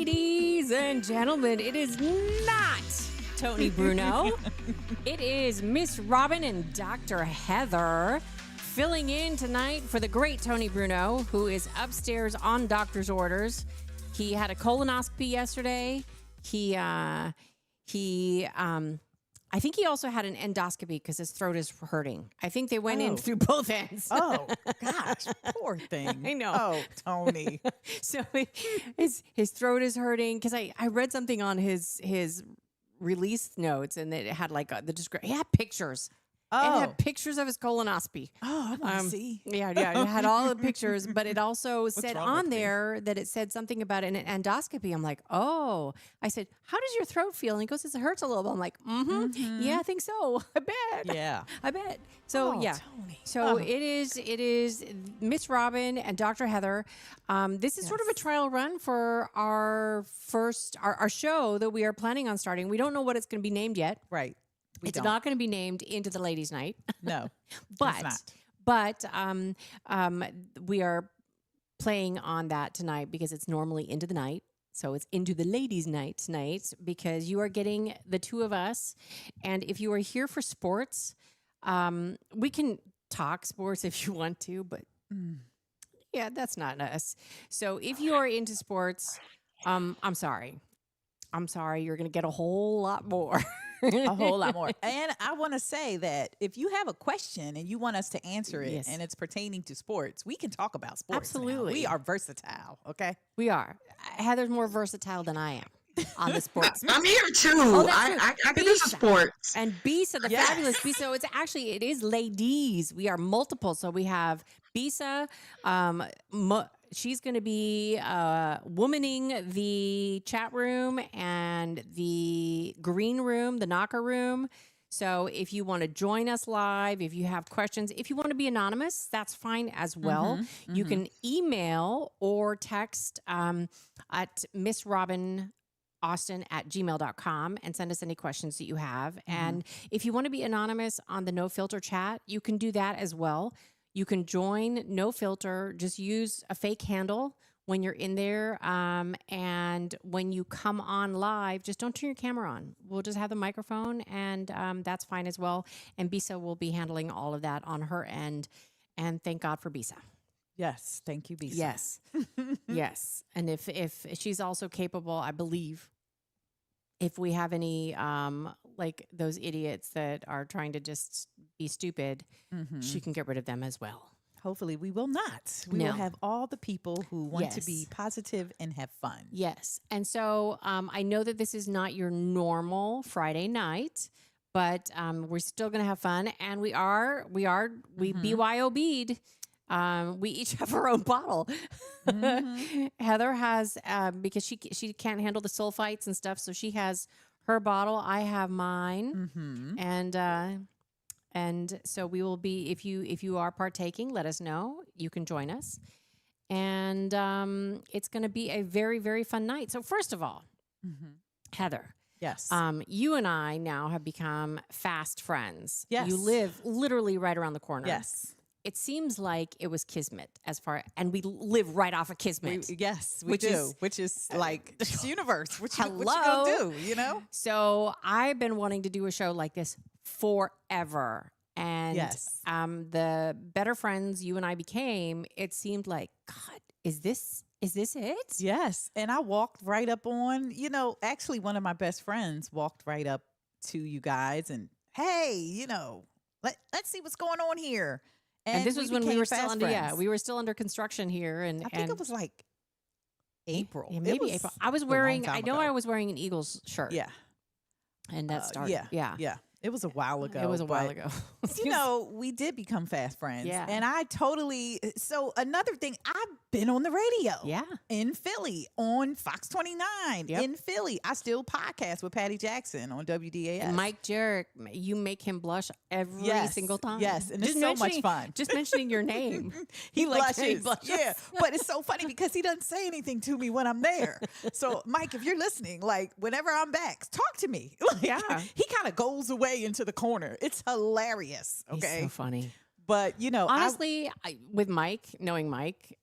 Ladies and gentlemen, it is not Tony Bruno. It is Miss Robin and Dr. Heather filling in tonight for the great Tony Bruno, who is upstairs on doctor's orders. He had a colonoscopy yesterday. I think he also had an endoscopy because his throat is hurting. I think they went in through both ends. Oh, gosh, poor thing. I know. Oh, Tony. So his throat is hurting because I read something on his release notes and it had like the description. He had pictures. Oh. It had pictures of his colonoscopy. Oh, I want to see. Yeah. It had all the pictures, but it also said wrong on with me? there that it said something about an endoscopy. I'm like, oh. I said, how does your throat feel? And he goes, it hurts a little bit. I'm like, yeah, I think so. I bet. Yeah. I bet. So, Oh, yeah. Tony. So Oh. it is Miss Robin and Dr. Heather. This is sort of a trial run for our show that we are planning on starting. We don't know what it's going to be named yet. Right. It's not going to be named Into the Ladies' Night. No, but it's but we are playing on that tonight because it's normally Into the Night. So it's Into the Ladies' Night tonight because you are getting the two of us. And if you are here for sports, we can talk sports if you want to, but yeah, that's not us. So if you are into sports, I'm sorry. You're going to get a whole lot more. a whole lot more. And I want to say that if you have a question and you want us to answer it Yes. and it's pertaining to sports, we can talk about sports. now. Absolutely. We are versatile, okay? We are. Heather's more versatile than I am on the sports. I'm here too. Oh, that's true. I can do some Bisa. sports. And Bisa, the Yes. fabulous Bisa. So it is ladies. We are multiple. So we have Bisa. She's going to be womaning the chat room and the green room, the knocker room. So if you want to join us live, if you have questions, if you want to be anonymous, that's fine as well. You can email or text at missrobinaustin@gmail.com and send us any questions that you have. And if you want to be anonymous on the No Filter chat, you can do that as well. You can join No Filter. Just use a fake handle when you're in there. And when you come on live, just don't turn your camera on. We'll just have the microphone, and that's fine as well. And Bisa will be handling all of that on her end. And thank God for Bisa. Yes. Thank you, Bisa. Yes. Yes. And if she's also capable, I believe, if we have any like those idiots that are trying to just be stupid, she can get rid of them as well. Hopefully we will not. We No. will have all the people who want to Yes. be positive and have fun. Yes. And so I know that this is not your normal Friday night, but we're still going to have fun. And we BYOB'd. We each have our own bottle. Heather has, because she can't handle the sulfites and stuff, so she has her bottle. I have mine. And so we will be, if you are partaking, let us know. You can join us. And it's going to be a very, very fun night. So first of all, Heather, Yes. you and I now have become fast friends. Yes. You live literally right around the corner. Yes. It seems like it was Kismet and we live right off of Kismet. We do. Which is like this universe. What you gonna do, you know? So I've been wanting to do a show like this forever. And Yes. the better friends you and I became, it seemed like, God, is this it? Yes. And I walked right up on, actually one of my best friends walked right up to you guys and, hey, let's see what's going on here. And this was when we were still fast under, friends. we were still under construction here. And I think it was like April. Yeah, It maybe was April. I was a long wearing, time I know ago. I was wearing an Eagles shirt. Yeah. And that started. Yeah. It was a while ago. It was a while but, ago. We did become fast friends. Yeah. And so another thing, I've been on the radio. Yeah. In Philly on Fox 29 Yep. in Philly. I still podcast with Patty Jackson on WDAS. And Mike Jarrett, you make him blush every single time. Yes. And it's so much fun. Just mentioning your name. He like blushes. he blushes. Yeah. But it's so funny because he doesn't say anything to me when I'm there. So, Mike, if you're listening, like whenever I'm back, talk to me. Like, Yeah. He kind of goes away into the corner. It's hilarious. Okay. He's so funny. But, Honestly, with Mike, knowing Mike,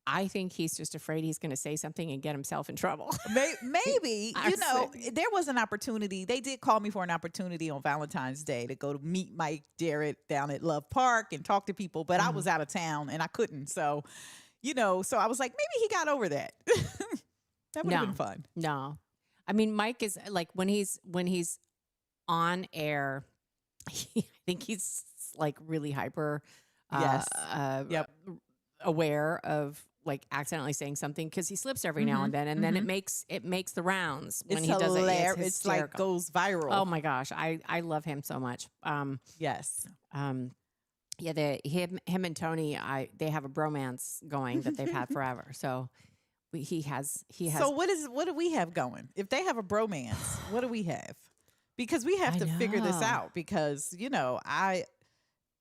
I think he's just afraid he's going to say something and get himself in trouble. Maybe, Honestly. there was an opportunity. They did call me for an opportunity on Valentine's Day to go to meet Mike Jarrett down at Love Park and talk to people, but I was out of town and I couldn't. So, so I was like, maybe he got over that. That would have been fun. No. I mean, Mike is like when he's on air, I think he's like really hyper Yes. Yep. aware of like accidentally saying something because he slips every now and then it makes the rounds when It's he does it. hilarious. It's It's like hysterical. goes viral. Oh my gosh, I love him so much. Yes. Yeah, him and Tony, they have a bromance going that they've had forever. So he has. So what do we have going? If they have a bromance, what do we have? Because we have to figure this know. out because,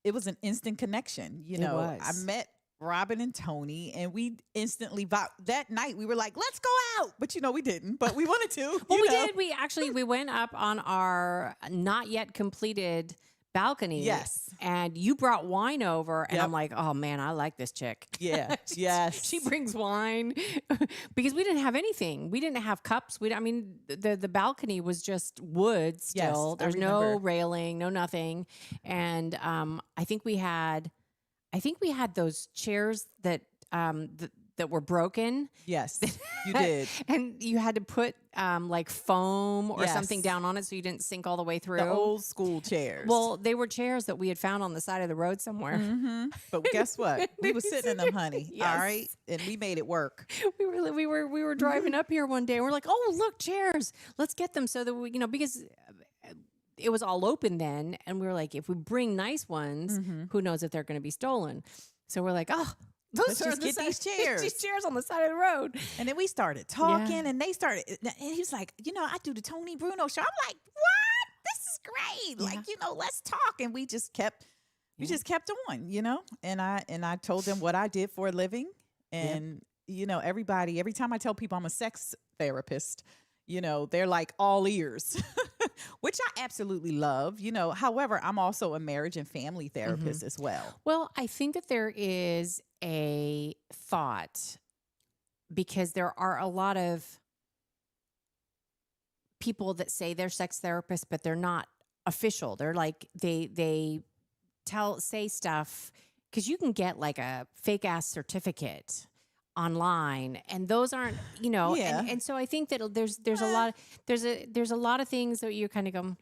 it was an instant connection. was. I met Robin and Tony and we instantly that night we were like, let's go out. But we didn't, but we wanted to. Well, we did. We went up on our not yet completed balcony. Yes. And you brought wine over, and Yep. I'm like, oh man, I like this chick. Yeah. Yes. She brings wine because we didn't have anything. We didn't have cups. The balcony was just wood still. Yes, I There's no remember. railing, no nothing. And I think we had those chairs that that were broken. Yes, you did. And you had to put like foam or Yes. something down on it so you didn't sink all the way through. The old school chairs. Well, they were chairs that we had found on the side of the road somewhere. But guess what? We were sitting in them, honey. Yes. All right. And we made it work. We were driving up here one day and we're like, oh, look, chairs. Let's get them so that we, because it was all open then. And we were like, if we bring nice ones, who knows if they're going to be stolen? So we're like, oh, Let's just get these chairs. These chairs on the side of the road. And then we started talking and they started, and he was like, I do the Tony Bruno show. I'm like, what? This is great. Yeah. Like, let's talk. And we just kept on, and I told them what I did for a living. And, everybody, every time I tell people I'm a sex therapist, they're like all ears, which I absolutely love, However, I'm also a marriage and family therapist as well. Well, I think that there is a thought because there are a lot of people that say they're sex therapists, but they're not official. They're like, they say stuff because you can get like a fake ass certificate online and those aren't, Yeah. and so I think that there's a lot of things that you're kind of going,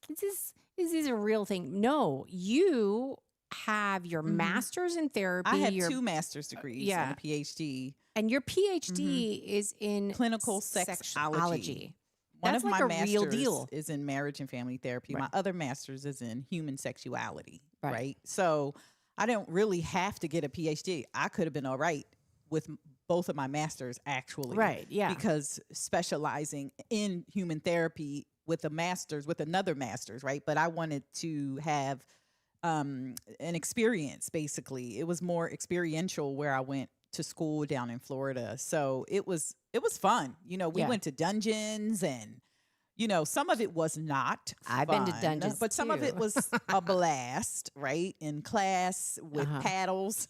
is this a real thing? No, you have your master's in therapy. I have 2 master's degrees and a PhD. and your PhD is in Clinical sexology. One That's of like my a masters real deal. is in marriage and family therapy. Right. My other master's is in human sexuality, Right. right? So I don't really have to get a PhD. I could have been all right with both of my masters, actually. Right, yeah. Because specializing in human therapy with another master's, right? But I wanted to have an experience, basically. It was more experiential where I went to school down in Florida. So it was fun. We Yeah. went to dungeons and some of it was not I've been to fun, dungeons but some of too. it was a blast, right? In class with paddles.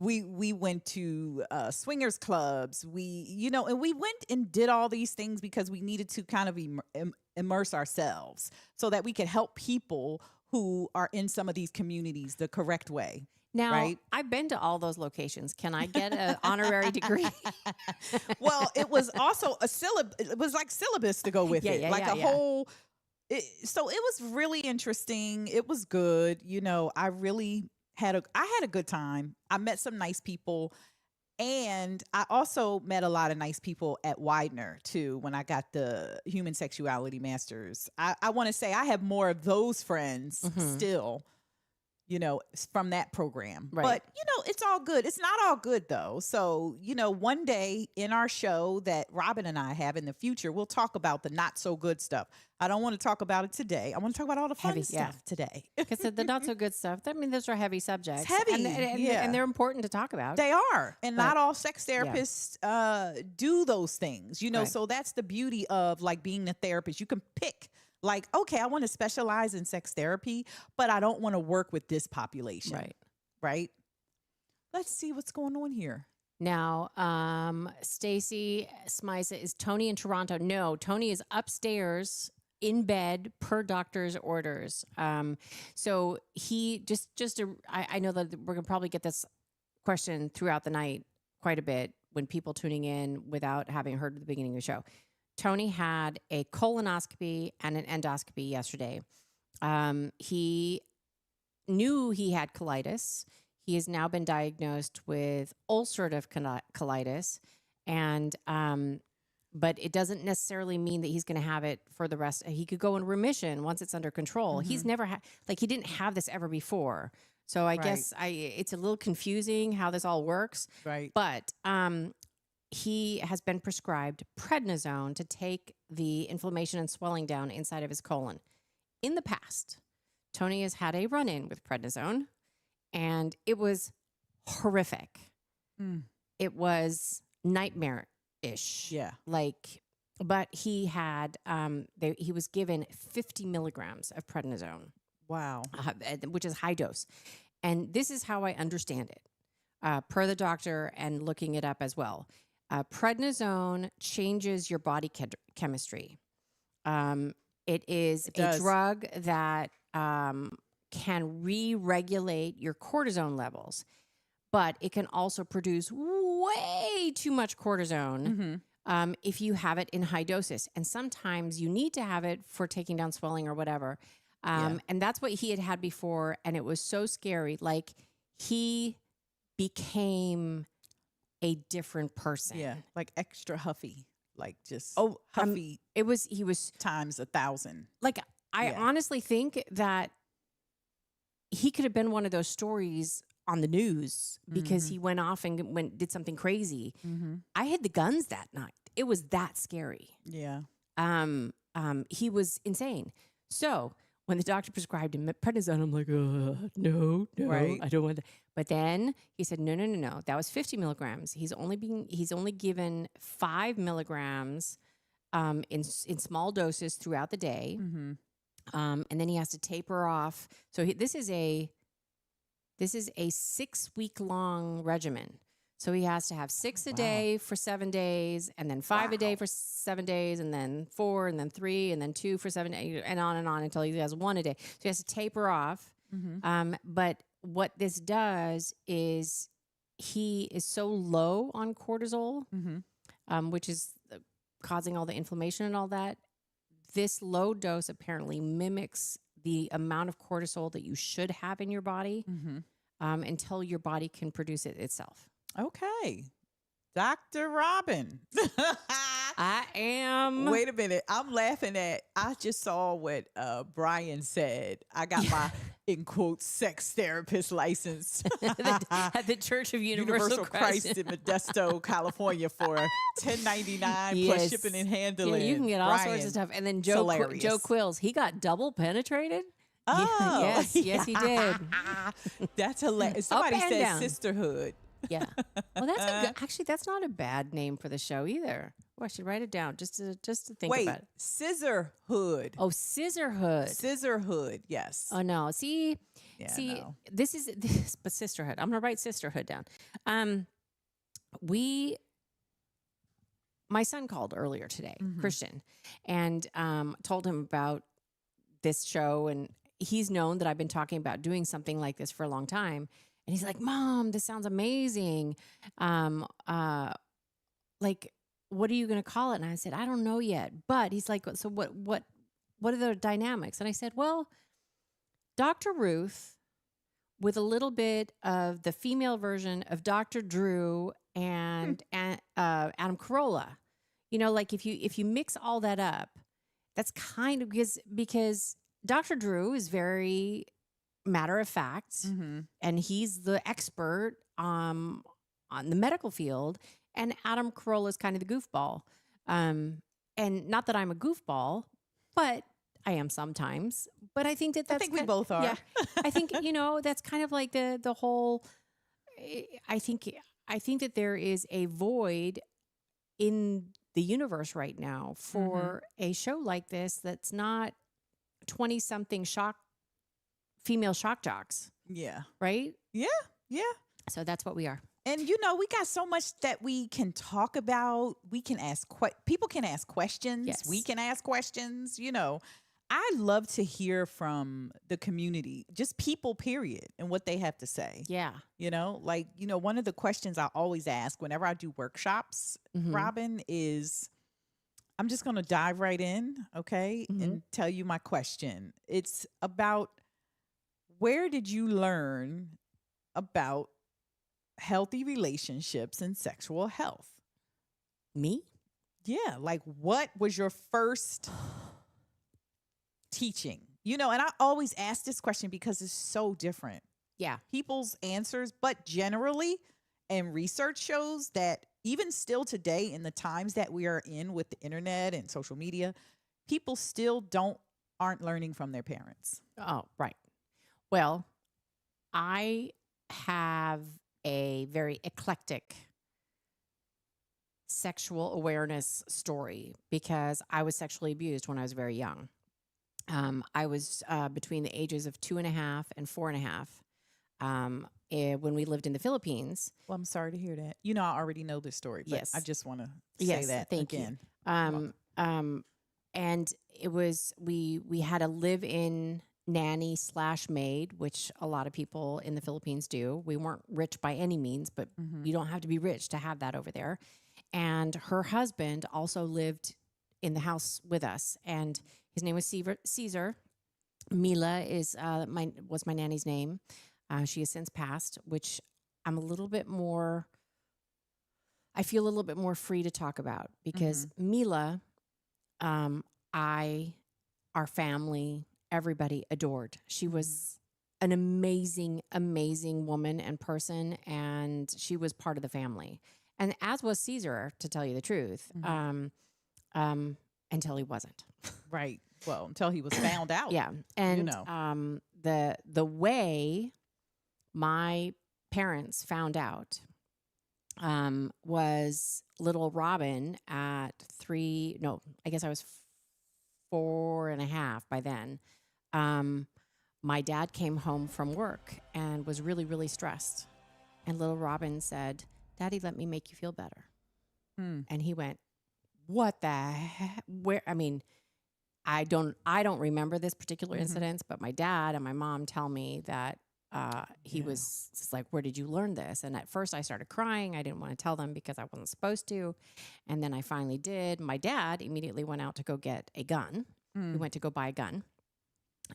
We went to swingers clubs. And we went and did all these things because we needed to kind of immerse ourselves so that we could help people who are in some of these communities the correct way. Now, right? I've been to all those locations. Can I get an honorary degree? Well, it was also it was like syllabus to go with Yeah, it. yeah, Like yeah, a yeah. whole so it was really interesting. It was good. I really I had a good time. I met some nice people. And I also met a lot of nice people at Widener too when I got the human sexuality masters. I want to say I have more of those friends still, from that program. Right. But, it's all good. It's not all good though. So, one day in our show that Robin and I have in the future, we'll talk about the not so good stuff. I don't want to talk about it today. I want to talk about all the fun Heavy, yeah. stuff today. Because the not so good stuff, those are heavy subjects. heavy, yeah. And they're important to talk about. They are. And But- not all sex therapists do those things, Right. So that's the beauty of like being a therapist. You can pick like, okay, I want to specialize in sex therapy, but I don't want to work with this population. Right. Right. Let's see what's going on here. Now, Stacy Smisa, is Tony in Toronto? No, Tony is upstairs in bed per doctor's orders. So he I know that we're gonna probably get this question throughout the night quite a bit when people tuning in without having heard the beginning of the show. Tony had a colonoscopy and an endoscopy yesterday. He knew he had colitis. He has now been diagnosed with ulcerative colitis, and but it doesn't necessarily mean that he's going to have it for the rest. He could go in remission once it's under control. He's never had, like, he didn't have this ever before. So I guess it's a little confusing how this all works. Right. But he has been prescribed prednisone to take the inflammation and swelling down inside of his colon. In the past, Tony has had a run-in with prednisone, and it was horrific. It was nightmare-ish. Yeah. Like, but he had, he was given 50 milligrams of prednisone. Wow. Which is high dose. And this is how I understand it, per the doctor and looking it up as well. Prednisone changes your body chemistry. It is a drug that can re-regulate your cortisone levels, but it can also produce way too much cortisone if you have it in high doses. And sometimes you need to have it for taking down swelling or whatever. And that's what he had before. And it was so scary. Like, he became a different person. Yeah. Like extra huffy. Like just huffy. He was times 1,000. Like, I honestly think that he could have been one of those stories on the news because he went off and did something crazy. I had the guns that night. It was that scary. Yeah. He was insane. So when the doctor prescribed him prednisone, I'm like, no, Right. I don't want that. But then he said, no. That was 50 milligrams. He's only given 5 milligrams in small doses throughout the day. And then he has to taper off. So this is a 6-week-long regimen. So he has to have 6 a day for 7 days, and then 5 a day for 7 days, and then 4, and then 3, and then 2 for 7 days, and on until he has 1 a day. So he has to taper off. But what this does is he is so low on cortisol, which is causing all the inflammation and all that. This low dose apparently mimics the amount of cortisol that you should have in your body until your body can produce it itself. Okay. Dr. Robin. I am. Wait a minute. I'm laughing at, I just saw what Brian said. I got my, in quotes, sex therapist license At the Church of Universal Christ in Modesto, California for $10.99 plus shipping and handling. Yeah, you can get all sorts of stuff. And then Joe Quills, he got double penetrated. Oh. Yes, he did. That's hilarious. Somebody said down. sisterhood. Yeah. Well, that's not a bad name for the show either. Well, I should write it down just to think about it. Scissorhood. Oh, Scissorhood. Scissorhood, yes. Oh no. See, no. this but sisterhood. I'm gonna write sisterhood down. My son called earlier today, Christian, and told him about this show, and he's known that I've been talking about doing something like this for a long time. And he's like, Mom, this sounds amazing. Like, what are you going to call it? And I said, I don't know yet. But he's like, so what are the dynamics? And I said, well, Dr. Ruth with a little bit of the female version of Dr. Drew and Adam Carolla. You know, like if you mix all that up, that's kind of because Dr. Drew is very matter of fact, and he's the expert on the medical field, and Adam Carolla is kind of the goofball. And not that I'm a goofball, but I am sometimes. But I think that's we both are. Yeah, I think that's kind of like the whole. I think that there is a void in the universe right now for a show like this that's not 20-something female shock jocks. Yeah. Right? Yeah. Yeah. So that's what we are. And we got so much that we can talk about. We can ask people can ask questions. Yes. We can ask questions. I love to hear from the community, just people, period, and what they have to say. Yeah. One of the questions I always ask whenever I do workshops, Robin, is I'm just going to dive right in, okay, and tell you my question. It's about, where did you learn about healthy relationships and sexual health? Me? Yeah. Like, what was your first teaching? And I always ask this question because it's so different. Yeah. People's answers, but generally, and research shows that even still today, in the times that we are in with the internet and social media, people still aren't learning from their parents. Oh, right. Well, I have a very eclectic sexual awareness story because I was sexually abused when I was very young. I was between the ages of 2.5 and 4.5 when we lived in the Philippines. Well, I'm sorry to hear that. I already know this story, but Yes. I just want to say that thank again. You. And it was, we had a live-in nanny / maid, which a lot of people in the Philippines do. We weren't rich by any means, but you don't have to be rich to have that over there. And her husband also lived in the house with us, and his name was Caesar. Mila was my nanny's name. She has since passed, which I feel a little bit more free to talk about because Mila, our family, everybody adored. She was an amazing, amazing woman and person, and she was part of the family. And as was Caesar, to tell you the truth, until he wasn't. Right. Well, until he was found out. Yeah. And the way my parents found out was little Robin at 3. No, I guess I was 4.5 by then. My dad came home from work and was really, really stressed. And little Robin said, "Daddy, let me make you feel better." And he went, "What the heck? Where?" I mean, I don't remember this particular incident, but my dad and my mom tell me that he was just like, "Where did you learn this?" And at first I started crying. I didn't want to tell them because I wasn't supposed to. And then I finally did. My dad immediately went out to go get a gun. He went to go buy a gun.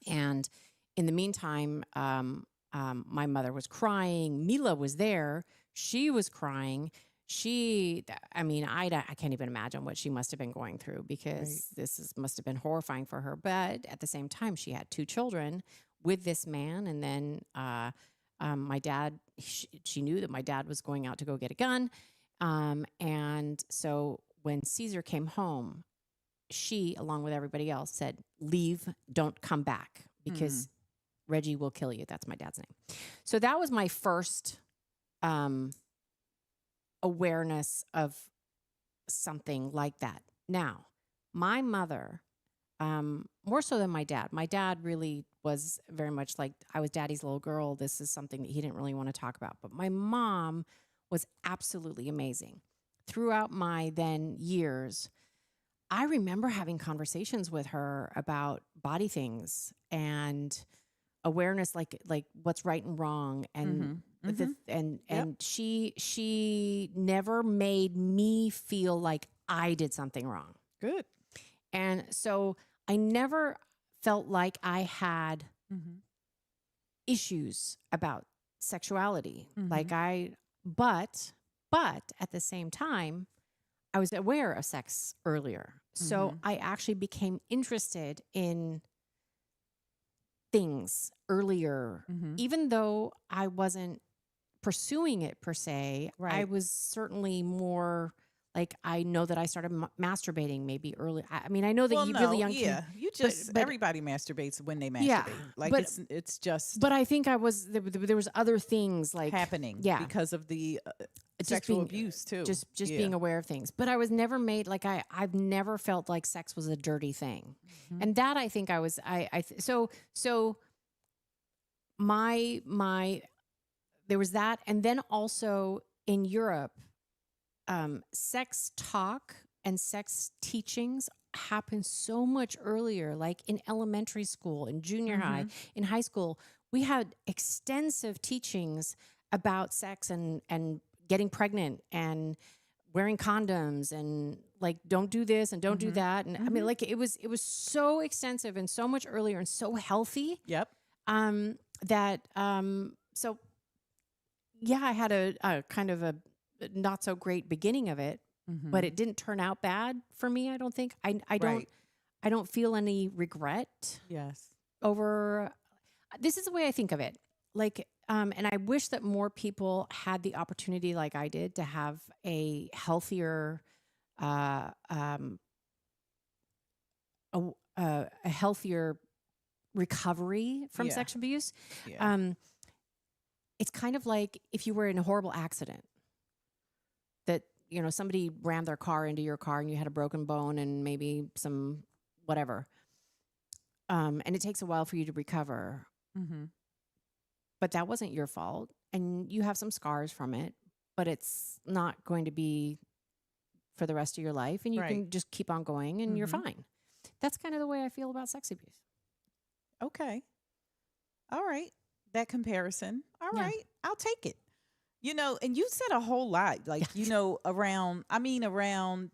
And in the meantime, my mother was crying. Mila was there. She was crying. I can't even imagine what she must have been going through because must have been horrifying for her. But at the same time, she had 2 children with this man. And then my dad, she knew that my dad was going out to go get a gun. And so when Caesar came home, she, along with everybody else, said, "Leave, don't come back because Reggie will kill you." That's my dad's name. So that was my first awareness of something like that. Now, my mother, more so than my dad really was very much like, I was daddy's little girl. This is something that he didn't really want to talk about. But my mom was absolutely amazing. Throughout my then years, I remember having conversations with her about body things and awareness, like what's right and wrong, and and she never made me feel like I did something wrong. Good. And so I never felt like I had issues about sexuality. But at the same time, I was aware of sex earlier. So I actually became interested in things earlier, even though I wasn't pursuing it per se. Right. I was certainly more like, I know that I started masturbating maybe early. I mean, I know that really young kids. You just, everybody masturbates when they masturbate. Yeah, like but- it's just But I think there was other things like happening because of the sexual abuse too. Just being aware of things. But I was never made like, I've never felt like sex was a dirty thing. And that I think I was, so my there was that. And then also in Europe, sex talk and sex teachings happen so much earlier, like in elementary school, in junior high, in high school. We had extensive teachings about sex and getting pregnant and wearing condoms and like don't do this and don't do that. And I mean, like it was so extensive and so much earlier and so healthy. Yep. That so yeah, I had a kind of a not so great beginning of it, but it didn't turn out bad for me. I don't think I don't Right. I don't feel any regret Yes. over. This is the way I think of it. Like, and I wish that more people had the opportunity, like I did, to have a healthier, uh, um, a healthier recovery from Yeah. sexual abuse. Yeah. It's kind of like if you were in a horrible accident that, you know, somebody rammed their car into your car and you had a broken bone and maybe some whatever. And it takes a while for you to recover, but that wasn't your fault. And you have some scars from it, but it's not going to be for the rest of your life. And you Right. can just keep on going and you're fine. That's kind of the way I feel about sex abuse. Okay. All right. That comparison. All Yeah. right. I'll take it. You know, and you said a whole lot, like, you know, around,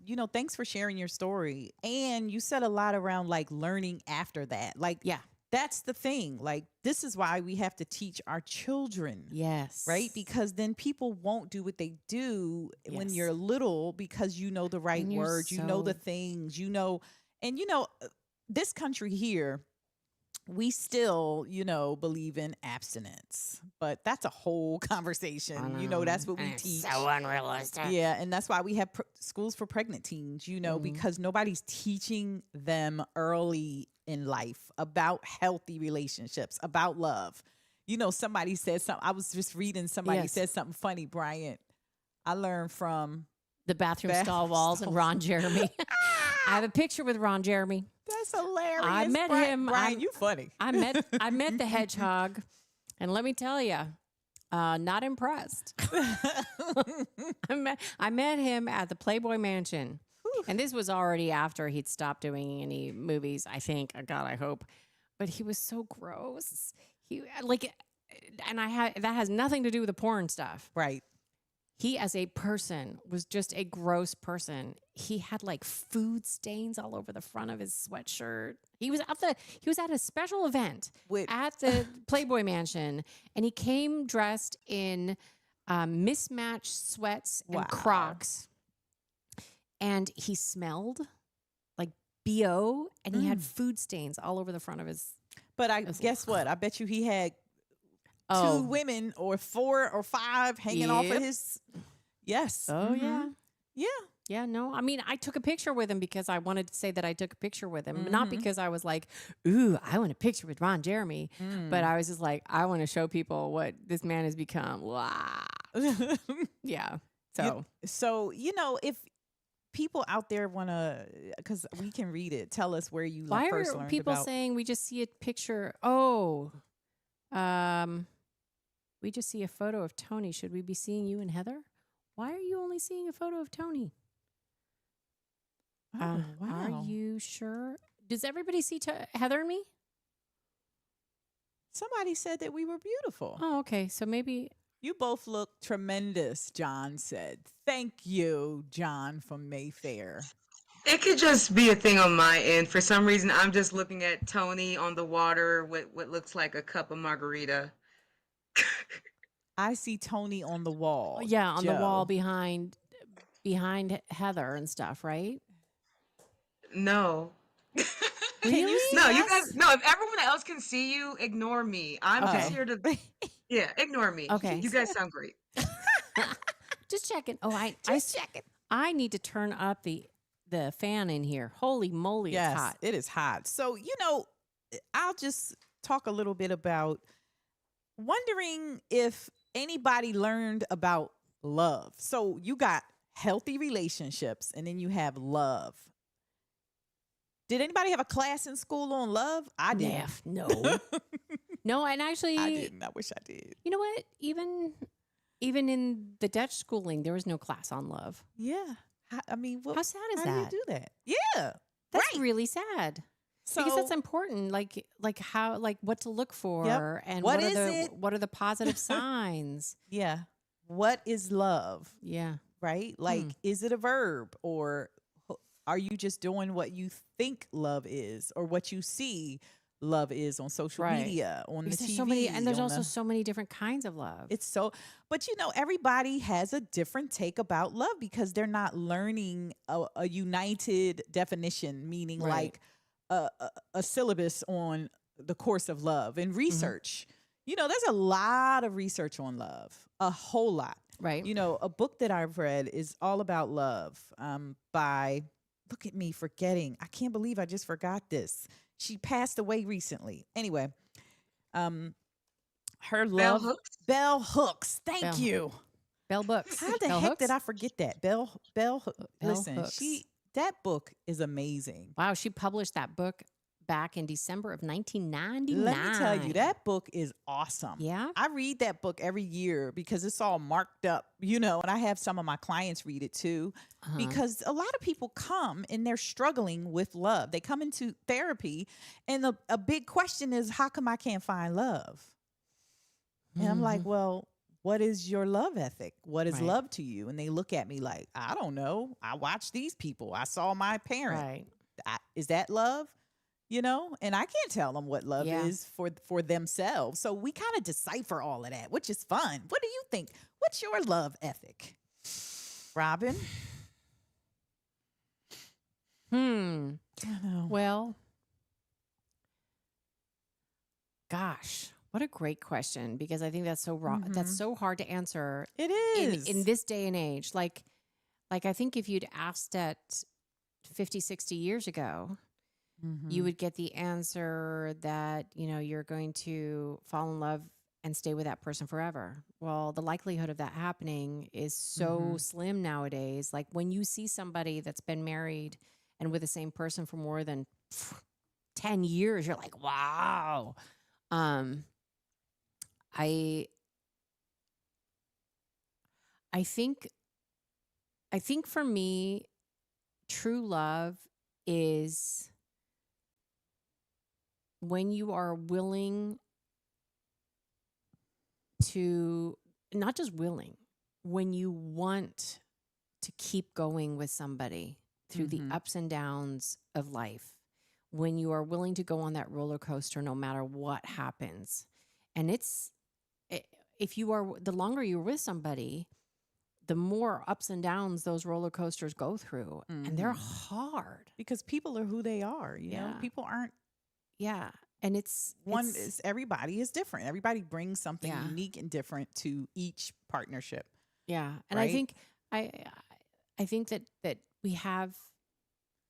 you know, thanks for sharing your story. And you said a lot around like learning after that. Like, Yeah. that's the thing. Like, this is why we have to teach our children. Yes. Right? Because then people won't do what they do when Yes. you're little because you know the right And you're words, you know the so- things, you know, and you know, this country here, we still, you know, believe in abstinence, but that's a whole conversation. You know, that's what we teach. So unrealistic. Yeah, and that's why we have schools for pregnant teens, you know, because nobody's teaching them early in life about healthy relationships, about love. You know, somebody said something. I was just reading, somebody Yes. said something funny, Bryant. I learned from The bathroom stall Bathroom walls and stalls. Ron Jeremy. I have a picture with Ron Jeremy. that's hilarious. I met him. Brian, you funny. I met the hedgehog, and let me tell you, not impressed. I met him at the Playboy Mansion, and this was already after he'd stopped doing any movies. I think, God, I hope, but he was so gross. He like, and that has nothing to do with the porn stuff. Right. He, as a person, was just a gross person. He had like food stains all over the front of his sweatshirt. He was at a special event at the Playboy Mansion, and he came dressed in mismatched sweats and Wow. Crocs, and he smelled like BO, and he had food stains all over the front of his. But I guess what? I bet you he had Oh. 2 women or 4 or 5 hanging off of Yep. his. Yes. Oh yeah. Yeah. Yeah, no. I mean, I took a picture with him because I wanted to say that I took a picture with him, not because I was like, "Ooh, I want a picture with Ron Jeremy," but I was just like, I want to show people what this man has become. Wow. Yeah. So So, you know, if people out there want to, because we can read it, tell us where you why first are learned people about. saying we just see a picture? Oh, we just see a photo of Tony. Should we be seeing you and Heather? Why are you only seeing a photo of Tony? Oh, wow. Are you sure? Does everybody see Heather and me? Somebody said that we were beautiful. Oh, okay. So maybe. You both look tremendous, John said. Thank you, John from Mayfair. It could just be a thing on my end. For some reason, I'm just looking at Tony on the water with what looks like a cup of margarita. I see Tony on the wall. Yeah, on the wall Joe. behind Heather and stuff, right? No. Can you see No, you us? guys. No, if everyone else can see you, ignore me. I'm just Okay. here to. Yeah, ignore me. Okay. You guys sound great. Just checking. Oh, Just checking. I need to turn up the fan in here. Holy moly, Yes, it's hot. it is hot. So, you know, I'll just talk a little bit about wondering if anybody learned about love. So you got healthy relationships and then you have love. Did anybody have a class in school on love? I did. No. No, and I actually, didn't. I wish I did. you know what? Even in the Dutch schooling, there was no class on love. Yeah. I mean, How sad is how do you that? do that? Yeah. That's Right. really sad. Because that's So, important, like how, like what to look yep. for, and What is it? what are the positive signs? Yeah. What is love? Yeah. Right? Hmm. Like, is it a verb, or are you just doing what you think love is, or what you see love is on social Right. media, on Because the there's TV? so many, and there's on also the- so many different kinds of love. It's so, but everybody has a different take about love because they're not learning a united definition, meaning Right. like a syllabus on the course of love and research. There's a lot of research on love, a whole lot. Right. A book that I've read is all about love, by, look at me forgetting. I can't believe I just forgot this. She passed away recently. Anyway, her Bell love, hooks. Bell Hooks. Thank Bell- you. Bell books. How the Bell heck hooks? did I forget that? Bell. Listen, Hooks. that book is amazing. Wow, she published that book back in December of 1999. Let me tell you, that book is awesome. Yeah. I read that book every year because it's all marked up, and I have some of my clients read it too, Uh-huh. because a lot of people come and they're struggling with love. They come into therapy, and a big question is, how come I can't find love? And I'm like, well, what is your love ethic? What is Right. love to you? And they look at me like, I don't know. I watched these people. I saw my parent. Right. Is that love? And I can't tell them what love Yeah. is for themselves. So we kind of decipher all of that, which is fun. What do you think? What's your love ethic, Robin? Hmm. I know. Well, gosh, what a great question, because I think that's so raw. That's so hard to answer It in is. this day and age. Like I think if you'd asked that 50, 60 years ago, you would get the answer that, you're going to fall in love and stay with that person forever. Well, the likelihood of that happening is so slim nowadays. Like when you see somebody that's been married and with the same person for more than 10 years, you're like, wow. I think for me, true love is when you are willing to, not just willing, when you want to keep going with somebody through the ups and downs of life, when you are willing to go on that roller coaster no matter what happens. And if you are, the longer you're with somebody, the more ups and downs those roller coasters go through, and they're hard. Because people are who they are. Yeah. People aren't. Yeah. And Everybody is different. Everybody brings something Yeah. unique and different to each partnership. yeah. And Right? I think I think that we have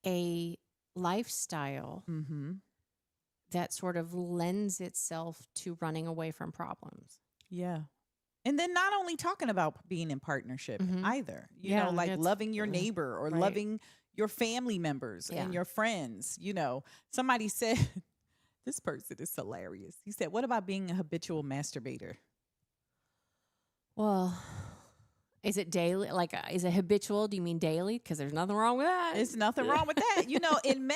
a lifestyle that sort of lends itself to running away from problems. Yeah. And then not only talking about being in partnership either, Yeah, like that's- loving your neighbor or right. loving your family members and Yeah. your friends. Somebody said, this person is hilarious. He said, what about being a habitual masturbator? Well, is it daily? Like, is it habitual? Do you mean daily? Because there's nothing wrong with that. There's nothing wrong with that. In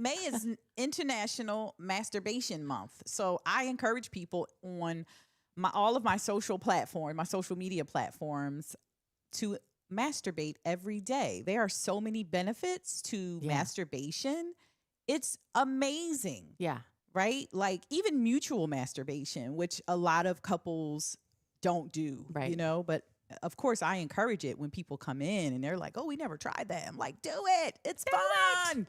May is International Masturbation Month. So I encourage people on all of my social media platforms, to masturbate every day. There are so many benefits to Yeah. masturbation. It's amazing, Yeah. right? Like even mutual masturbation, which a lot of couples don't do, Right. but of course I encourage it when people come in and they're like, oh, we never tried that. I'm like, do it. It's fun,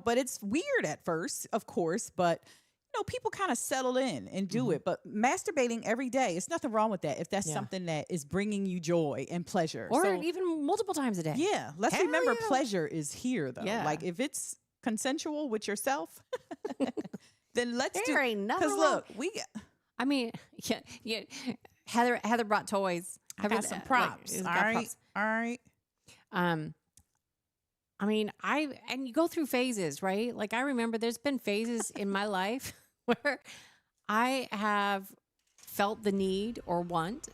but it's weird at first, of course, but people kind of settle in and do it. But masturbating every day, it's nothing wrong with that if that's Yeah. something that is bringing you joy and pleasure. Or So, even multiple times a day. yeah, let's Hell remember yeah. pleasure is here though. Yeah. Like if it's consensual with yourself, then let's do. There ain't nothing Because wrong. look, we got, I mean, yeah. Heather brought toys. I got some props. she's All got right, props. all right. I mean, and you go through phases, right? Like I remember there's been phases in my life where I have felt the need or want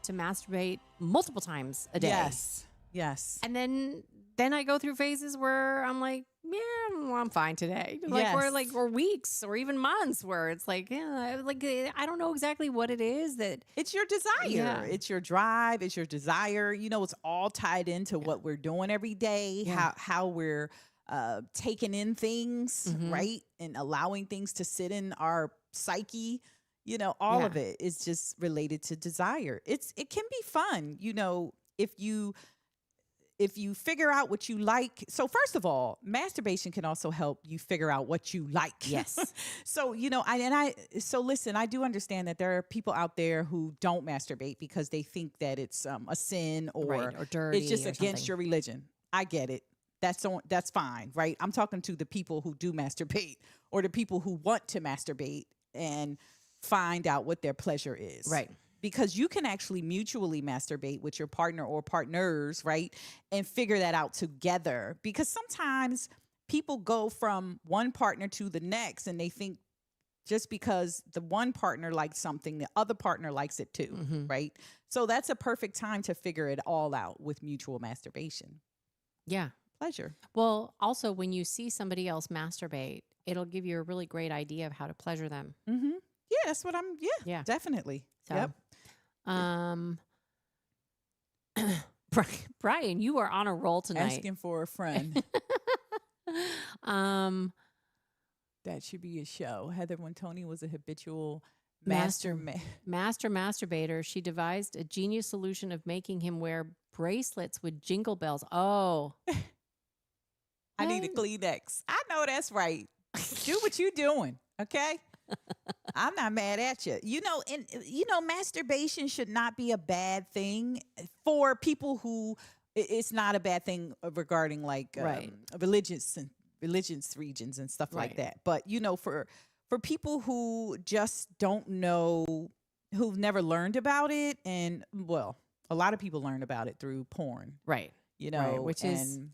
to masturbate multiple times a day. Yes. Yes. And then I go through phases where I'm like, yeah, well, I'm fine today. Or weeks or even months where it's like, yeah, like I don't know exactly what it is that It's your desire. Yeah. It's your drive. It's your desire. You know, it's all tied into what we're doing every day, Yeah. how we're taking in things, Mhm. right? And allowing things to sit in our psyche. You know, all of it is just related to desire. It can be fun, you know, if you figure out what you like. So first of all, masturbation can also help you figure out what you like. Yes. So, you know, so listen, I do understand that there are people out there who don't masturbate because they think that it's a sin or dirty it's just or against something. your religion. I get it. That's fine, right? I'm talking to the people who do masturbate or the people who want to masturbate and find out what their pleasure is. Right. Because you can actually mutually masturbate with your partner or partners, right? And figure that out together. Because sometimes people go from one partner to the next and they think just because the one partner likes something, the other partner likes it too, Mhm. right? So that's a perfect time to figure it all out with mutual masturbation. Yeah. Pleasure. Well, also when you see somebody else masturbate, it'll give you a really great idea of how to pleasure them. Mm-hmm. Yeah, that's what Yeah. definitely. So, Yep. Brian, you are on a roll tonight. Asking for a friend. um, That should be a show. Heather, when Tony was a habitual Master- master masturbator, she devised a genius solution of making him wear bracelets with jingle bells. Oh, I need a Kleenex. I know that's right. Do what you doing, okay? I'm not mad at you. You know, and you know, masturbation should not be a bad thing for people who it's not a bad thing regarding like Right. religious regions and stuff like Right. that. But you know, for people who just don't know, who've never learned about it, and well, a lot of people learn about it through porn. right. You know, Right, which is- and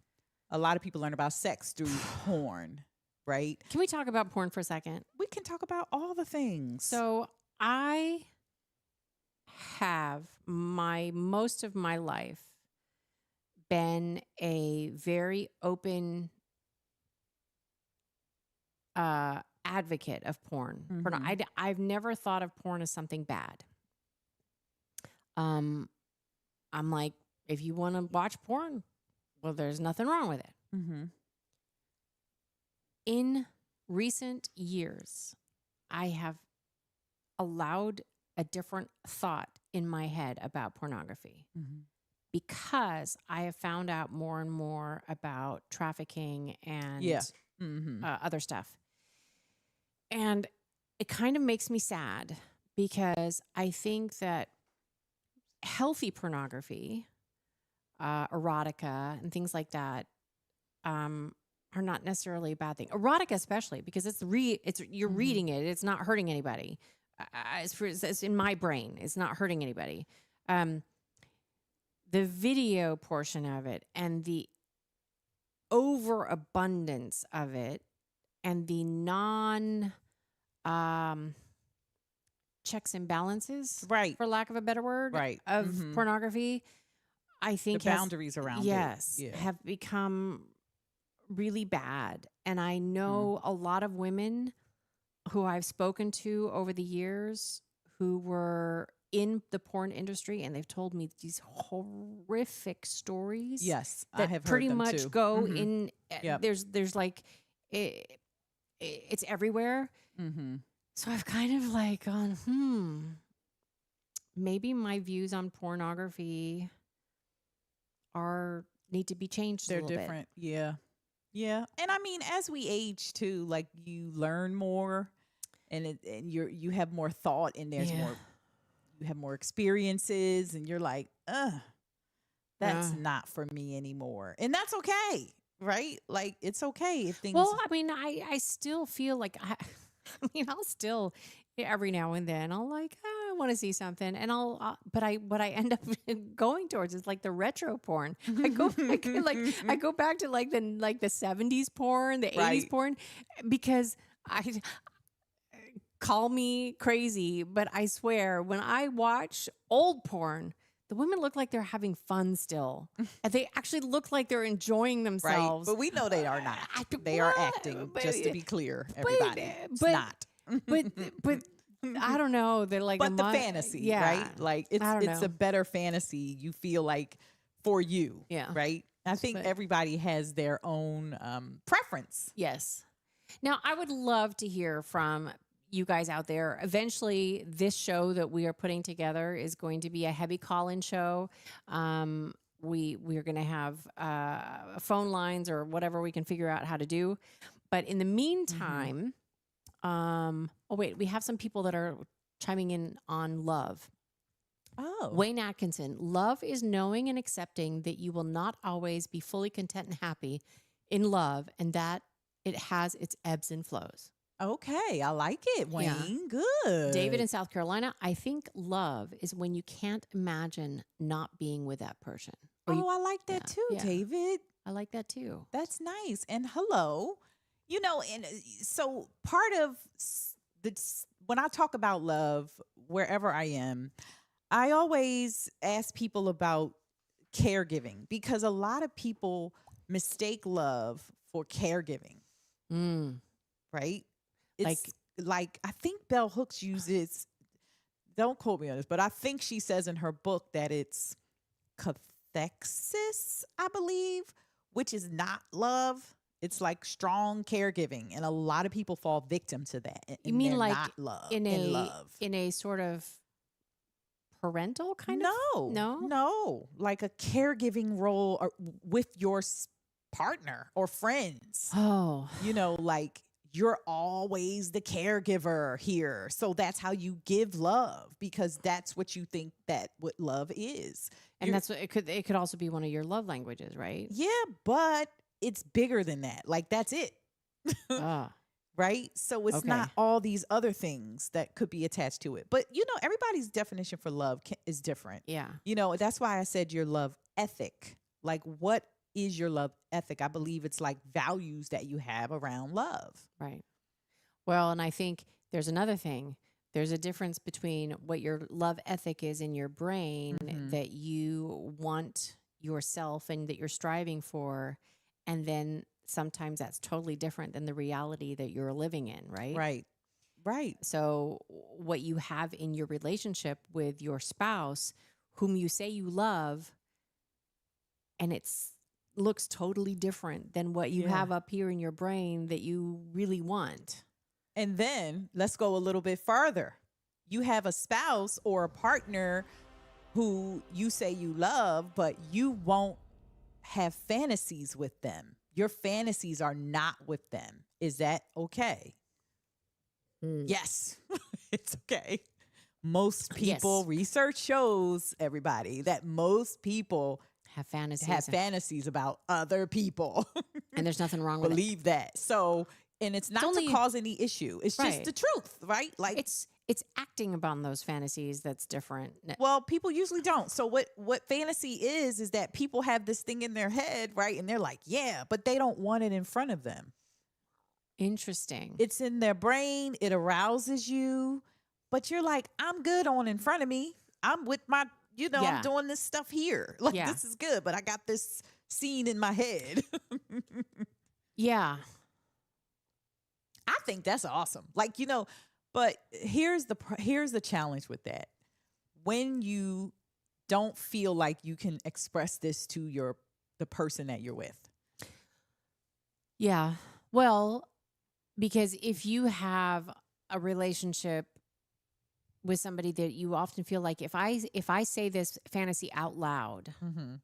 a lot of people learn about sex through porn, right? Can we talk about porn for a second? We can talk about all the things. So I have most of my life been a very open advocate of porn. Mhm. I've never thought of porn as something bad. I'm like, if you want to watch porn, well, there's nothing wrong with it. Mm-hmm. In recent years, I have allowed a different thought in my head about pornography Mm-hmm. because I have found out more and more about trafficking and Mm-hmm. other stuff. And it kind of makes me sad because I think that healthy pornography, erotica, and things like that are not necessarily a bad thing. Erotica, especially because you're Mhm. reading it; it's not hurting anybody. It's in my brain; it's not hurting anybody. The video portion of it and the overabundance of it and the non checks and balances, Right. for lack of a better word, Right. of Mhm. pornography, I The think boundaries around yes, it. Yeah. have become really bad. And I know a lot of women who I've spoken to over the years who were in the porn industry, and they've told me these horrific stories. Yes. I That have pretty heard them much too. go Mhm. in. Yep. There's like it's everywhere. Mm-hmm. So I've kind of like gone, maybe my views on pornography need to be changed. They're a little different. Yeah. Yeah. And I mean, as we age too, like you learn more and you have more thought and there's Yeah. more, you have more experiences and you're like, that's Yeah. not for me anymore. And that's okay. Right? Like it's okay if things Well, I mean, I still feel like I'll still every now and then I'll like I want to see something, and but what I end up going towards is like the retro porn. I go back, I go back to like the 70s porn, the 80s Right. porn, because call me crazy, but I swear when I watch old porn, the women look like they're having fun still. And they actually look like they're enjoying Right. themselves. But we know they are not. They are acting, just to be clear, everybody. It's but- not. But I don't know. They're like But the fantasy, right? Like it's I don't it's know. a better fantasy you feel like for you. Yeah. Right. I think But- everybody has their own preference. Yes. Now, I would love to hear from you guys out there. Eventually, this show that we are putting together is going to be a heavy call-in show. We're going to have phone lines or whatever we can figure out how to do. But in the meantime, oh wait, we have some people that are chiming in on love. Oh. Wayne Atkinson, love is knowing and accepting that you will not always be fully content and happy in love, and that it has its ebbs and flows. Okay. I like it, Wayne. Yeah. Good. David in South Carolina, I think love is when you can't imagine not being with that person. Or you- Oh, I like that Yeah, too, yeah. David. I like that too. That's nice. And hello, and so part of when I talk about love, wherever I am, I always ask people about caregiving because a lot of people mistake love for caregiving, right? It's like I think Bell Hooks uses, don't quote me on this, but I think she says in her book that it's cathexis, I believe, which is not love. It's like strong caregiving, and a lot of people fall victim to that. You and mean they're like not love in love? a sort of parental kind of? No, like a caregiving role or with your partner or friends. Oh, Like you're always the caregiver here, so that's how you give love because that's what you think that what love is. and that's what it could also be one of your love languages, right? Yeah, but it's bigger than that. Like that's it. Ah, Right? So it's Okay. not all these other things that could be attached to it. But everybody's definition for love is different. yeah. That's why I said your love ethic. Like what is your love ethic? I believe it's like values that you have around love. Right. Well, and I think there's another thing. There's a difference between what your love ethic is in your brain Mhm. that you want yourself and that you're striving for. And then sometimes that's totally different than the reality that you're living in, right? Right. So, what you have in your relationship with your spouse, whom you say you love, and looks totally different than what you Yeah. have up here in your brain that you really want. And then let's go a little bit further. You have a spouse or a partner who you say you love, but you won't have fantasies with them. Your fantasies are not with them. Is that okay? Yes, it's okay. Most people, Yes. research shows everybody that most people Have fantasies. have fantasies about other people. and there's nothing wrong with it. Believe that. So, and it's not only- to cause any issue. It's just Right. the truth, right? Like It's acting upon those fantasies that's different. well, people usually don't. So what fantasy is that people have this thing in their head, right? And they're like, yeah, but they don't want it in front of them. Interesting. It's in their brain. It arouses you, but you're like, I'm good on in front of me. I'm with my, Yeah. I'm doing this stuff here. Like Yeah. this is good, but I got this scene in my head. Yeah. I think that's awesome. Like, but here's the challenge with that. When you don't feel like you can express this to the person that you're with. Yeah. Well, because if you have a relationship with somebody that you often feel like if I say this fantasy out loud Mm-hmm.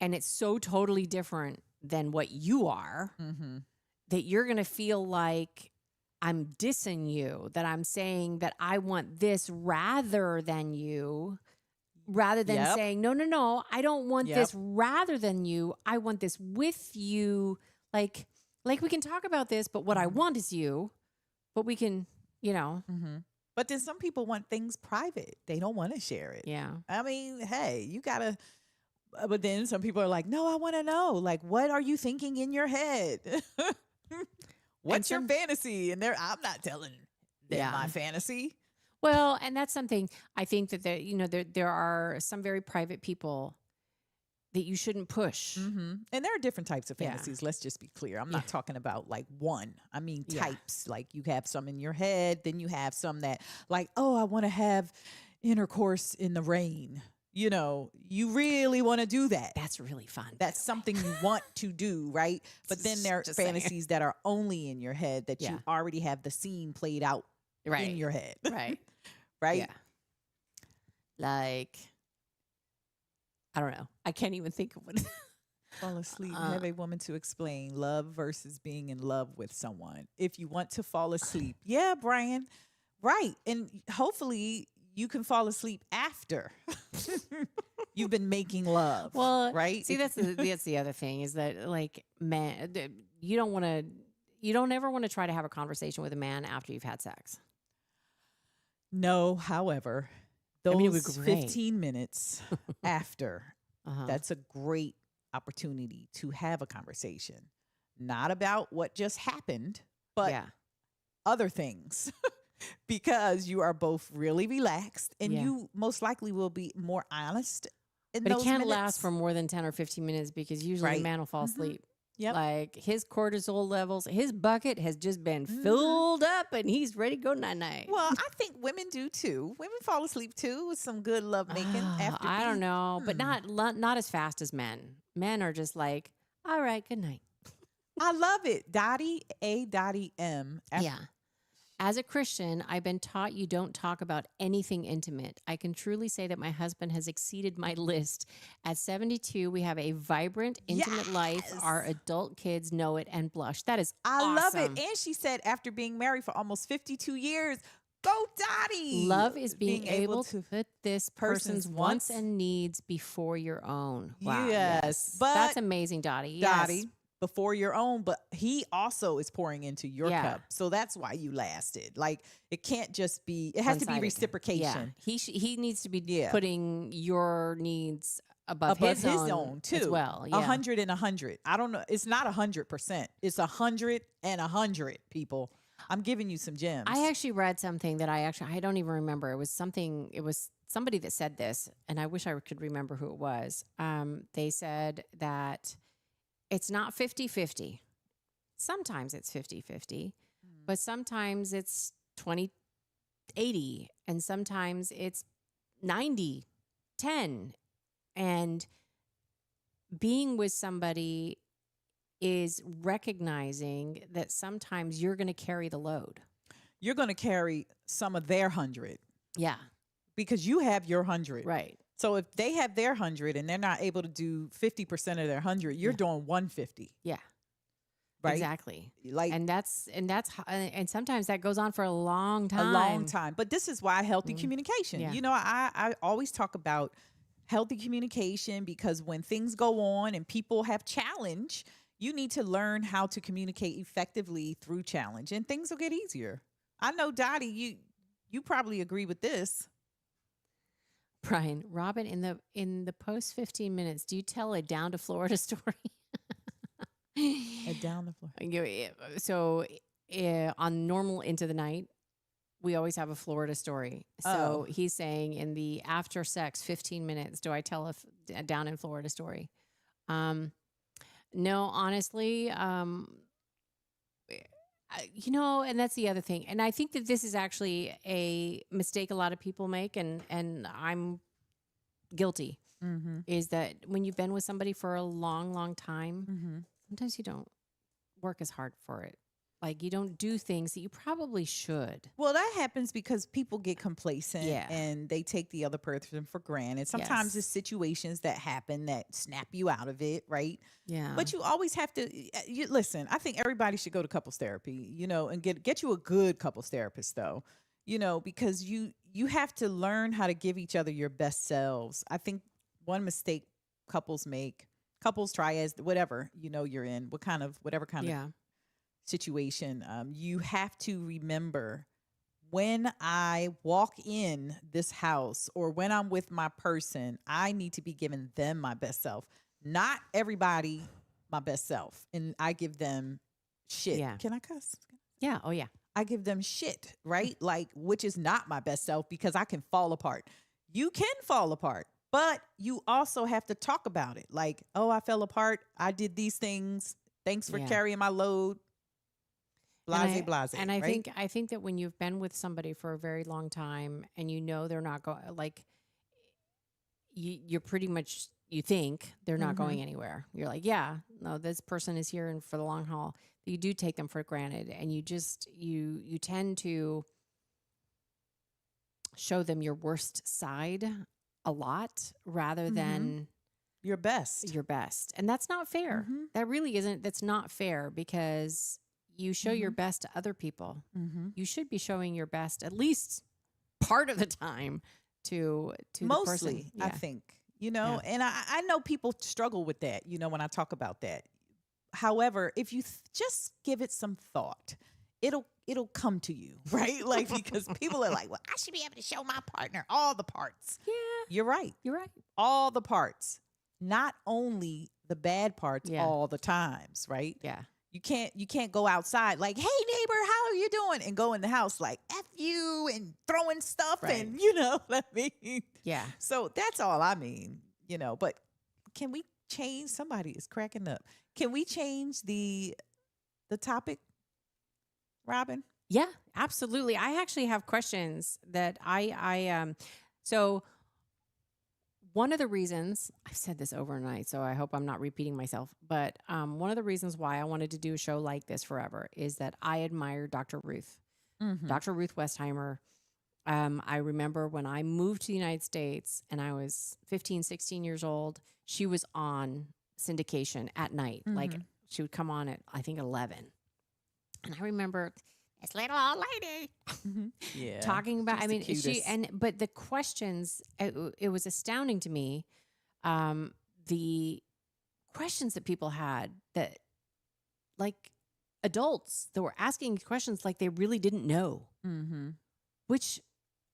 and it's so totally different than what you are, Mm-hmm. that you're going to feel like I'm dissing you, that I'm saying that I want this rather than you, rather than Yep. saying, no, I don't want Yep. this rather than you. I want this with you. Like we can talk about this, but what I want is you, but we can, Mm-hmm. But then some people want things private. They don't want to share it. yeah. I mean, hey, you gotta. But then some people are like, no, I want to know. Like, what are you thinking in your head? What's your some- fantasy? And I'm not telling than my fantasy. Well, and that's something I think that there are some very private people that you shouldn't push. And there are different types of Yeah. fantasies. Let's just be clear. I'm not talking about like one. I mean Yeah. types. Like you have some in your head, then you have some that like, oh, I want to have intercourse in the rain. You know, you really want to do that. That's really fun. That's something you want to do, right? But then there are Just saying. fantasies that are only in your head that Yeah. you already have the scene played out right. in your head. Right. Right? Yeah. Like, I don't know. I can't even think of what. Fall asleep. Have a woman to explain love versus being in love with someone. If you want to fall asleep. Yeah, Brian. Right. And hopefully you can fall asleep after you've been making love. Well, right? See, that's the other thing is that like man, you don't ever want to try to have a conversation with a man after you've had sex. No, however, those mean, it was great. 15 minutes after, Uh-huh. that's a great opportunity to have a conversation. Not about what just happened, but yeah. other things. Because you are both really relaxed and Yeah. you most likely will be more honest in But it those can't minutes. last for more than 10 or 15 minutes because usually Right. a man will fall asleep. Yep. Like his cortisol levels, his bucket has just been filled up and he's ready to go night-night. Well, I think women do too. Women fall asleep too with some good love making after. I don't being- know, but not as fast as men. Men are just like, all right, good night. I love it. Dottie A.M. Yeah. As a Christian, I've been taught you don't talk about anything intimate. I can truly say that my husband has exceeded my list. At 72, we have a vibrant, intimate life. Yes. Our adult kids know it and blush. That is I love awesome. it. And she said after being married for almost 52 years, go Dottie. Love is being able to put this person's wants and needs before your own. Wow. Yes. But That's amazing, Dottie. Dottie, Yes. before your own, but he also is pouring into your Yeah. cup. So that's why you lasted. Like it can't just be, it has to be One-sided. reciprocation. Yeah. He needs to be Yeah. putting your needs above, Above his, his own own too. as well. Yeah. 100 and 100. I don't know. It's not 100%. It's 100 and 100 people. I'm giving you some gems. I actually read something that I don't even remember. It was somebody that said this, and I wish I could remember who it was. They said that it's not 50-50. Sometimes it's 50-50, but sometimes it's 20-80, and sometimes it's 90-10. And being with somebody is recognizing that sometimes you're going to carry the load. You're going to carry some of their 100 Yeah, because you have your 100. right. So if they have their 100 and they're not able to do 50% of their 100, you're Yeah. doing 150. Yeah, Right? exactly. Like And sometimes that goes on for a long time. a long time. But this is why healthy Mm. communication. Yeah. You know, I always talk about healthy communication because when things go on and people have challenge, you need to learn how to communicate effectively through challenge and things will get easier. I know Dottie, you probably agree with this. Brian, Robin, in the post 15 minutes, do you tell a down to Florida story? Down the floor. So on normal into the night, we always have a Florida story. So he's saying in the after sex 15 minutes, do I tell a down in Florida story? No, honestly, and that's the other thing. And I think that this is actually a mistake a lot of people make, and I'm guilty, Mm-hmm. is that when you've been with somebody for a long, long time, Mm-hmm. sometimes you don't work as hard for it. Like you don't do things that you probably should. Well, that happens because people get complacent Yeah. and they take the other person for granted. Sometimes Yes. it's situations that happen that snap you out of it, right? Yeah. But you always have to listen. I think everybody should go to couples therapy, and get you a good couples therapist, though, because you have to learn how to give each other your best selves. I think one mistake couples make, triads, whatever you're in, whatever kind of yeah. situation, you have to remember when I walk in this house or when I'm with my person, I need to be giving them my best self, not everybody my best self. And I give them shit. Yeah. Can I cuss? Yeah. Oh, yeah. I give them shit, right? Like, which is not my best self because I can fall apart. You can fall apart, but you also have to talk about it. Like, oh, I fell apart. I did these things. Thanks for Yeah. carrying my load. Blase, And I right? think that when you've been with somebody for a very long time and you know they're not going, like, you're pretty much, you think they're not Mm-hmm. going anywhere. You're like, yeah, no, this person is here and for the long haul. You do take them for granted, and you tend to show them your worst side a lot rather Mm-hmm. than Your best. your best. And that's not fair. Mm-hmm. That really isn't, that's not fair, because you show your Mm-hmm. best to other people. Mm-hmm. You should be showing your best at least part of the time to the person. Mostly, I Yeah. think, and I know people struggle with that, when I talk about that. However, if you just give it some thought, it'll come to you, right? Like, because people are like, well, I should be able to show my partner all the parts. Yeah, You're right. you're right. All the parts, not only the bad parts Yeah. all the times, right? Yeah. You can't go outside like, hey neighbor, how are you doing? And go in the house like F you and throwing stuff Right. and what I mean. Yeah. So that's all I mean, but can we change, somebody is cracking up. Can we change the topic, Robin? Yeah, absolutely. I actually have questions that so one of the reasons, I've said this overnight, so I hope I'm not repeating myself, but one of the reasons why I wanted to do a show like this forever is that I admire Dr. Ruth. Mm-hmm. Dr. Ruth Westheimer. I remember when I moved to the United States and I was 15, 16 years old, she was on syndication at night. Like, Mhm. she would come on at, I think, 11. And I remember this little old lady Yeah. talking about, She's I the mean, cutest. but the questions, it was astounding to me. The questions that people had, that, like, adults that were asking questions like they really didn't know, Mm-hmm. which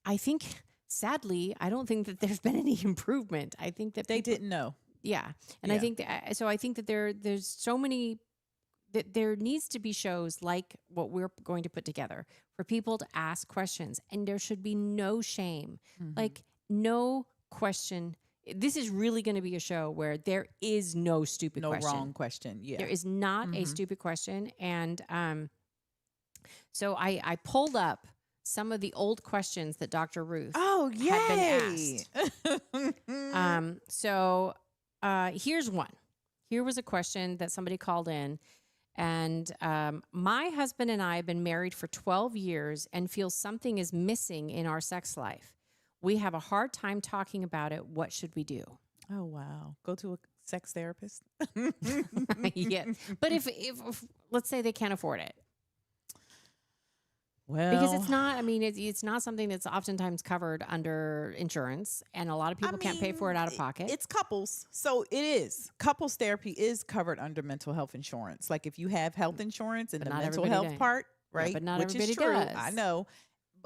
I think, sadly, I don't think that there's been any improvement. I think that They people, didn't know. yeah. And I Yeah. think that, so I think that there's so many, that there needs to be shows like what we're going to put together for people to ask questions, and there should be no shame, Mhm. like, no question. This is really going to be a show where there is no stupid No question. wrong question. Yeah. There is not a Mhm. stupid question. And so I pulled up some of the old questions that Dr. Ruth Oh, had been yay. So here's one. Here was a question that somebody called in. And my husband and I have been married for 12 years and feel something is missing in our sex life. We have a hard time talking about it. What should we do? Oh, wow. Go to a sex therapist. Yeah. But if let's say they can't afford it, Well, because it's not, I mean, it's not something that's oftentimes covered under insurance, and a lot of people can't pay for it out of pocket. It's couples. So it is. Couples therapy is covered under mental health insurance. Like, if you have health insurance and But the not mental everybody health does. part, Yeah, right? but not Which is everybody true. does. I know.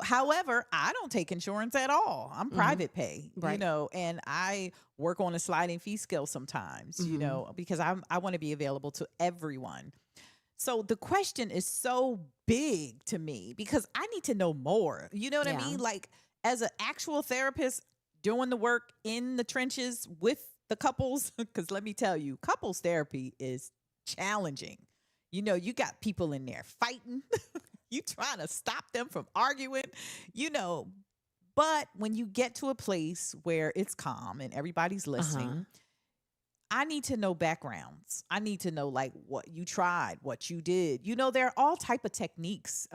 However, I don't take insurance at all. I'm private pay, Right. and I work on a sliding fee scale sometimes, Mhm. because I want to be available to everyone. So the question is so big to me because I need to know more. You know what I Yeah. mean? Like, as an actual therapist doing the work in the trenches with the couples, because let me tell you, couples therapy is challenging. You got people in there fighting. You trying to stop them from arguing, but when you get to a place where it's calm and everybody's listening, Uh-huh. I need to know backgrounds. I need to know, like, what you tried, what you did. There are all type of techniques.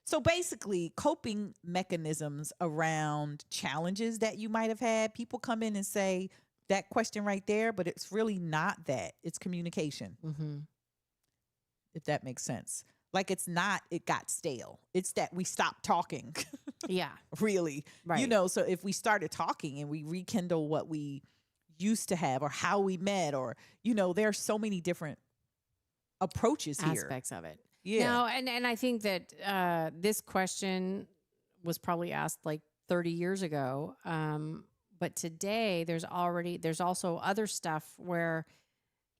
So basically, coping mechanisms around challenges that you might have had. People come in and say that question right there, but it's really not that. It's communication, Mhm. if that makes sense. Like, it's not, it got stale. It's that we stopped talking, Yeah. really. Right. So if we started talking and we rekindle what we used to have, or how we met, or, there are so many different approaches here. Aspects of it. Yeah. No, and I think that this question was probably asked like 30 years ago. But today there's also other stuff where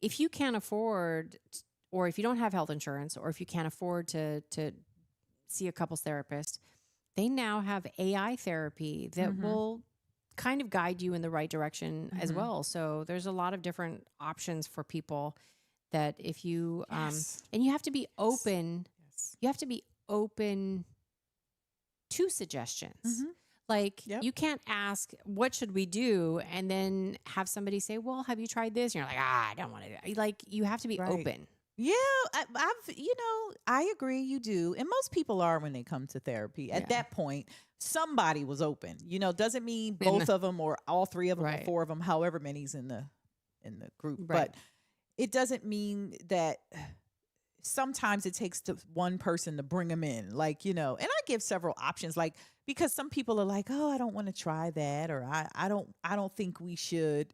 if you can't afford, or if you don't have health insurance, or if you can't afford to see a couples therapist, they now have AI therapy that will kind of guide you in the right direction as well. So there's a lot of different options for people that if you, and you have to be open, you have to be open to suggestions. Like you can't ask, what should we do? And then have somebody say, well, have you tried this? And you're like, I don't want to. Like, you have to be open. Yeah, I agree. You do. And most people are when they come to therapy. At that point, somebody was open. Doesn't mean both of them or all three of them or four of them, however many's in the group. But it doesn't mean that sometimes it takes one person to bring them in. Like, and I give several options, like, because some people are like, oh, I don't want to try that, or I don't think we should.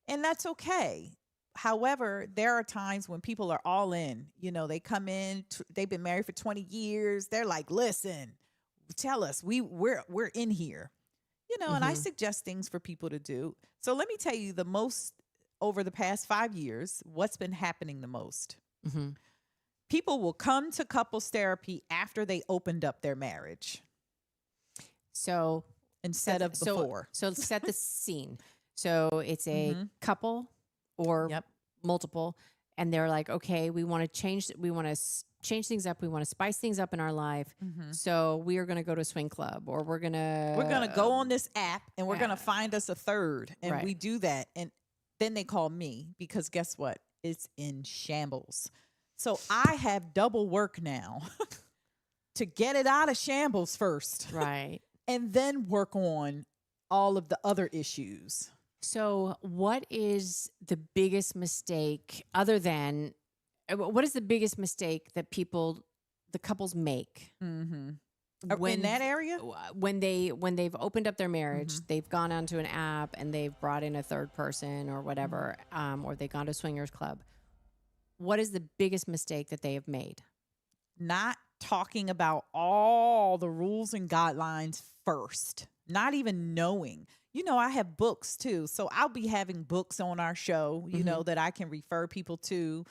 And that's okay. However, there are times when people are all in, they come in, they've been married for 20 years. They're like, listen, tell us, we're in here, and I suggest things for people to do. So let me tell you over the past 5 years, what's been happening the most. People will come to couples therapy after they opened up their marriage. So instead of before. So set the scene. So it's a couple or multiple, and they're like, okay, we want to change things up. We want to spice things up in our life. So we are going to go to a swing club, or we're going to go on this app, and we're going to find us a third. And we do that. And then they call me, because guess what? It's in shambles. So I have double work now to get it out of shambles first. Right. And then work on all of the other issues. So what is the biggest mistake, what is the biggest mistake that the couples make? In that area? When they've opened up their marriage, they've gone onto an app and they've brought in a third person or whatever, or they've gone to a swingers club. What is the biggest mistake that they have made? Not talking about all the rules and guidelines first, not even knowing. I have books too. So I'll be having books on our show, that I can refer people to,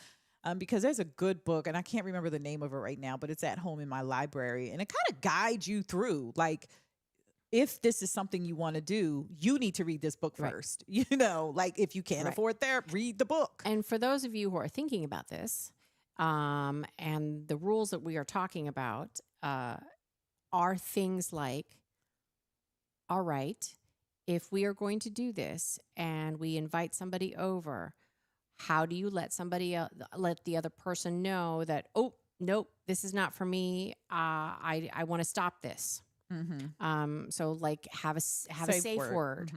because there's a good book, and I can't remember the name of it right now, but it's at home in my library. And it kind of guides you through, like, if this is something you want to do, you need to read this book first. Like, if you can't afford therapy, read the book. And for those of you who are thinking about this, and the rules that we are talking about are things like, all right, if we are going to do this and we invite somebody over, how do you let the other person know that, oh, nope, this is not for me. I want to stop this. So like have a safe word.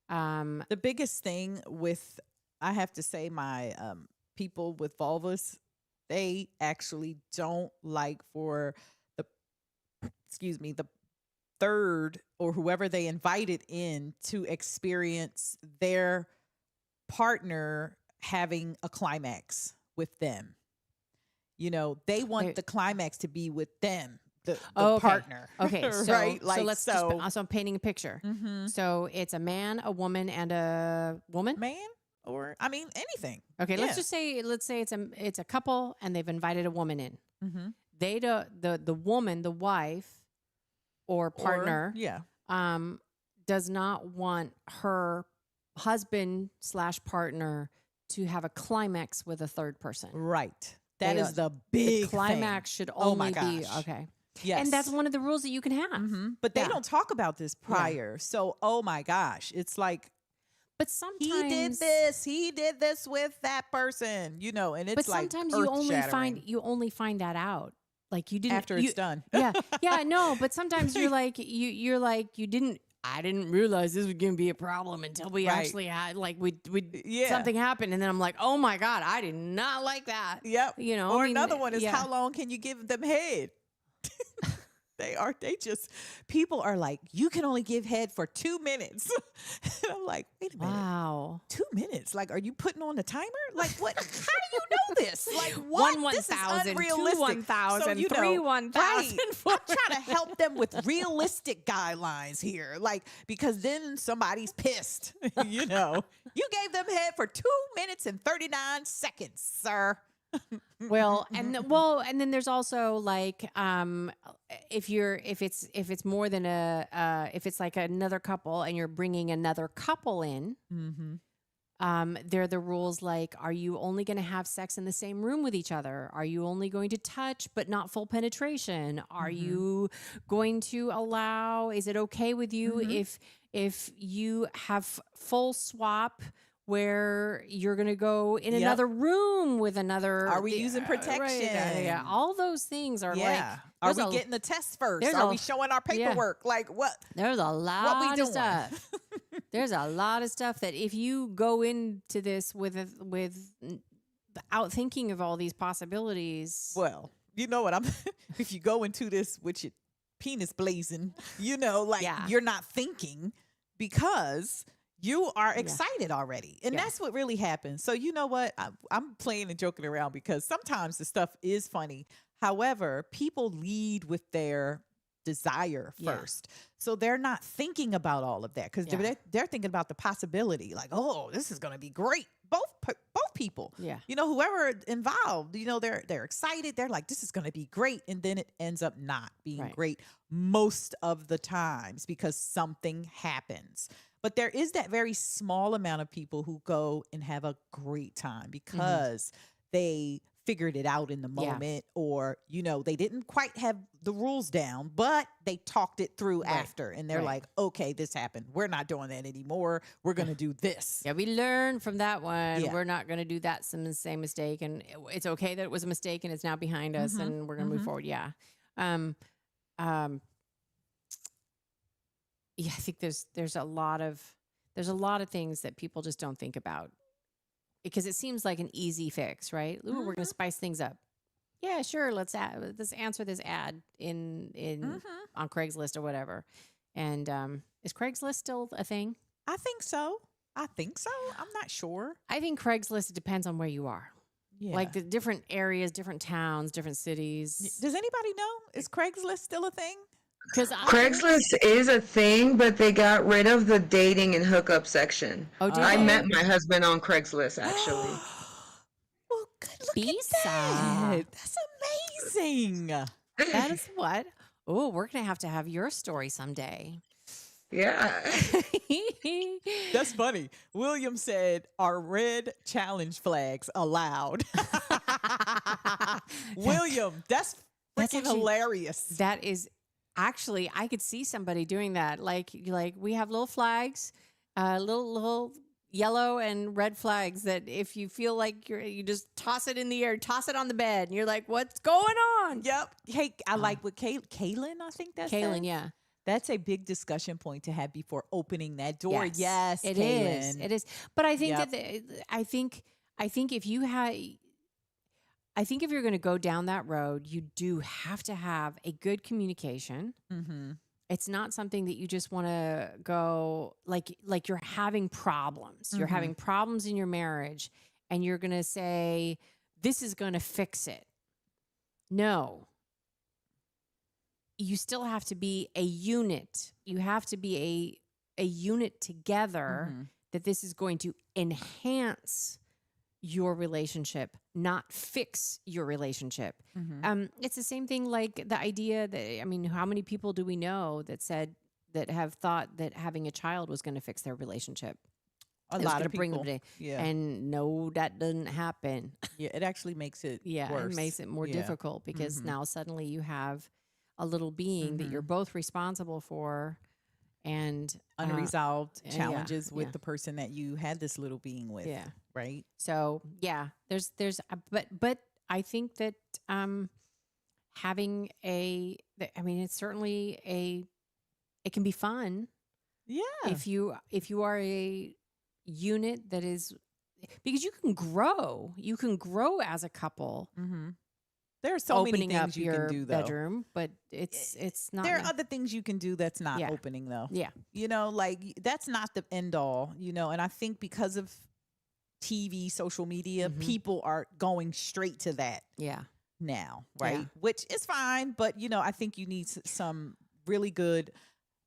The biggest thing I have to say, my people with vulvas, they actually don't like for the third or whoever they invited in to experience their partner having a climax with them. They want the climax to be with them, the partner. Okay, so, right? Like, so I'm painting a picture. So it's a man, a woman, and a woman? Man? Or, anything. Okay, let's say it's a couple, and they've invited a woman in. They the woman, the wife or partner, does not want her husband/partner to have a climax with a third person. Right. That is the big climax thing. should only be okay. Yes. And that's one of the rules that you can have. But they don't talk about this prior. So, oh my gosh, it's like, but sometimes he did this with that person, and it's like, but sometimes you only find that out. Like, you didn't after it's done. Yeah, no, but sometimes you're like I didn't realize this was going to be a problem until we actually had, like, something happened, and then I'm like, oh my God, I did not like that. Yep. Or another one is, how long can you give them head? People are like, you can only give head for 2 minutes. And I'm like, wait a minute. Wow. 2 minutes? Like, are you putting on the timer? Like, what? How do you know this? Like, what? 1,000, 2 1,000, So, 3 1,000. Right. I'm trying to help them with realistic guidelines here. Like, because then somebody's pissed. You gave them head for 2 minutes and 39 seconds, sir. Well, and then there's also like if it's more than if it's like another couple and you're bringing another couple in, Mm-hmm. there are the rules like, are you only going to have sex in the same room with each other? Are you only going to touch but not full penetration? Are Mm-hmm. you going to allow, is it okay with you Mm-hmm. if you have full swap where you're going to go in Yep. another room with another? Are we using Right, protection? yeah, all those things are like, Yeah. Are we getting the test first? there's Are a- we showing our yeah. paperwork? Like what? there's a What we lot of doing? stuff. There's a lot of stuff that if you go into this without thinking of all these possibilities, Well, you know what I'm. If you go into this with your penis blazing, like Yeah. you're not thinking because you are Yeah. excited already, and Yeah. that's what really happens. So you know what? I'm playing and joking around because sometimes the stuff is funny. However, people lead with their desire Yeah. first, so they're not thinking about all of that because Yeah. they're thinking about the possibility, like, oh, this is going to be great. Both people, yeah, whoever involved, they're excited. They're like, this is going to be great. And then it ends up not being Right. great most of the times because something happens. But there is that very small amount of people who go and have a great time because they figured it out in the Yeah. moment, or, they didn't quite have the rules down, but they talked it through Right. after. And they're Right. like, okay, this happened. We're not doing that anymore. We're going to do this. yeah. We learned from that one. Yeah. We're not going to do that same mistake, and it's okay that it was a mistake and it's now behind us, Mhm. and we're going to move Mhm. forward. Yeah. Um, um, yeah. I think there's a lot of things that people just don't think about because it seems like an easy fix, right? Ooh, we're going to Mhm. spice things up. Yeah, sure. Let's answer this ad in Mhm. on Craigslist or whatever. And is Craigslist still a thing? I think so. I'm not sure. I think Craigslist, it depends on where you are. Yeah. Like the different areas, different towns, different cities. Does anybody know? Is Craigslist still a thing? Because Craigslist is a thing, but they got rid of the dating and hookup section. oh, did I they? met my husband on Craigslist, actually. Well, good look Bisa. at that. That's amazing. That is what. Oh, we're gonna have your story someday. Yeah. That's funny. William said, "Are red challenge flags allowed?" William, that's That's freaking actually- hilarious. That is actually, I could see somebody doing that. Like we have little flags, little yellow and red flags that if you feel like you just toss it in the air, toss it on the bed, and you're like, what's going on? Yep. Hey, I like what Kaylin, I think that's Kaylin, yeah. That's a big discussion point to have before opening that door. Yes, it Kaylin. is. It is. But I think Yep. that I think if you have. I think if you're going to go down that road, you do have to have a good communication. Mm-hmm. It's not something that you just want to go like you're having problems. You're Mhm. having problems in your marriage and you're going to say this is going to fix it. No. You still have to be a unit. You have to be a unit together Mhm. that this is going to enhance your relationship, not fix your relationship. Mhm. It's the same thing like the idea that, I mean, how many people do we know that have thought that having a child was going to fix their relationship? A It was lot gonna of bring them people. to- Yeah. And no, that doesn't happen. Yeah, it actually makes it Yeah, worse. it makes it more Yeah. difficult because Mhm. now suddenly you have a little being that you're Mhm. both responsible for, and Unresolved yeah, challenges with yeah. the person that you had this little being with. yeah. Right? So yeah, but I think that having it's certainly it can be fun Yeah. if you are a unit that is, because you can grow as a couple. Mm-hmm. There are so many opening things up you your can do, though. bedroom, but it's not. There are other things you can do that's not Yeah. opening, though. Yeah, Like that's not the end all, and I think because of TV, social media, Mhm. people are going straight to that yeah, now, right? Yeah. Which is fine, but I think you need some really good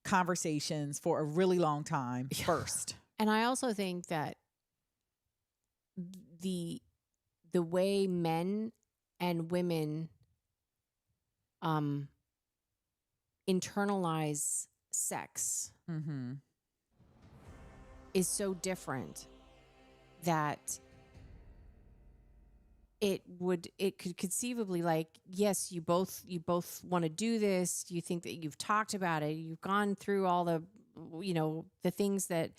conversations for a really long time Yeah. first. and I also think that the the way men and women internalize sex Mm-hmm. is so different that it could conceivably, like, yes, you both want to do this, you think that you've talked about it, you've gone through all the the things that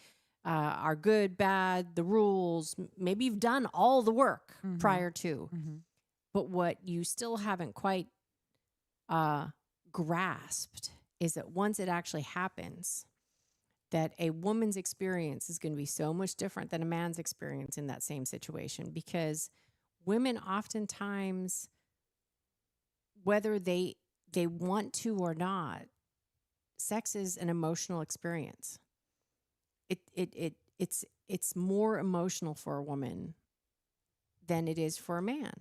are good, bad, the rules, maybe you've done all the work prior to, but what you still haven't quite grasped is that once it actually happens, that a woman's experience is going to be so much different than a man's experience in that same situation, because women oftentimes, whether they want to or not, sex is an emotional experience. It's more emotional for a woman than it is for a man.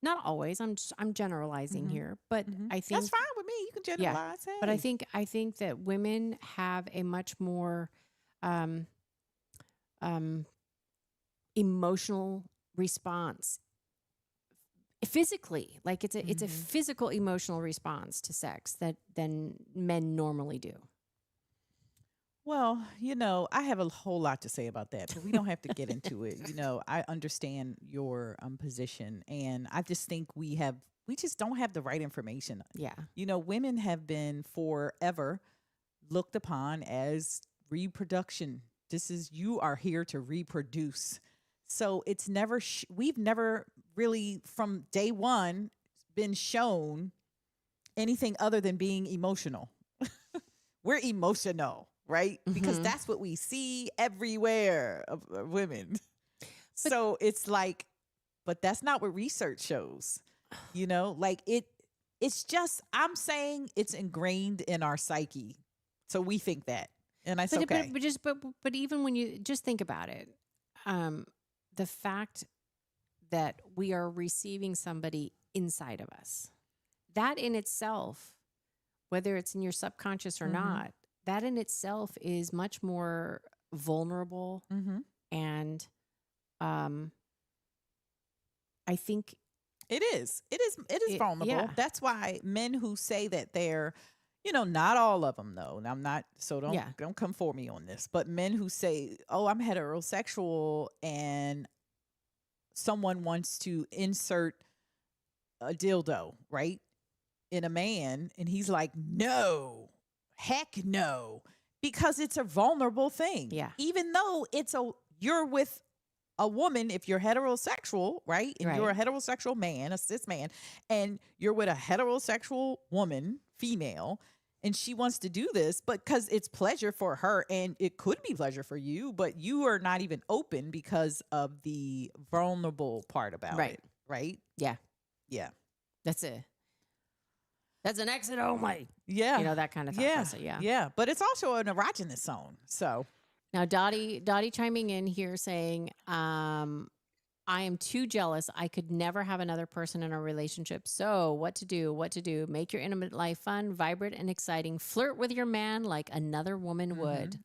Not always. I'm generalizing here, but I think That's fine with me. You can generalize. yeah, Hey. but I think that women have a much more emotional response physically, like it's a physical emotional response to sex than men normally do. Well, I have a whole lot to say about that, but we don't have to get into it. I understand your position, and I just think we just don't have the right information. Yeah. Women have been forever looked upon as reproduction. You are here to reproduce. So it's never, we've never really from day one been shown anything other than being emotional. We're emotional, right? Because that's what we see everywhere of women. So it's like, but that's not what research shows, like it's just, I'm saying it's ingrained in our psyche. So we think that, and that's okay. But even when you just think about it, the fact that we are receiving somebody inside of us, that in itself, whether it's in your subconscious or not, that in itself is much more vulnerable. And I think it is vulnerable. Yeah. That's why men who say that they're, not all of them though. And I'm not, so don't come for me on this, but men who say, oh, I'm heterosexual, and someone wants to insert a dildo, right, in a man, and he's like, no, heck no, because it's a vulnerable thing. Yeah. Even though you're with a woman, if you're heterosexual, right? And you're a heterosexual man, a cis man, and you're with a heterosexual woman, female, and she wants to do this, but because it's pleasure for her, and it could be pleasure for you, but you are not even open because of the vulnerable part about it. Right? Yeah. Yeah. That's an exit only. Yeah. That kind of thought process. Yeah. Yeah. But it's also an erogenous zone. So now Dottie chiming in here saying, I am too jealous. I could never have another person in a relationship. So what to do? Make your intimate life fun, vibrant, and exciting. Flirt with your man like another woman would.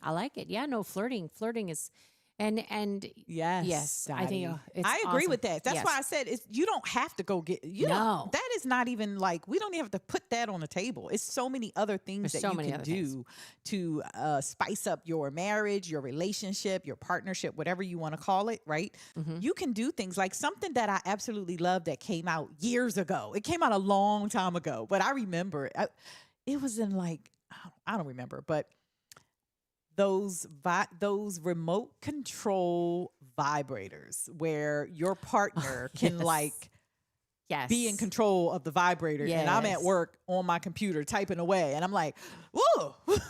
I like it. Yeah, no, flirting is, and yes, I think I agree awesome. with that. That's why I said you don't have to go get, No. that is not even like, we don't even have to put that on the table. It's so many other things that you can do to spice up your marriage, your relationship, your partnership, whatever you want to call it, right? You can do things like something that I absolutely love that came out years ago. It came out a long time ago, but I remember it was in like, I don't remember, but those remote control vibrators where your partner can be in control of the vibrator, and I'm at work on my computer typing away, and I'm like, whoa, what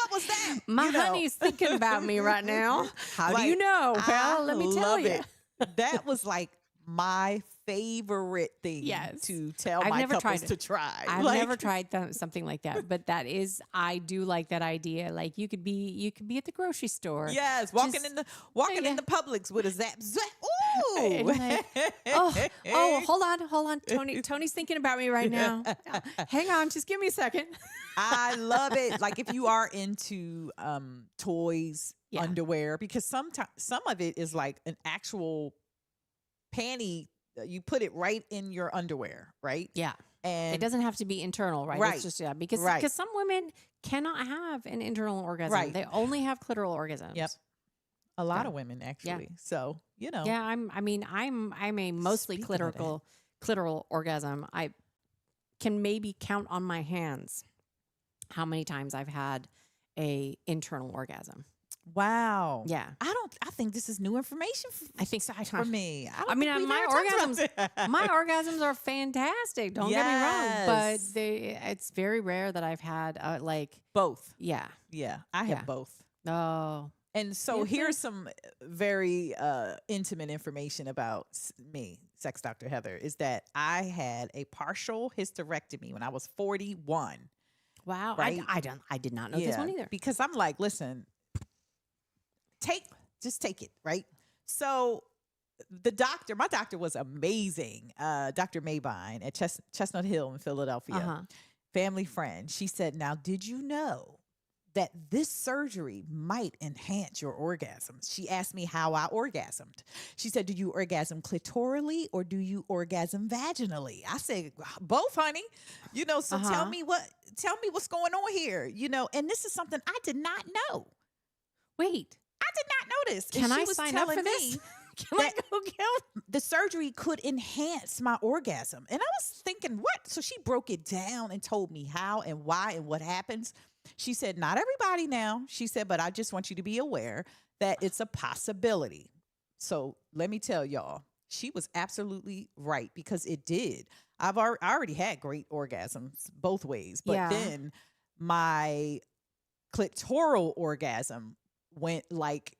was that? My honey's thinking about me right now. How do you know? Well, let me tell you. That was like my favorite thing to tell my couples to try. I've never tried something like that, but I do like that idea. Like you could be at the grocery store. Yes, walking in the Publix with a zap. Ooh, And like, hold on. Tony's thinking about me right now. Hang on, just give me a second. I love it. Like if you are into toys, Yeah. underwear, because sometimes some of it is like an actual panty. You put it right in your underwear, right? Yeah. And It doesn't have to be internal, right? Right. It's just because Right. some women cannot have an internal orgasm. Right. They only have clitoral orgasms. Yep. a lot Yeah. of women actually. So, Yeah, I'm a mostly Speaking of that. clitoral orgasm. I can maybe count on my hands how many times I've had a internal orgasm. Wow. Yeah. I think this is new information I think so. for me. I mean, my my orgasms are fantastic. Don't get me wrong, but Yes. it's very rare that I've had both. yeah. Yeah, I have Yeah. both. Oh, And so Yeah, here's some very intimate information about me, Sex Dr. Heather, is that I had a partial hysterectomy when I was 41. wow. Right? I did not know this one either. Because I'm like, listen, just take it, right? So my doctor was amazing. Dr. Maybine at Chestnut Hill in Philadelphia, Uh-huh. family friend. She said, now, did you know that this surgery might enhance your orgasms? She asked me how I orgasmed. She said, do you orgasm clitorally or do you orgasm vaginally? I said, both, honey. So Uh-huh. tell me what's going on here, and this is something I did not know. Wait, I did not know this. And can she I was sign up telling for this? me Can I that- go get the surgery could enhance my orgasm. And I was thinking, what? So she broke it down and told me how and why and what happens. She said, not everybody now. She said, but I just want you to be aware that it's a possibility. So let me tell y'all, she was absolutely right because it did. I already had great orgasms both ways. But Yeah. then my clitoral orgasm went like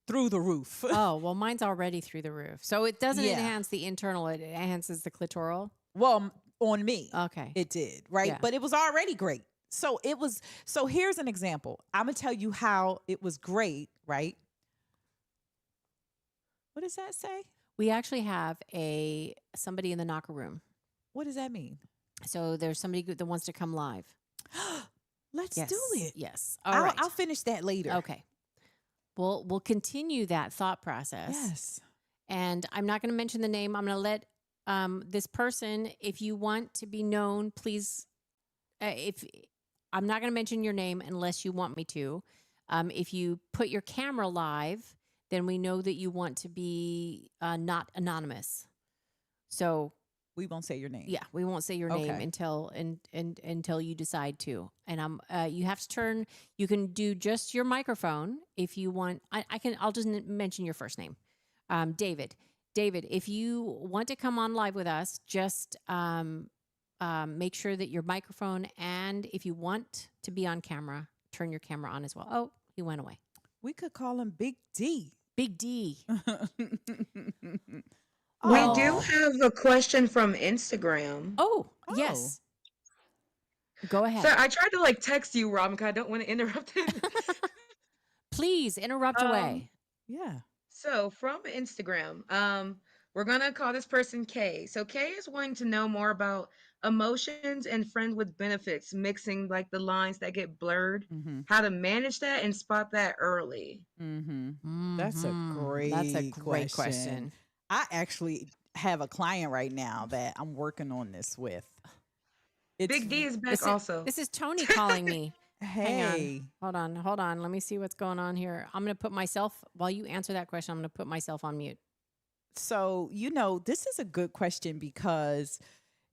through the roof. Oh, well, mine's already through the roof. So it doesn't Yeah. enhance the internal, it enhances the clitoral. Well, on me. Okay. It did, right? Yeah. But it was already great. So here's an example. I'm going to tell you how it was great, right? What does that say? We actually have somebody in the knocker room. What does that mean? So there's somebody that wants to come live. Let's Yes. do it. Yes. All right. I'll finish that later. Okay. We'll continue that thought process. Yes. And I'm not going to mention the name. I'm going to let this person, if you want to be known, please, if I'm not going to mention your name unless you want me to. If you put your camera live, then we know that you want to be not anonymous. So We won't say your name. yeah, we won't say your name Okay. until you decide to. And you have to turn. You can do just your microphone if you want. I'll just mention your first name, David. David, if you want to come on live with us, just make sure that your microphone and if you want to be on camera, turn your camera on as well. Oh, he went away. We could call him Big D. Big D. We Oh. do have a question from Instagram. Oh, Oh. yes. Go ahead. So I tried to text you, Robin, because I don't want to interrupt it. Please interrupt away. Yeah. So from Instagram, we're gonna call this person Kay. So Kay is wanting to know more about emotions and friends with benefits, mixing the lines that get blurred, Mm-hmm. how to manage that and spot that early. Mm-hmm. That's a Mhm. That's a great great question. question. I actually have a client right now that I'm working on this with. Big D is back This is- also. This is Tony calling me. Hey. Hold on. Let me see what's going on here. I'm going to put myself, while you answer that question, I'm going to put myself on mute. So, this is a good question because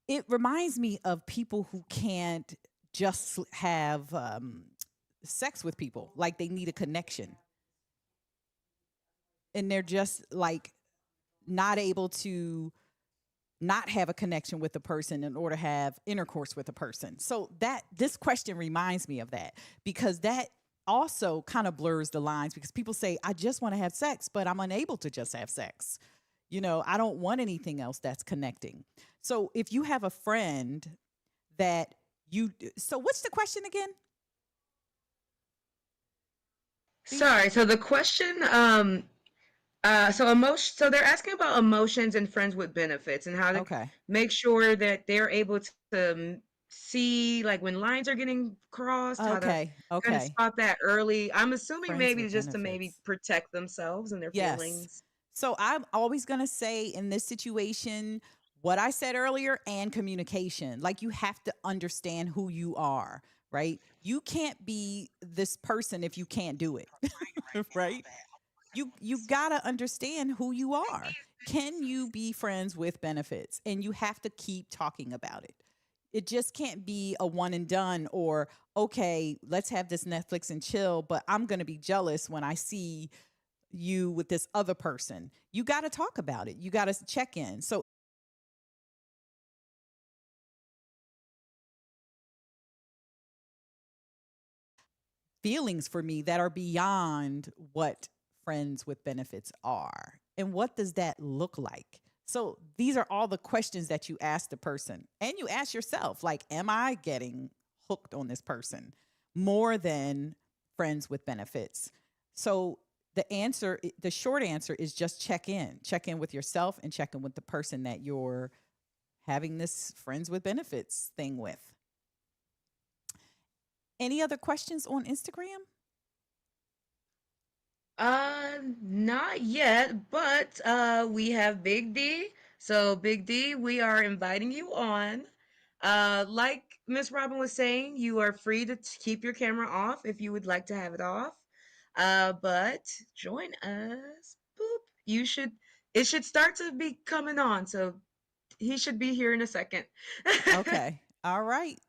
it reminds me of people who can't just have sex with people. Like they need a connection. And they're just not able to not have a connection with the person in order to have intercourse with a person. So this question reminds me of that because that also kind of blurs the lines because people say, I just want to have sex, but I'm unable to just have sex. I don't want anything else that's connecting. So if you have a friend that so what's the question again? Sorry. So the question So they're asking about emotions and friends with benefits and how to Okay. make sure that they're able to see like when lines are getting crossed, how to Okay. kind of Okay. spot that early. I'm assuming Friends maybe with just to maybe benefits. protect themselves and their Yes. feelings. So I'm always going to say in this situation what I said earlier and communication. Like you have to understand who you are, right? You can't be this person if you can't do it. Right? You got to understand who you are. Can you be friends with benefits? And you have to keep talking about it. It just can't be a one and done or okay, let's have this Netflix and chill, but I'm going to be jealous when I see you with this other person. You got to talk about it. You got to check in. So feelings for me that are beyond what friends with benefits are. And what does that look like? So these are all the questions that you ask the person and you ask yourself like am I getting hooked on this person more than friends with benefits? So the short answer is just check in. Check in with yourself and check in with the person that you're having this friends with benefits thing with. Any other questions on Instagram? Not yet, but we have Big D. So Big D, we are inviting you on. Like Miss Robin was saying, you are free to keep your camera off if you would like to have it off. But join us. Boop. You should. It should start to be coming on. So he should be here in a second. Okay. All right.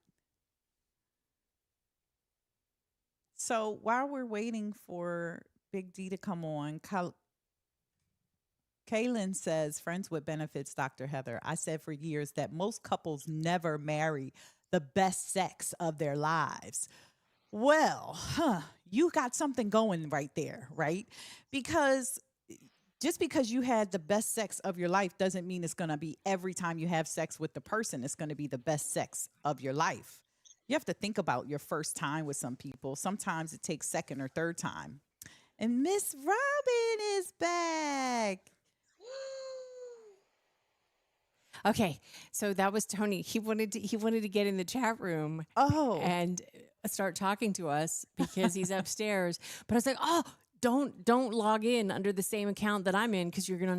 So while we're waiting for Big D to come on, Kaylin says, friends with benefits, Dr. Heather. I said for years that most couples never marry the best sex of their lives. Well, you got something going right there, right? Because just because you had the best sex of your life doesn't mean it's going to be every time you have sex with the person, it's going to be the best sex of your life. You have to think about your first time with some people. Sometimes it takes second or third time. And Miss Robin is back. Okay, so that was Tony. He wanted to get in the chat room Oh, and start talking to us because he's upstairs. But I was like, oh, don't log in under the same account that I'm in because you're gonna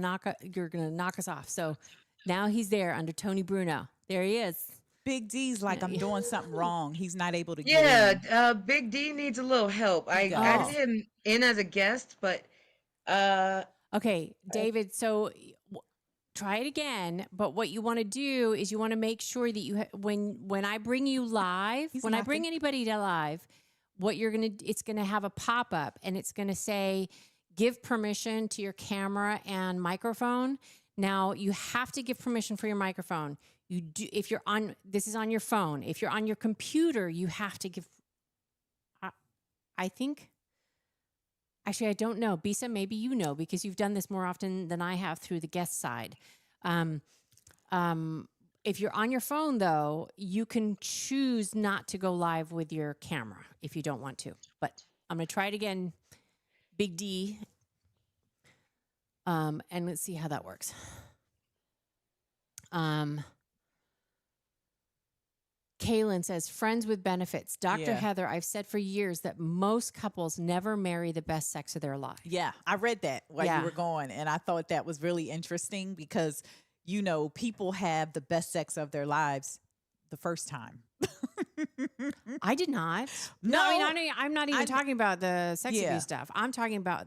knock us off. So now he's there under Tony Bruno. There he is. Big D's like I'm doing something wrong. He's not able to get Yeah, in. Big D needs a little help. He I added Oh, does. him in as a guest, but uh, okay, David. So try it again. But what you want to do is you want to make sure that when I bring you live, He's when I knocking. bring anybody to live, it's gonna have a pop up and it's gonna say, give permission to your camera and microphone. Now you have to give permission for your microphone. You do if you're on. This is on your phone. If you're on your computer, you have to give. I, I think. Actually, I don't know. Bisa, maybe you know because you've done this more often than I have through the guest side. Um, if you're on your phone, though, you can choose not to go live with your camera if you don't want to. But I'm going to try it again, Big D, and let's see how that works. Kaylin says, friends with benefits. Dr. Yeah. Heather, I've said for years that most couples never marry the best sex of their life. Yeah. I read that while you Yeah. were going. And I thought that was really interesting because, people have the best sex of their lives the first time. I did not. No, I mean, I'm not even I- talking about the sex Yeah. abuse stuff. I'm talking about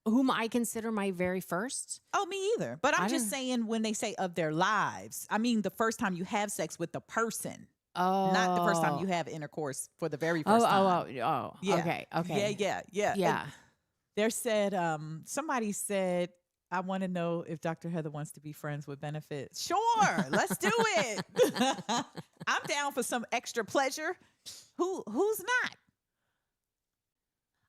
whom I consider my very first. Oh, me either. But I'm I just don't- saying when they say of their lives, I mean the first time you have sex with the person, Oh, not the first time you have intercourse for the very Oh, first time. oh. Yeah. Okay. Okay. Yeah. Yeah. And there said, somebody said, I want to know if Dr. Heather wants to be friends with benefits. Sure, let's do it. I'm down for some extra pleasure. Who's not?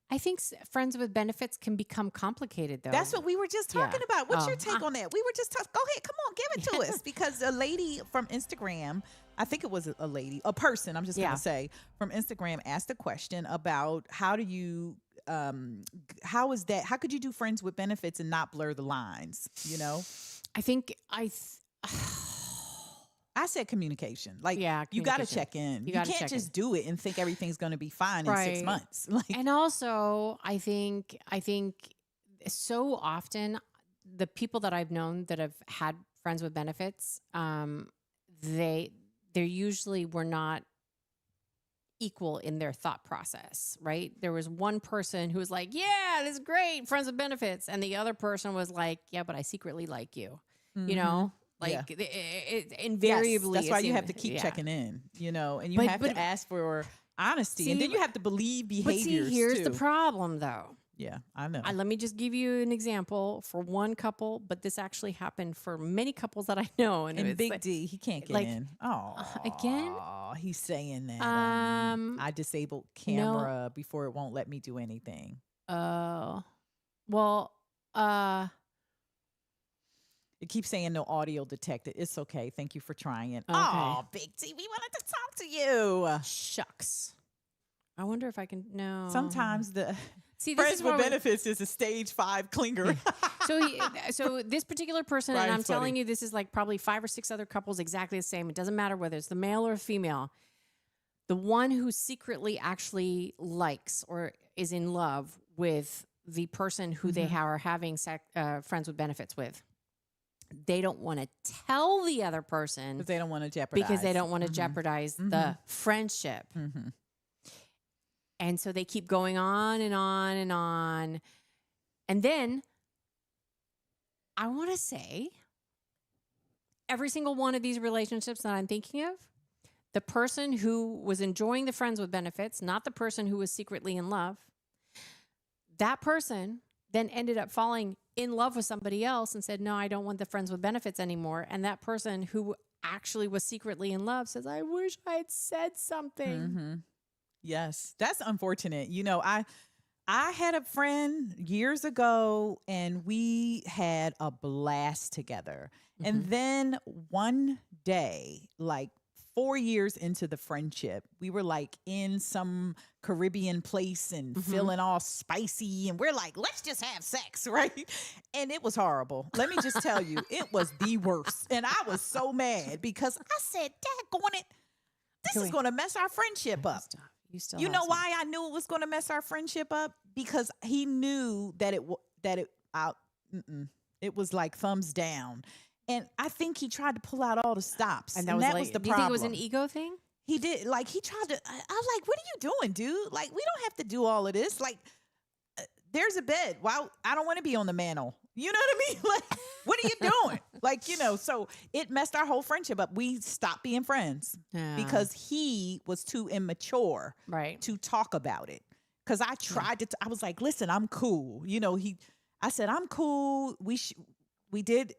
I think friends with benefits can become complicated, though. That's what we were just talking about. What's Oh, your take on that? We were just go ahead, come on, give it to us. Because a lady from Instagram, I think it was a lady, a person, I'm just gonna say, from Instagram asked a question about how do you how could you do friends with benefits and not blur the lines, you know? I think I said communication. Like, you got to communication. check in. You gotta can't check just in. do it and think everything's going to be fine in 6 months. Like, And also, I think so often the people that I've known that have had friends with benefits, they usually were not equal in their thought process, right? There was one person who was like, "Yeah, this is great, friends with benefits," and the other person was like, "Yeah, but I secretly like you," you know. Like it invariably, that's why you have seems- to keep yeah. checking in, you know, and you But- have but- to ask for honesty, and See, then you have to believe But behaviors see, here's too. the problem, though. Yeah, I know. Let me just give you an example for one couple, but this actually happened for many couples that I know. And, And it's Big like, D, he can't get like, in. Oh, again? he's saying that Um, I disabled camera before it won't let me do anything. well, It keeps saying no audio detected. It's okay. Thank you for trying. Okay. Oh, Big D, we wanted to talk to you. shucks. I wonder if I can. No. Sometimes the See, this friends is with where we- benefits is a stage 5 clinger. So this particular person, and I'm Ryan's telling funny. you, this is like probably 5 or 6 other couples exactly the same. It doesn't matter whether it's the male or female. The one who secretly actually likes or is in love with the person who they are having friends with benefits with, they don't want to tell the other person Because they don't want to jeopardize. because they don't want to jeopardize the friendship. Mhm. And so they keep going on and on and on. And then I want to say every single one of these relationships that I'm thinking of, the person who was enjoying the friends with benefits, not the person who was secretly in love, that person then ended up falling in love with somebody else and said, "No, I don't want the friends with benefits anymore." And that person who actually was secretly in love says, "I wish I had said something." Yes, that's unfortunate. You know, I had a friend years ago and we had a blast together. And then one day, like 4 years into the friendship, we were like in some Caribbean place and feeling all spicy. And we're like, let's just have sex, right? And it was horrible. Let me just tell you, it was the worst. And I was so mad because I said, daggone it, this is going to mess our friendship up. You know why I knew it was going to mess our friendship up? Because he knew that it was like thumbs down. And I think he tried to pull out all the stops. And that was the problem. Do you think it was an ego thing? He did. Like, he tried to, I was like, what are you doing, dude? Like, we don't have to do all of this. Like, there's a bed. Wow, I don't want to be on the mantle. You know what I mean? Like, what are you doing? Like, you know, so it messed our whole friendship up. We stopped being friends because he was too immature to talk about it. Because I tried to, I was like, listen, I'm cool. You know, I said, I'm cool. We did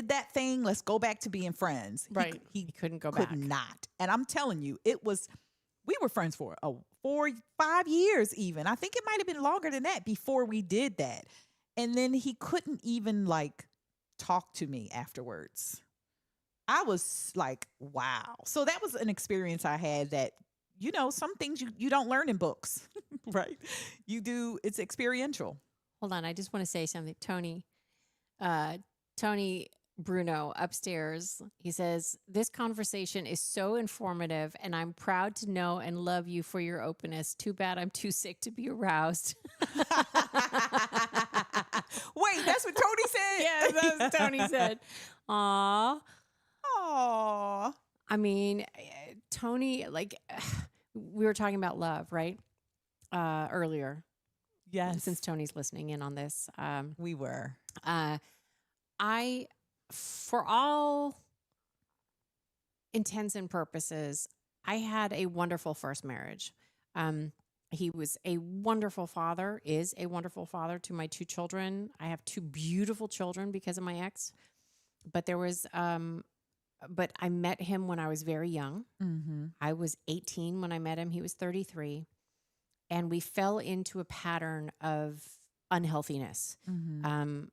that thing. Let's go back to being friends. Right. He couldn't go back. Could not. And I'm telling you, we were friends for 5 years even. I think it might have been longer than that before we did that. And then he couldn't even like talk to me afterwards. I was like, wow. So that was an experience I had that, you know, some things you don't learn in books, right? You do, it's experiential. Hold on. I just want to say something. Tony Bruno upstairs, he says, "This conversation is so informative and I'm proud to know and love you for your openness. Too bad I'm too sick to be aroused." Wait, that's what Tony said? Yeah, that's what Tony said. Aw. Aw. I mean, Tony, like, we were talking about love, right? Earlier. Yes. Since Tony's listening in on this. We were. For all intents and purposes, I had a wonderful first marriage. He was a wonderful father, is a wonderful father to my 2 children. I have 2 beautiful children because of my ex. But but I met him when I was very young. I was 18 when I met him. He was 33. and we fell into a pattern of unhealthiness. Mm-hmm.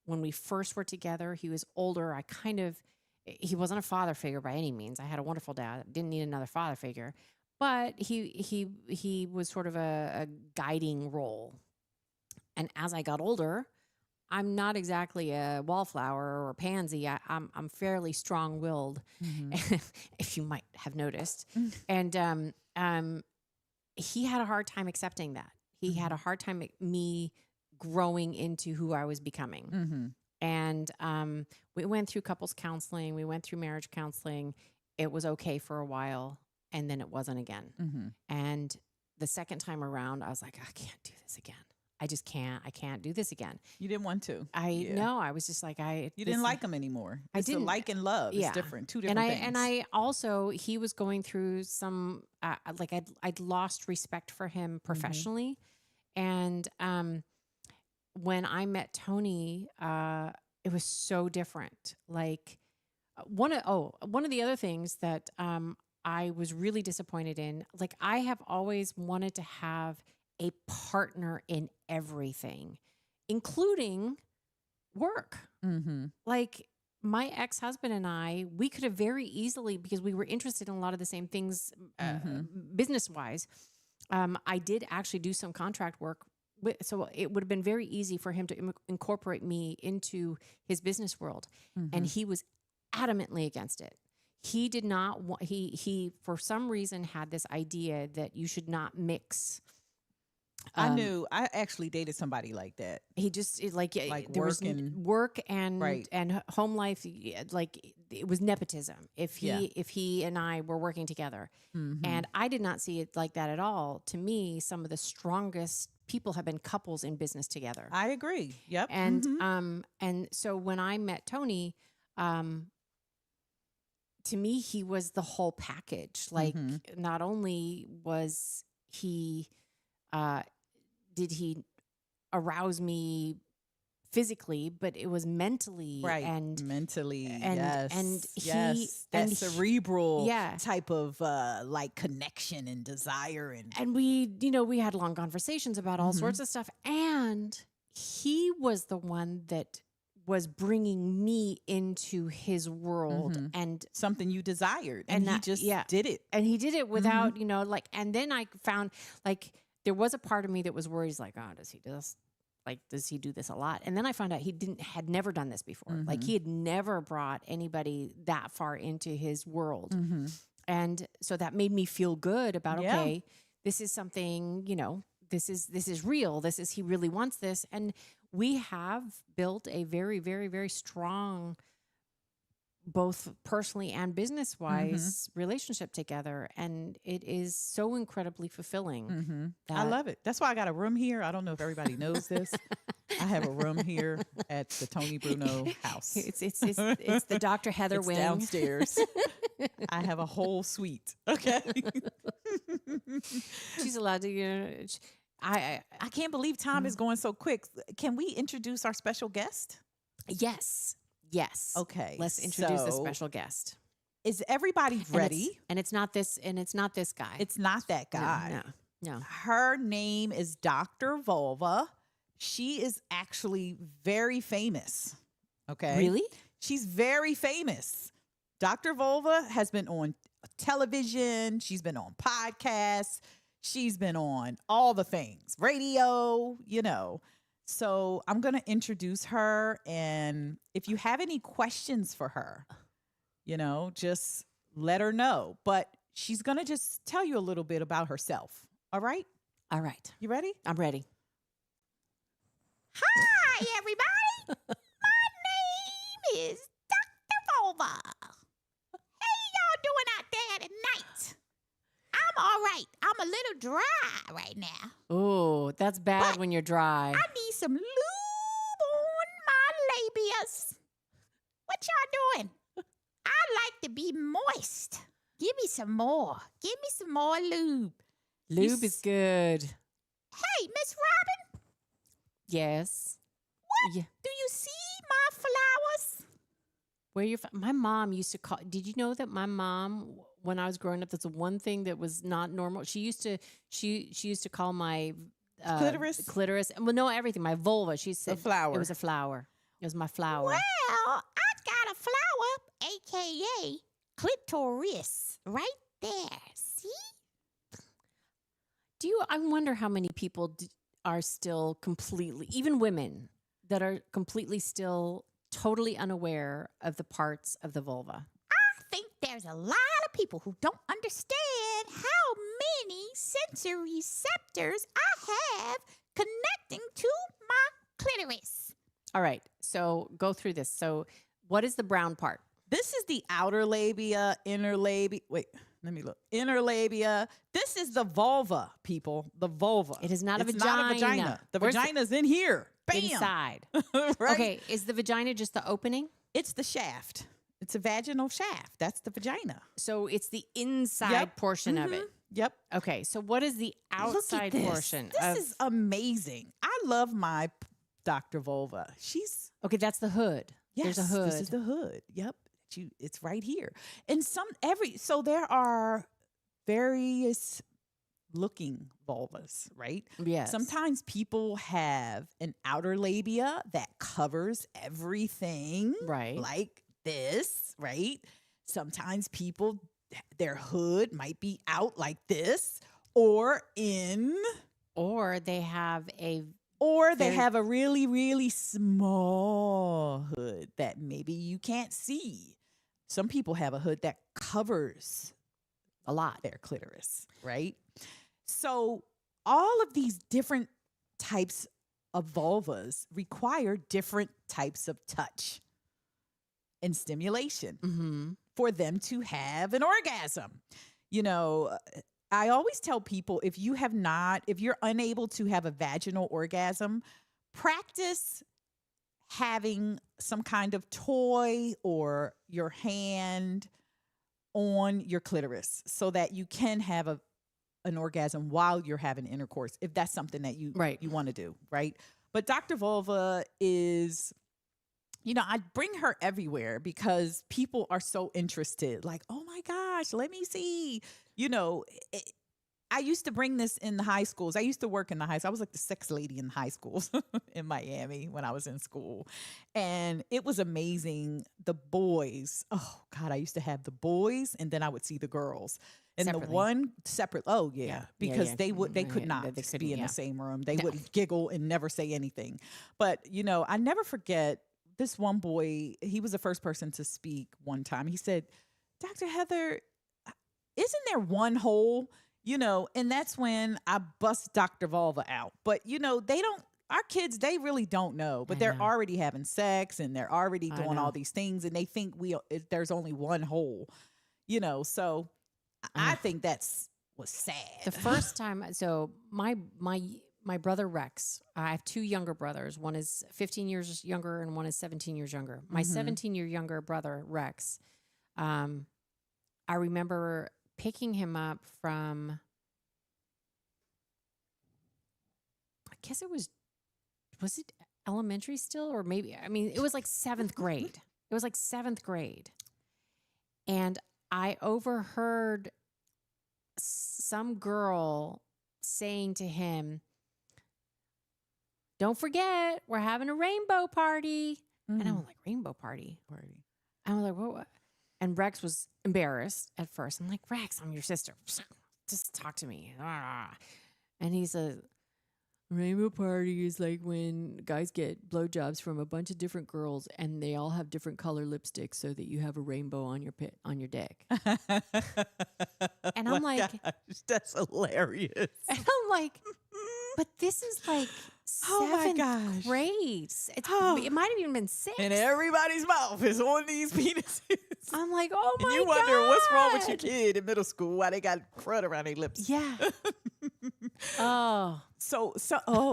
When we first were together, he was older. He wasn't a father figure by any means. I had a wonderful dad. Didn't need another father figure, but he was sort of a guiding role. And as I got older, I'm not exactly a wallflower or a pansy. I'm fairly strong willed, Mm-hmm. if you might have noticed. And he had a hard time accepting that. He had a hard time me growing into who I was becoming. Mm-hmm. And we went through couples counseling, we went through marriage counseling. It was okay for a while, and then it wasn't again. Mm-hmm. And the second time around, I was like, I can't do this again. I just can't. I can't do this again. You didn't want to. No, I was just like, You didn't like him anymore. I It's the didn't. like and love. Yeah. It's different. Two different things. And I also, he was going through some like I'd lost respect for him professionally, and when I met Tony, it was so different. Like one of the other things that I was really disappointed in, like I have always wanted to have a partner in everything, including work. Mm-hmm. Like my ex-husband and I, we could have very easily, because we were interested in a lot of the same things business-wise. I did actually do some contract work, so it would have been very easy for him to incorporate me into his business world. And he was adamantly against it. He did not want, he for some reason had this idea that you should not mix. I actually dated somebody like that. He just Like there was work and Right. and home life, like it was nepotism. If Yeah. he and I were working together, and I did not see it like that at all. To me, some of the strongest people have been couples in business together. I agree. Yep. And so when I met Tony, to me he was the whole package. Like not only was he did he arouse me physically, but it was mentally Right. and Mentally. and- Yes. and he- yes. That and he- cerebral Yeah. type of like connection and desire and we had long conversations about all sorts of stuff, and he was the one that was bringing me into his world, and something you desired. And And he that- just yeah. did it. he did it without like, and then I found, like, there was a part of me that was worried. He's like, oh, does he do this? Like, does he do this a lot? And then I found out he had never done this before. Like, he had never brought anybody that far into his world. And so that made me feel good about, Yeah. okay, this is something, this is real. He really wants this. And we have built a very, very, very strong, both personally and business wise, relationship together. And it is so incredibly fulfilling. I love it. That's why I got a room here. I don't know if everybody knows this. I have a room here at the Tony Bruno house. It's the Dr. Heather It's wing. downstairs. I have a whole suite. Okay. She's allowed to, I I can't believe time is going so quick. Can we introduce our special guest? yes. Okay. Let's introduce the so special guest. Is everybody And ready? it's not this guy. It's not that No, guy. No. Her name is Dr. Vulva. She is actually very famous. Okay. Really? She's very famous. Dr. Vulva has been on television. She's been on podcasts. She's been on all the things, radio, So I'm going to introduce her. And if you have any questions for her, just let her know. But she's going to just tell you a little bit about herself. All right? All right. You ready? I'm ready. Hi, everybody. My name is Dr. Vulva. How y'all doing out there tonight? I'm all right. I'm a little dry right now. Oh, that's bad But when you're dry. I need some lube on my labias. What y'all doing? I like to be moist. Give me some more. Give me some more lube. Lube is good. Hey, Miss Robin, Yes. What? Yeah. do you see my flowers? Where my mom used to call. Did you know that my mom, when I was growing up. That's the one thing that was not normal. She used to call my clitoris. Well, no, everything. My vulva. She said flower. It was a flower. It was my flower. Well, I got a flower, aka clitoris, right there. See? I wonder how many people are still completely, even women, that are completely still totally unaware of the parts of the vulva. I think there's a lot of people who don't understand how many sensory receptors I have connecting to my clitoris. All right, so go through this. So, what is the brown part? This is the outer labia, inner labia. Wait, let me look. Inner labia. This is the vulva, people. The vulva. It is not a It's vagina. not a vagina. The Where's vagina's in here. Bam. inside. Right? Okay, is the vagina just the opening? It's the shaft. It's a vaginal shaft. That's the vagina. So it's the inside Yep. portion of it. Yep. Okay, so what is the outside Look at this. portion? This is amazing. I love my Dr. Vulva. She's Okay, that's the hood. yes. There's a hood. This is the hood. Yep. It's right here. And so there are various looking vulvas, right? Yes. Sometimes people have an outer labia that covers everything, Right. like this, right? Sometimes people, their hood might be out like this, or in, Or they have or they Very- have a really, really small hood that maybe you can't see. Some people have a hood that covers a lot. their clitoris, right? So all of these different types of vulvas require different types of touch and stimulation Mm-hmm. for them to have an orgasm. You know, I always tell people if you're unable to have a vaginal orgasm, practice having some kind of toy or your hand on your clitoris so that you can have an orgasm while you're having intercourse, if that's something that you want to do, right? But Dr. Vulva is, I bring her everywhere because people are so interested. Like, oh my gosh, let me see. I used to bring this in the high schools. I used to work in the high school. I was like the sex lady in high schools in Miami when I was in school. And it was amazing. The boys, oh God, I used to have the boys and then I would see the girls. And Separately. the one separate, oh yeah, because yeah. they could Yeah, not they be couldn't, in yeah. the same room. They No. would giggle and never say anything. But, I never forget this one boy, he was the first person to speak one time. He said, Dr. Heather, isn't there one hole? And that's when I bust Dr. Vulva out. But, our kids, they really don't know, but I they're know. already having sex and they're already I doing know. all these things and they think there's only one hole, so I Ugh. think was sad. The first time, so my brother Rex, I have two younger brothers. One is 15 years younger and one is 17 years younger. My Mhm. 17-year younger brother Rex, I remember picking him up from, I guess was it elementary still? Or maybe, it was like seventh grade. It was like seventh grade. And I overheard some girl saying to him, "Don't forget, we're having a rainbow party." And I Mhm. was like, "Rainbow party?" Party. I was like, "What?" And Rex was embarrassed at first. I'm like, "Rex, I'm your sister. Just talk to me." And he says, "Rainbow party is like when guys get blowjobs from a bunch of different girls and they all have different color lipsticks so that you have a rainbow on your dick." And I'm My like- gosh, that's hilarious. And I'm like, "But this is like Oh my seventh gosh. grade. Oh. It might have even been six." And everybody's mouth is on these penises. I'm like, "Oh my And you God." wonder what's wrong with your kid in middle school, why they got crud around their lips. Yeah. Oh. So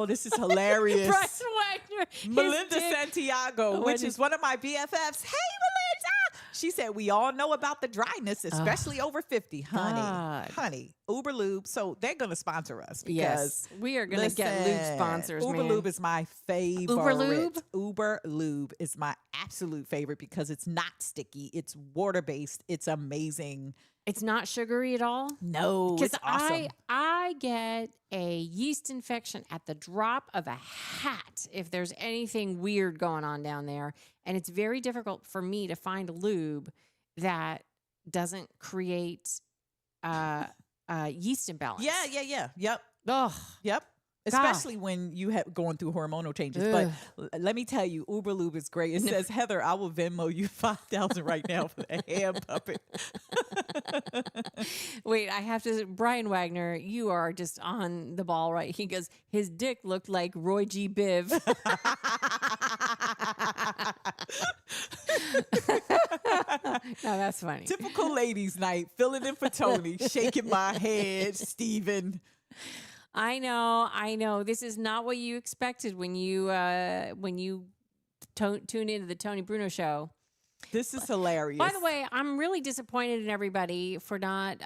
this is hilarious. Bryce Wagner. his Melinda dick- Santiago, What which is- is one of my BFFs. Hey, Melinda! She said, we all know about the dryness, especially over 50. God. Honey, Uber Lube. So they're going to sponsor us because Yes. We are going to get lube listen, sponsors, Uber man. Lube is my favorite. Uber Lube? Uber Lube is my absolute favorite because it's not sticky. It's water-based. It's amazing. It's not sugary at all. No, Because it's awesome. I get a yeast infection at the drop of a hat if there's anything weird going on down there. And it's very difficult for me to find a lube that doesn't create yeast imbalance. Yeah. Yep. Ugh. Yep. Especially when you have going through hormonal changes. But let me tell you, Uber Lube is great. It says, Heather, I will Venmo you $5,000 right now for the hand puppet. Wait, I have to. Brian Wagner, you are just on the ball, right? He goes, his dick looked like Roy G. Biv. No, that's funny. Typical ladies' night, filling in for Tony, shaking my head, Steven. I know. This is not what you expected when you tune into the Tony Bruno show. This is hilarious. By the way, I'm really disappointed in everybody for not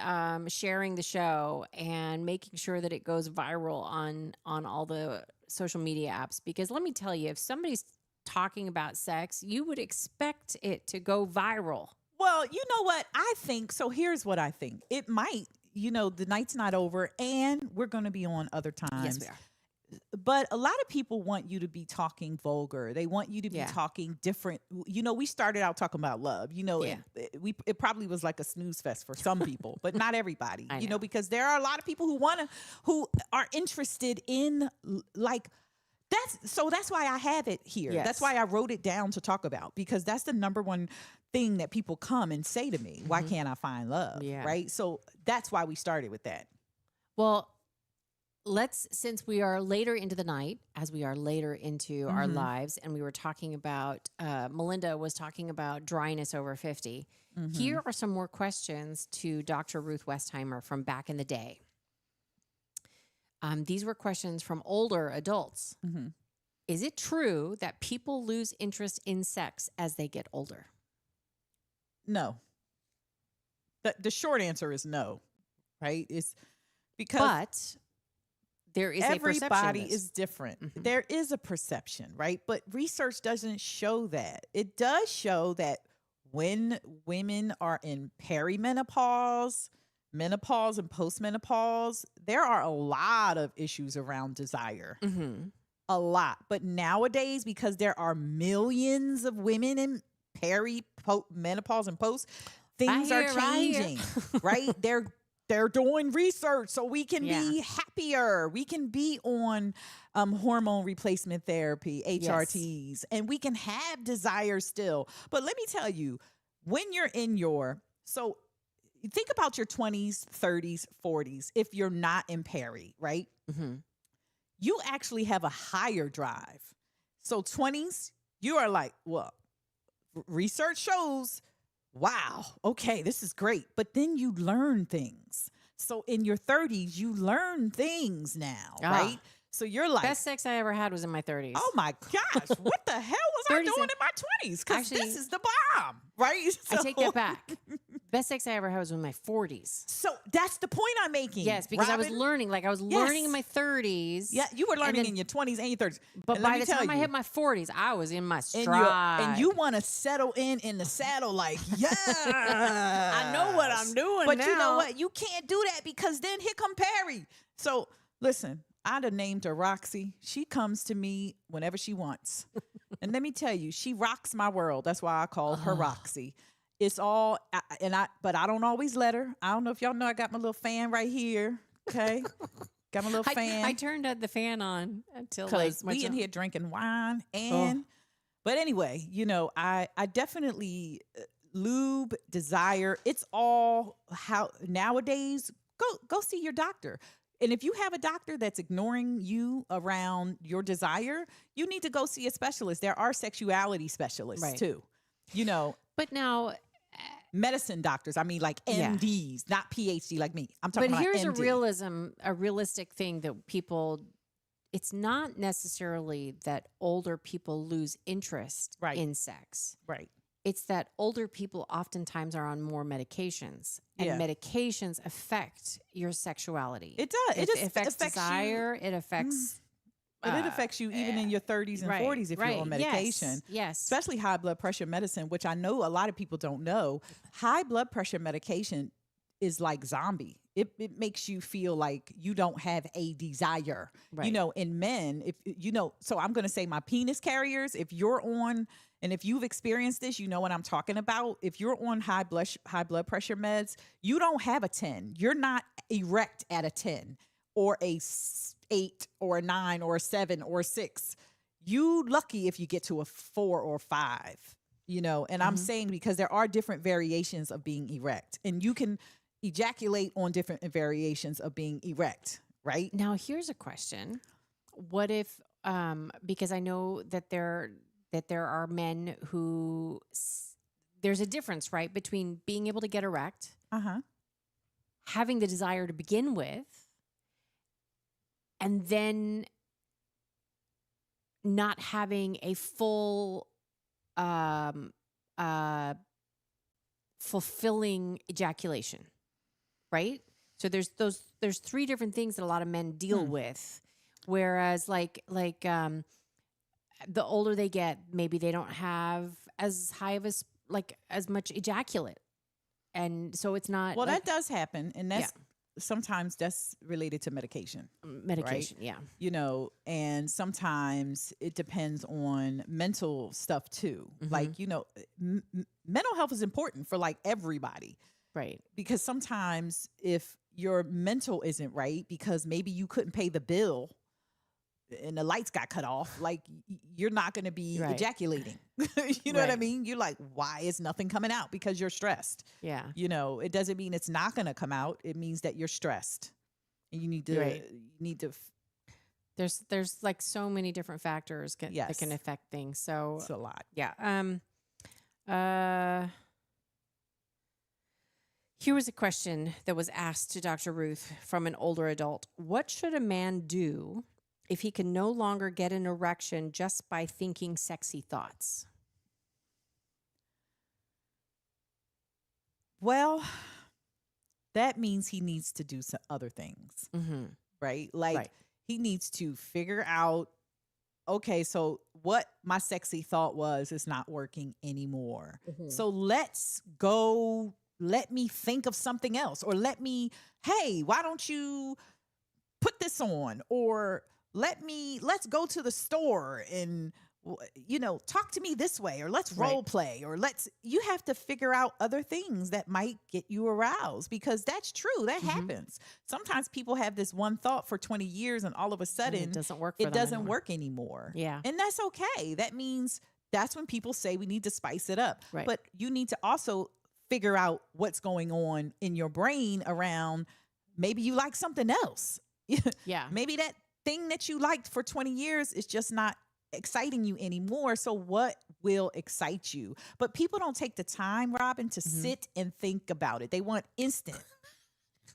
sharing the show and making sure that it goes viral on all the social media apps. Because let me tell you, if somebody's talking about sex, you would expect it to go viral. Well, you know what? I think, so here's what I think. It might, the night's not over and we're going to be on other times. Yes, we are. But a lot of people want you to be talking vulgar. They want you to be talking different. We started out talking about love. It probably was like a snooze fest for some people, but not everybody. Because there are a lot of people who are interested in that's why I have it here. Yes. That's why I wrote it down to talk about, because that's the number one thing that people come and say to me. Why can't I find love? Yeah. Right. So that's why we started with that. Well, since we are later into the night, as we are later into our lives, and we were talking about, Melinda was talking about dryness over 50. Here are some more questions to Dr. Ruth Westheimer from back in the day. These were questions from older adults. Is it true that people lose interest in sex as they get older? No. The short answer is no, right? It's because But there is a perception. Everybody is different. There is a perception, right? But research doesn't show that. It does show that when women are in perimenopause, menopause, and postmenopause, there are a lot of issues around desire. A lot. But nowadays, because there are millions of women in menopause and post, things are changing, right? They're doing research so we can be happier. We can be on hormone replacement therapy, HRTs, and we can have desire still. But let me tell you, when you're so think about your 20s, 30s, 40s, if you're not in peri, right? You actually have a higher drive. So 20s, you are like, well, research shows, wow, okay, this is great. But then you learn things. So in your 30s, you learn things now, right? So you're like, best sex I ever had was in my 30s. oh my gosh, what the hell was I doing in my 20s? Because this is the bomb, right? I take that back. Best sex I ever had was in my 40s. So that's the point I'm making. Yes, because Robin. I was learning. Like I was learning in my 30s. Yeah, you were learning in your 20s and your 30s. But by the time I hit my 40s, I was in my stride. And you want to settle in the saddle like, yeah. I know what I'm doing But now. you know what? You can't do that because then here come Perry. So listen, I'd have named her Roxy. She comes to me whenever she wants. And let me tell you, she rocks my world. That's why I call her Roxy. It's all, but I don't always let her. I don't know if y'all know, I got my little fan right here. Okay. Got my little fan. I turned the fan on until because we in here drinking wine but anyway, I definitely lube, desire. It's all how nowadays go see your doctor. And if you have a doctor that's ignoring you around your desire, you need to go see a specialist. There are sexuality specialists too, But now, medicine doctors. I mean, like MDs, not PhD like me. I'm talking about here's MD. a realistic thing that people, it's not necessarily that older people lose interest in sex. Right. It's that older people oftentimes are on more medications, and medications affect your sexuality. It does. It affects desire. It affects. But it affects you even in your 30s and 40s if you're on medication. Yes. Especially high blood pressure medicine, which I know a lot of people don't know. High blood pressure medication is like zombie. It makes you feel like you don't have a desire. You Right. know, in men, if you know, so I'm going to say my penis carriers, if you're on, and if you've experienced this, you know what I'm talking about. If you're on high blood pressure meds, you don't have a 10. You're not erect at a 10 or a 8 or a 9 or a 7 or a 6. You lucky if you get to a 4 or 5, you know. And I'm saying because there are different variations of being erect, and you can ejaculate on different variations of being erect, right? Now, here's a question. What if, because I know that there are men who, there's a difference, right, between being able to get erect, having the desire to begin with, and then not having a full, fulfilling ejaculation, right? So there's 3 different things that a lot of men deal with. Whereas like the older they get, maybe they don't have as high of as much ejaculate. And so it's not Well, like, that does happen, and that's sometimes that's related to medication. medication, yeah. You know, and sometimes it depends on mental stuff too. Like, you know, mental health is important for like everybody, Right. because sometimes if your mental isn't right because maybe you couldn't pay the bill and the lights got cut off, like you're not going to be Right. ejaculating. You know what I Right. mean? You're like, why is nothing coming out? Because you're stressed. Yeah. You know, it doesn't mean it's not going to come out. It means that you're stressed, and you need to Right. There's like so many different factors that Yes. can affect things. So It's a lot. yeah. Here was a question that was asked to Dr. Ruth from an older adult. What should a man do if he can no longer get an erection just by thinking sexy thoughts? Well, that means he needs to do some other things, Mm-hmm. right? Like Right. he needs to figure out, okay, so what my sexy thought was is not working anymore. So let's go, let me think of something else, or hey, why don't you put this on? Or let's go to the store and, you know, talk to me this way, or let's Right. role play, or you have to figure out other things that might get you aroused, because that's true. That happens. Sometimes people have this one thought for 20 years and all of a And sudden it doesn't work for it them doesn't anymore. work anymore. Yeah. And that's okay. That means that's when people say we need to spice it up. Right. But you need to also figure out what's going on in your brain around, maybe you like something else. Yeah. Maybe that thing that you liked for 20 years is just not exciting you anymore. So what will excite you? But people don't take the time, Robin, to sit and think about it. They want instant,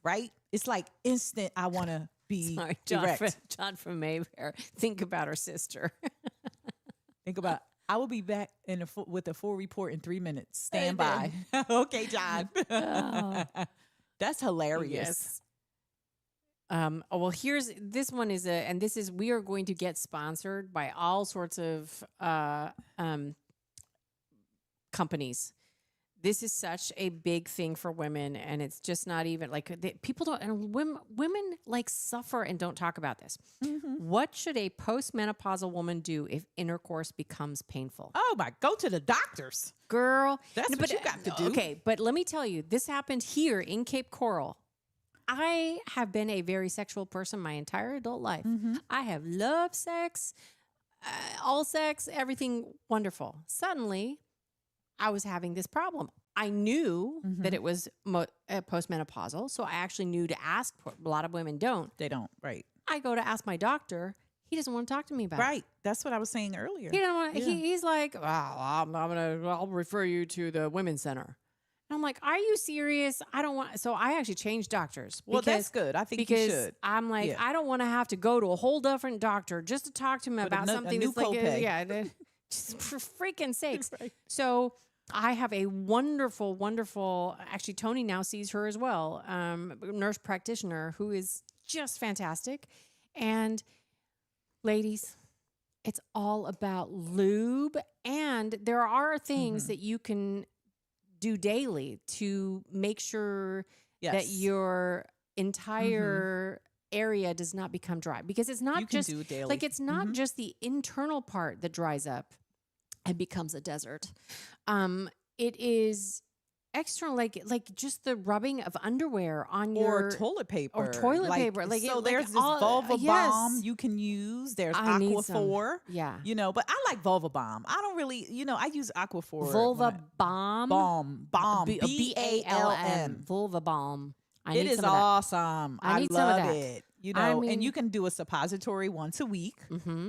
right? It's like instant, I want to be Sorry, direct. John from Mayfair. Think about her sister. Think about, I will be back with a full report in 3 minutes. Stand Hey, by. Okay, John. Oh. That's hilarious. Yes. Well, here's this one we are going to get sponsored by all sorts of companies. This is such a big thing for women, and it's just not even like people don't, and women like suffer and don't talk about this. What should a postmenopausal woman do if intercourse becomes painful? Oh my, go to the doctors. Girl, That's what you got to do. Okay, but let me tell you, this happened here in Cape Coral. I have been a very sexual person my entire adult life. I have loved sex, all sex, everything wonderful. Suddenly, I was having this problem. I knew that it was postmenopausal, so I actually knew to ask. A lot of women don't. They don't, right. I go to ask my doctor. He doesn't want to talk to me about it. Right. That's what I was saying earlier. He don't want. Yeah. He's like, I'll refer you to the women's center. And I'm like, are you serious? I don't want. So I actually changed doctors. Well, that's good. I think you because should. I'm like, Yeah. I don't want to have to go to a whole different doctor just to talk to him With about a something new that's like, copay. just for freaking sakes. Right. So I have a wonderful, wonderful. Actually, Tony now sees her as well. Nurse practitioner who is just fantastic. And ladies, it's all about lube, and there are things that you can do daily to make sure that your entire area does not become dry, because it's not You can just do it daily. like it's not just the internal part that dries up and becomes a desert. It is external, like just the rubbing of underwear on or your toilet paper. or toilet paper. Like so it, there's like this all, vulva yes. balm you can use. There's I need some. Aquaphor. Yeah. You know, but I like vulva balm. I don't really, I use Aquaphor. Vulva balm. Balm. BALM. Vulva balm. I It need is some of that. awesome. I need some love of that. it. I and mean- you can do a suppository once a week,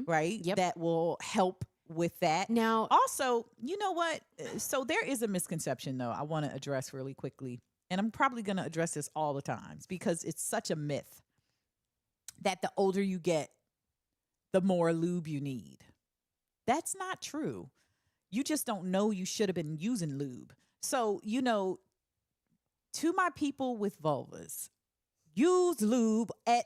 right? Yep. That will help with that. Now, Also, you know what? So there is a misconception, though, I want to address really quickly. And I'm probably going to address this all the times because it's such a myth that the older you get, the more lube you need. That's not true. You just don't know you should have been using lube. So, to my people with vulvas, use lube at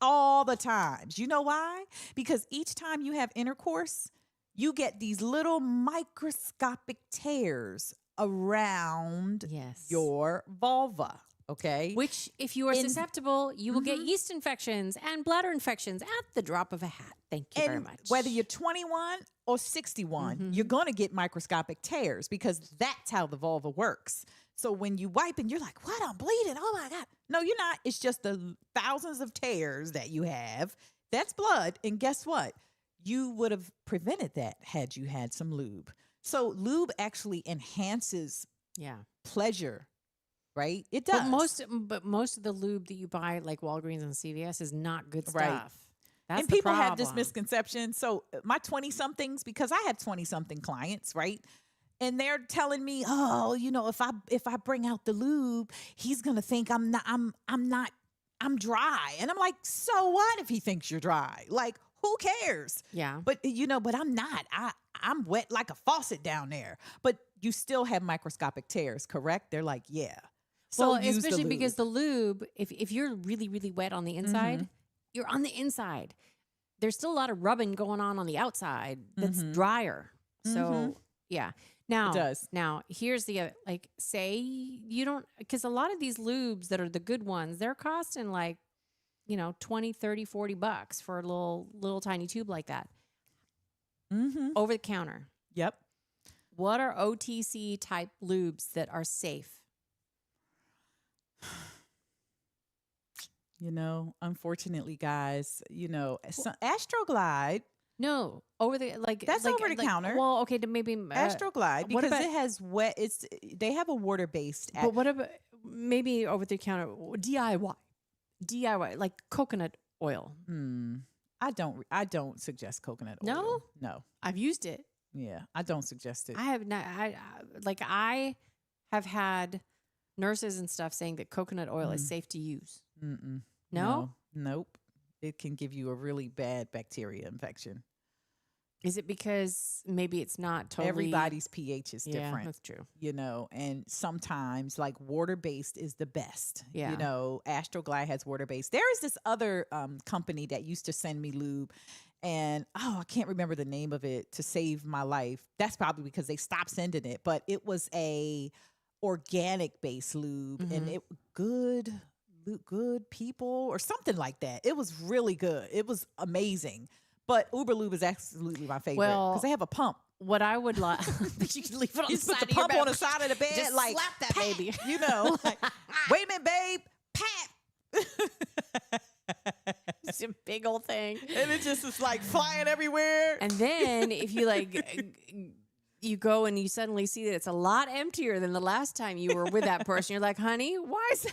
all the times. You know why? Because each time you have intercourse, you get these little microscopic tears around yes. your vulva. Okay. Which, if you are susceptible, you will get yeast infections and bladder infections at the drop of a hat. Thank you very much. Whether you're 21 or 61, you're going to get microscopic tears because that's how the vulva works. So when you wipe and you're like, what? I'm bleeding. Oh my God. No, you're not. It's just the thousands of tears that you have. That's blood. And guess what? You would have prevented that had you had some lube. So lube actually enhances pleasure, right? It does. But most of the lube that you buy, like Walgreens and CVS, is not good stuff. Right. That's and the people have this problem. misconception. So my 20-somethings, because I have 20-something clients, right? And they're telling me, oh, if I bring out the lube, he's gonna think I'm dry. And I'm like, so what if he thinks you're dry? Like, who cares? Yeah. But but I'm not. I'm wet like a faucet down there. But you still have microscopic tears, correct? They're like, yeah. So Well, use the especially lube. because the lube, if you're really, really wet on the inside, you're on the inside. There's still a lot of rubbing going on the outside that's drier. So, yeah. Now, It does. Now, here's the other, say you don't, because a lot of these lubes that are the good ones, they're costing like, 20, 30, $40 for a little tiny tube like that. Over the counter. Yep. What are OTC type lubes that are safe? Unfortunately, guys, Astroglide. No, over the That's over the counter. Well, okay, maybe Astroglide, what because about- it has wet. They have a water based. But what about maybe over the counter DIY like coconut oil? I don't suggest coconut oil. No? No. I've used it. Yeah, I don't suggest it. I have not. I have had nurses and stuff saying that coconut oil is safe to use. No? Nope. It can give you a really bad bacteria infection. Is it because maybe it's not totally Everybody's pH is Yeah, different. that's true. And sometimes like water based is the best. Yeah. Astroglide has water based. There is this other company that used to send me lube, and I can't remember the name of it to save my life. That's probably because they stopped sending it, but it was a organic based lube and it good people or something like that. It was really good. It was amazing. But Uber Lube is absolutely my favorite because they have a pump. What I would like, you can leave it on You the just put side the of your pump bed. on the side of the bed, Just like slap that pat, baby. like, wait a minute, babe, pat. It's a big old thing. And it just is like flying everywhere. And then if you you go and you suddenly see that it's a lot emptier than the last time you were with that person. You're like, honey, why is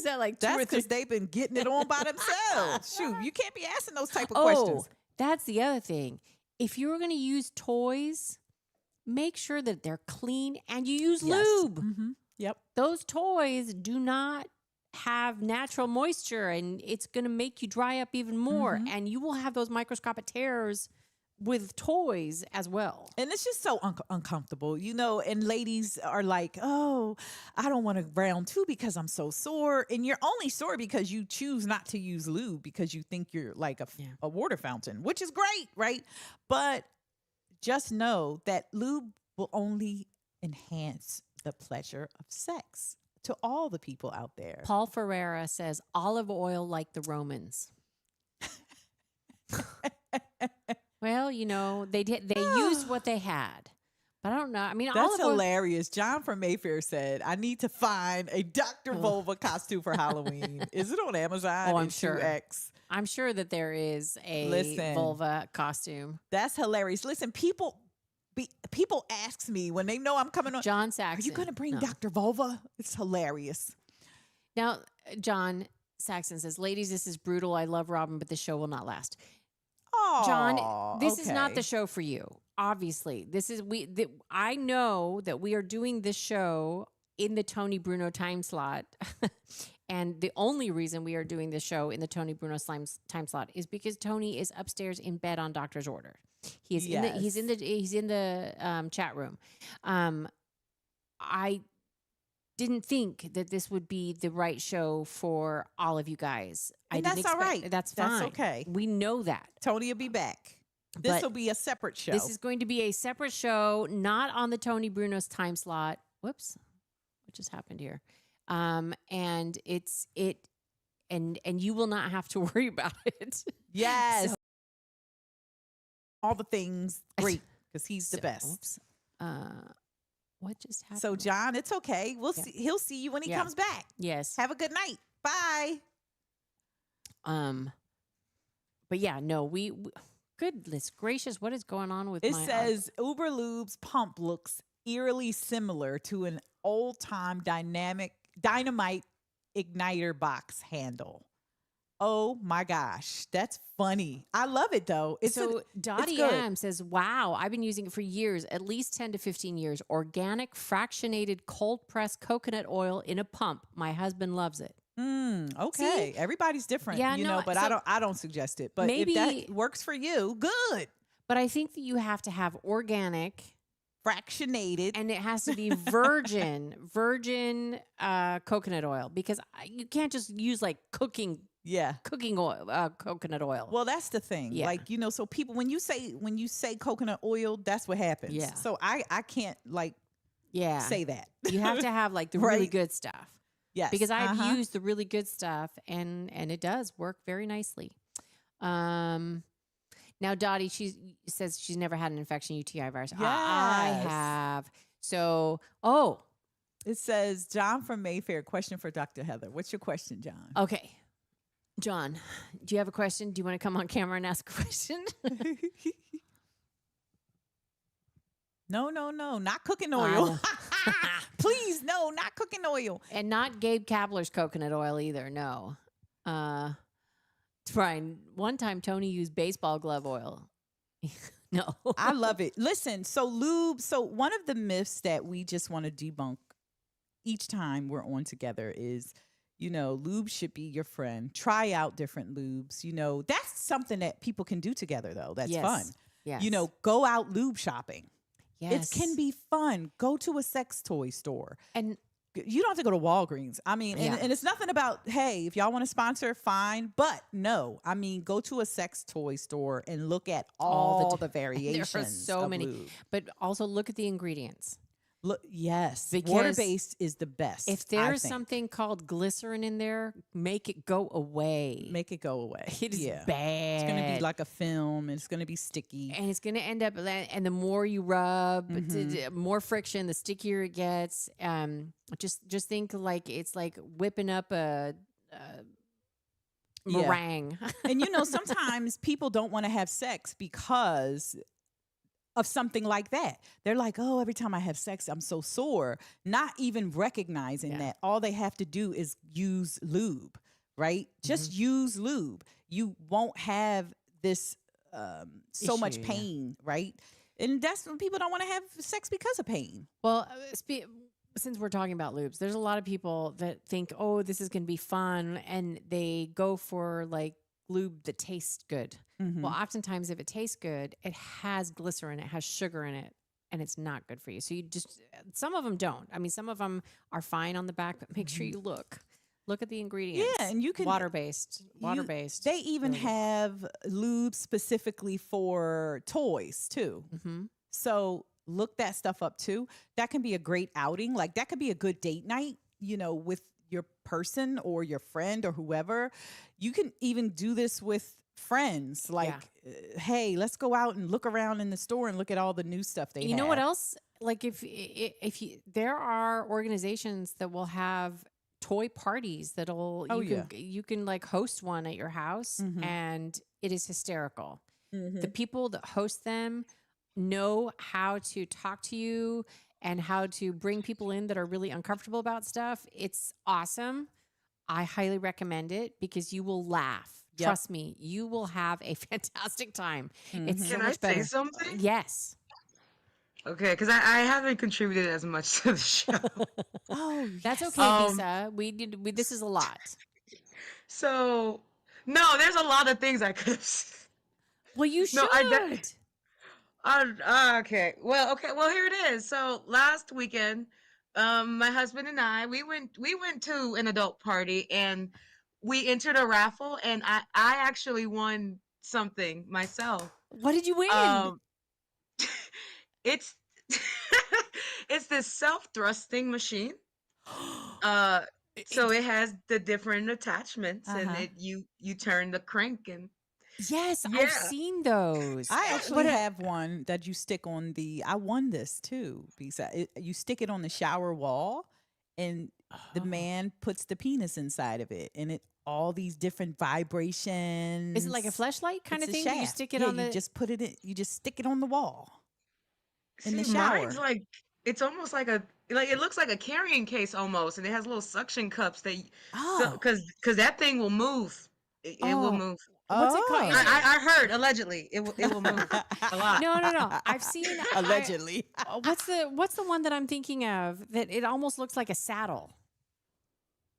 that like two That's or three? because they've been getting it on by themselves. Shoot, you can't be asking those type of Oh, questions. that's the other thing. If you're going to use toys, make sure that they're clean and you use Yes. lube. Yep. Those toys do not have natural moisture and it's going to make you dry up even more. And you will have those microscopic tears with toys as well. And it's just so uncomfortable, and ladies are like, oh, I don't want to round two because I'm so sore. And you're only sore because you choose not to use lube because you think you're like a water fountain, which is great, right? But just know that lube will only enhance the pleasure of sex. to all the people out there. Paul Ferreira says olive oil like the Romans. Well, you know, they used what they had. But I don't know. I mean, That's olive oil, hilarious. John from Mayfair said, I need to find a Dr. Vulva costume for Halloween. Is it on Amazon? Oh, I'm It's sure. 2X. I'm sure that there is a Listen. vulva costume. That's hilarious. Listen, people ask me when they know I'm coming on. John Are Saxon. you going to bring No. Dr. Vulva? It's hilarious. Now, John Saxon says, ladies, this is brutal. I love Robin, but the show will not last. Oh, John, this is not the show for you. Obviously, I know that we are doing this show in the Tony Bruno time slot, and the only reason we are doing this show in the Tony Bruno time slot is because Tony is upstairs in bed on doctor's order. He is he's in the chat room. I didn't think that this would be the right show for all of you guys. And that's all right. That's fine. That's okay. We know that. Tony will be back. This But will be a separate show. This is going to be a separate show, not on the Tony Bruno's time slot. Whoops. What just happened here? And you will not have to worry about it. Yes. All the things great because he's the best. Oops. What just happened? So John, it's okay. We'll see. He'll see you when he comes back. Yes. Have a good night. Bye. But yeah, no, we goodness gracious, what is going on with It my says Uber Lube's pump looks eerily similar to an old-time dynamite igniter box handle. Oh my gosh, that's funny. I love it though. Dottie good. M says, wow, I've been using it for years, at least 10 to 15 years. Organic fractionated cold pressed coconut oil in a pump. My husband loves it. Okay. Everybody's different, Yeah, you no, know, but so I don't suggest it. But maybe- if that works for you, good. But I think that you have to have organic Fractionated. and it has to be virgin coconut oil, because you can't just use like cooking oil, coconut oil. Well, that's the thing. Yeah. Like, you know, so people, when you say coconut oil, that's what happens. Yeah. So I can't say that. You have to have like the really Right. good stuff. Yes. Because I've used the really good stuff and it does work very nicely. Now Dottie, she says she's never had an infection UTI virus. I Yes. have. So, It says, John from Mayfair, question for Dr. Heather. What's your question, John? okay. John, do you have a question? Do you want to come on camera and ask a question? No, not cooking oil. Please, no, not cooking oil. And not Gabe Kapler's coconut oil either. No. Brian, one time Tony used baseball glove oil. No. I love it. Listen, so lube, so one of the myths that we just want to debunk each time we're on together is, you know, lube should be your friend. Try out different lubes. You know, that's something that people can do together, though. That's fun. Yes. You know, go out lube shopping. yes. It can be fun. Go to a sex toy store. And You don't have to go to Walgreens. I mean, Yeah. and it's nothing about, hey, if y'all want to sponsor, fine. But no, I mean, go to a sex toy store and look at all the variations. there are so of many. lube. But also look at the ingredients. Look, yes, Because water-based is the best. If I there's think. something called glycerin in there, make it go away. Make it go away. It is yeah. bad. It's going to be like a film. And it's going to be sticky. And it's going to end up, and the more you rub, Mm-hmm. more friction, the stickier it gets. Just think like it's like whipping up a Yeah. meringue. And you know, sometimes people don't want to have sex because of something like that. They're like, oh, every time I have sex, I'm so sore. Not even recognizing Yeah. that all they have to do is use lube, right? Just Mm-hmm. use lube. You won't have this so much Issue, yeah. pain, right? And that's when people don't want to have sex because of pain. Well, since we're talking about lubes, there's a lot of people that think, oh, this is going to be fun. And they go for like lube that tastes good. Mm-hmm. Well, oftentimes if it tastes good, it has glycerin, it has sugar in it, and it's not good for you. So some of them don't. I mean, some of them are fine on the back, but make sure you look at the ingredients. Yeah, and you can water-based. They even have lube specifically for toys too. Mm-hmm. So look that stuff up too. That can be a great outing. Like that could be a good date night. with your person or your friend or whoever. You can even do this with friends. Like, hey, let's go out and look around in the store and look at all the new stuff they have. You know what else? Like if there are organizations that will have toy parties that'll you can like host one at your house, and it is hysterical. The people that host them know how to talk to you and how to bring people in that are really uncomfortable about stuff. It's awesome. I highly recommend it because you will laugh. Yep. Trust me, you will have a fantastic time. It's so Can I much better. say something? Yes. Okay, because I haven't contributed as much to the show. Oh, That's yes. okay, Bisa. This is a lot. So, no, there's a lot of things I could have said. Well, you should. No, okay. Well, here it is. So last weekend, my husband and I, we went to an adult party and we entered a raffle, and I actually won something myself. What did you win? It's it's this self-thrusting machine. So it has the different attachments, and you turn the crank, and yes, yeah. I've seen those. I actually have one that you stick on I won this too, because you stick it on the shower wall, and the man puts the penis inside of it, and all these different vibrations. Is it like a fleshlight kind of It's a thing? Do you shaft. stick it Yeah, on the? you just put it in. You just stick it on the wall in the See, shower. mine's like, it's almost like it looks like a carrying case almost, and it has little suction cups that because that thing will move. It will move. What's it called? I heard allegedly it will move a lot. No. I've seen Allegedly. What's the one that I'm thinking of that it almost looks like a saddle?